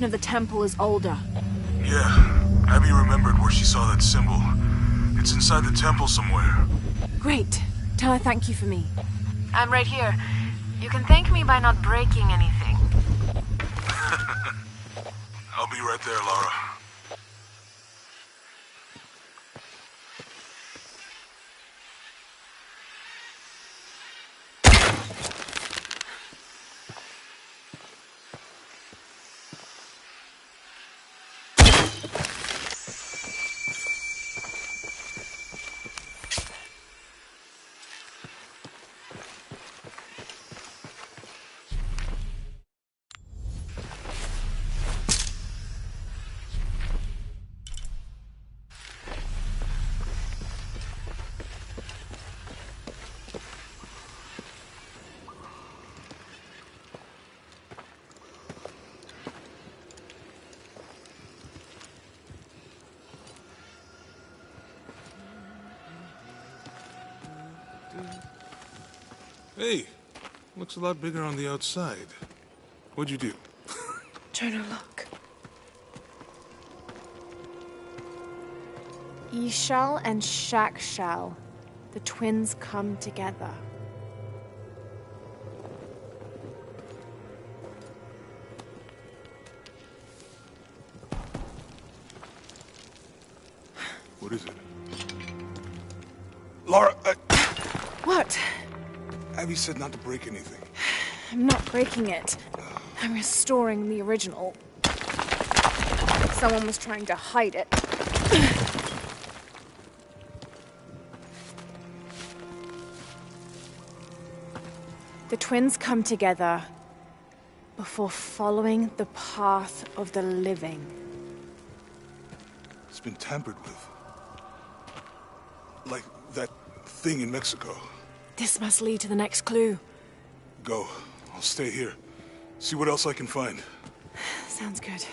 of the temple is older. Yeah, Abby remembered where she saw that symbol. It's inside the temple somewhere. Great. Tell her thank you for me. I'm right here. You can thank me by not breaking anything. I'll be right there, Lara. Hey, looks a lot bigger on the outside. What'd you do? Jonah, look. Ishal and Shakshal, the twins come together. What is it? Lara, What? Abby said not to break anything. I'm not breaking it. I'm restoring the original. Someone was trying to hide it. The twins come together before following the path of the living. It's been tampered with. Like that thing in Mexico. This must lead to the next clue. Go. I'll stay here. See what else I can find. Sounds good.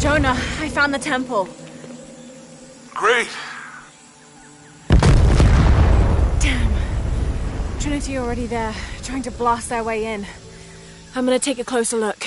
Jonah, I found the temple. Great. Damn. Trinity already there, trying to blast their way in. I'm gonna take a closer look.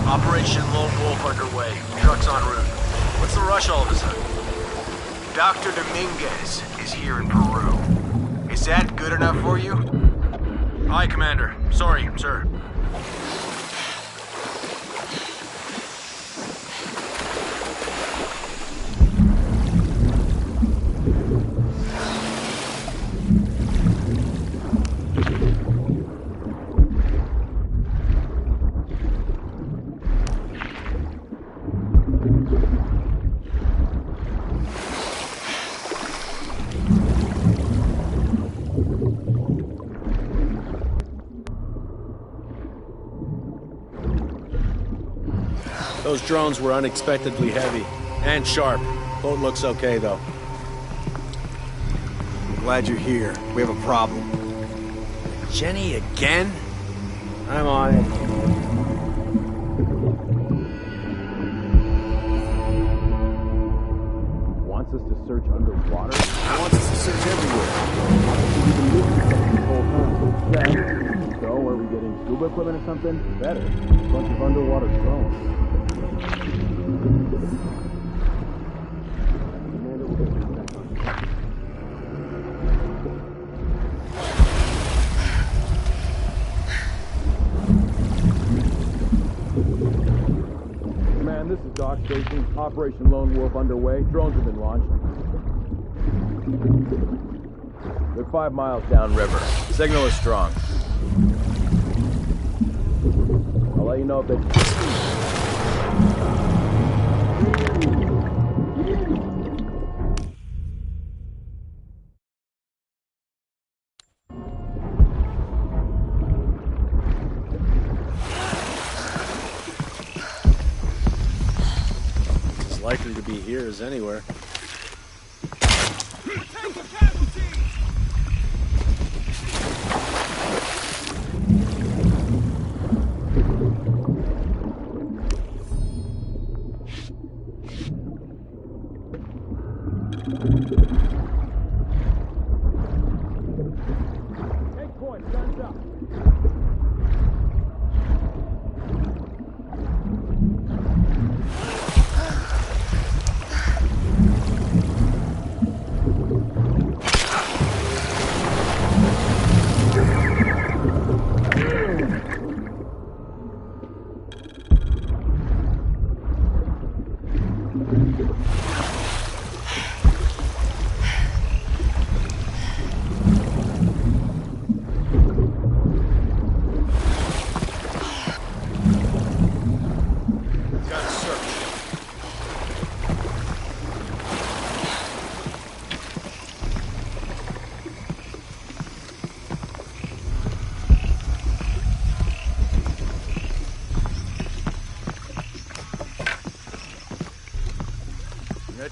Operation Lone Wolf underway. Trucks en route. What's the rush all of a sudden? Dr. Dominguez is here in Peru. Is that good enough for you? Aye, Commander. Sorry, sir. Those drones were unexpectedly heavy and sharp. Boat looks okay, though. Glad you're here. We have a problem. Jenny again? I'm on it. Wants us to search underwater? Wants us to search everywhere. So, are we getting scuba equipment or something? Better. A bunch of underwater drones. Command, this is Dock Station. Operation Lone Wolf underway. Drones have been launched. They're 5 miles downriver. Signal is strong. I'll let you know if they... Likely to be here as anywhere. Take point, guns up.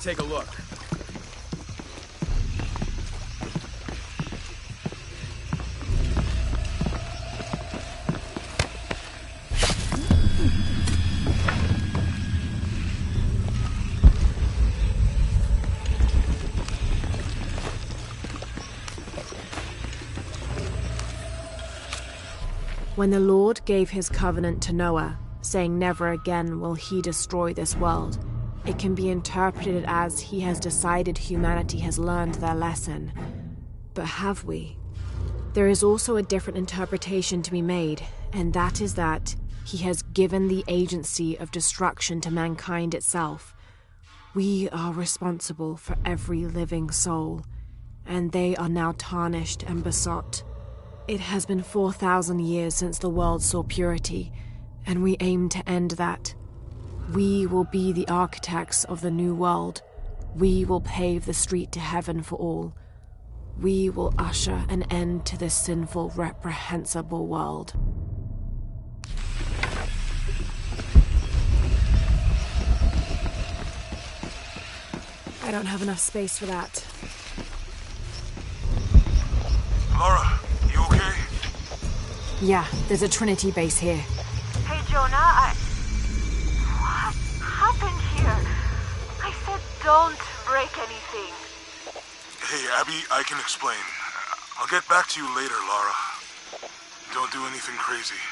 Take a look. When the Lord gave his covenant to Noah, saying never again will he destroy this world, it can be interpreted as he has decided humanity has learned their lesson. But have we? There is also a different interpretation to be made, and that is that he has given the agency of destruction to mankind itself. We are responsible for every living soul, and they are now tarnished and besought. It has been 4,000 years since the world saw purity, and we aim to end that. We will be the architects of the new world. We will pave the street to heaven for all. We will usher an end to this sinful, reprehensible world. I don't have enough space for that. Lara, you okay? Yeah, there's a Trinity base here. Hey, Jonah, What happened here? I said don't break anything. Hey, Abby, I can explain. I'll get back to you later, Lara. Don't do anything crazy.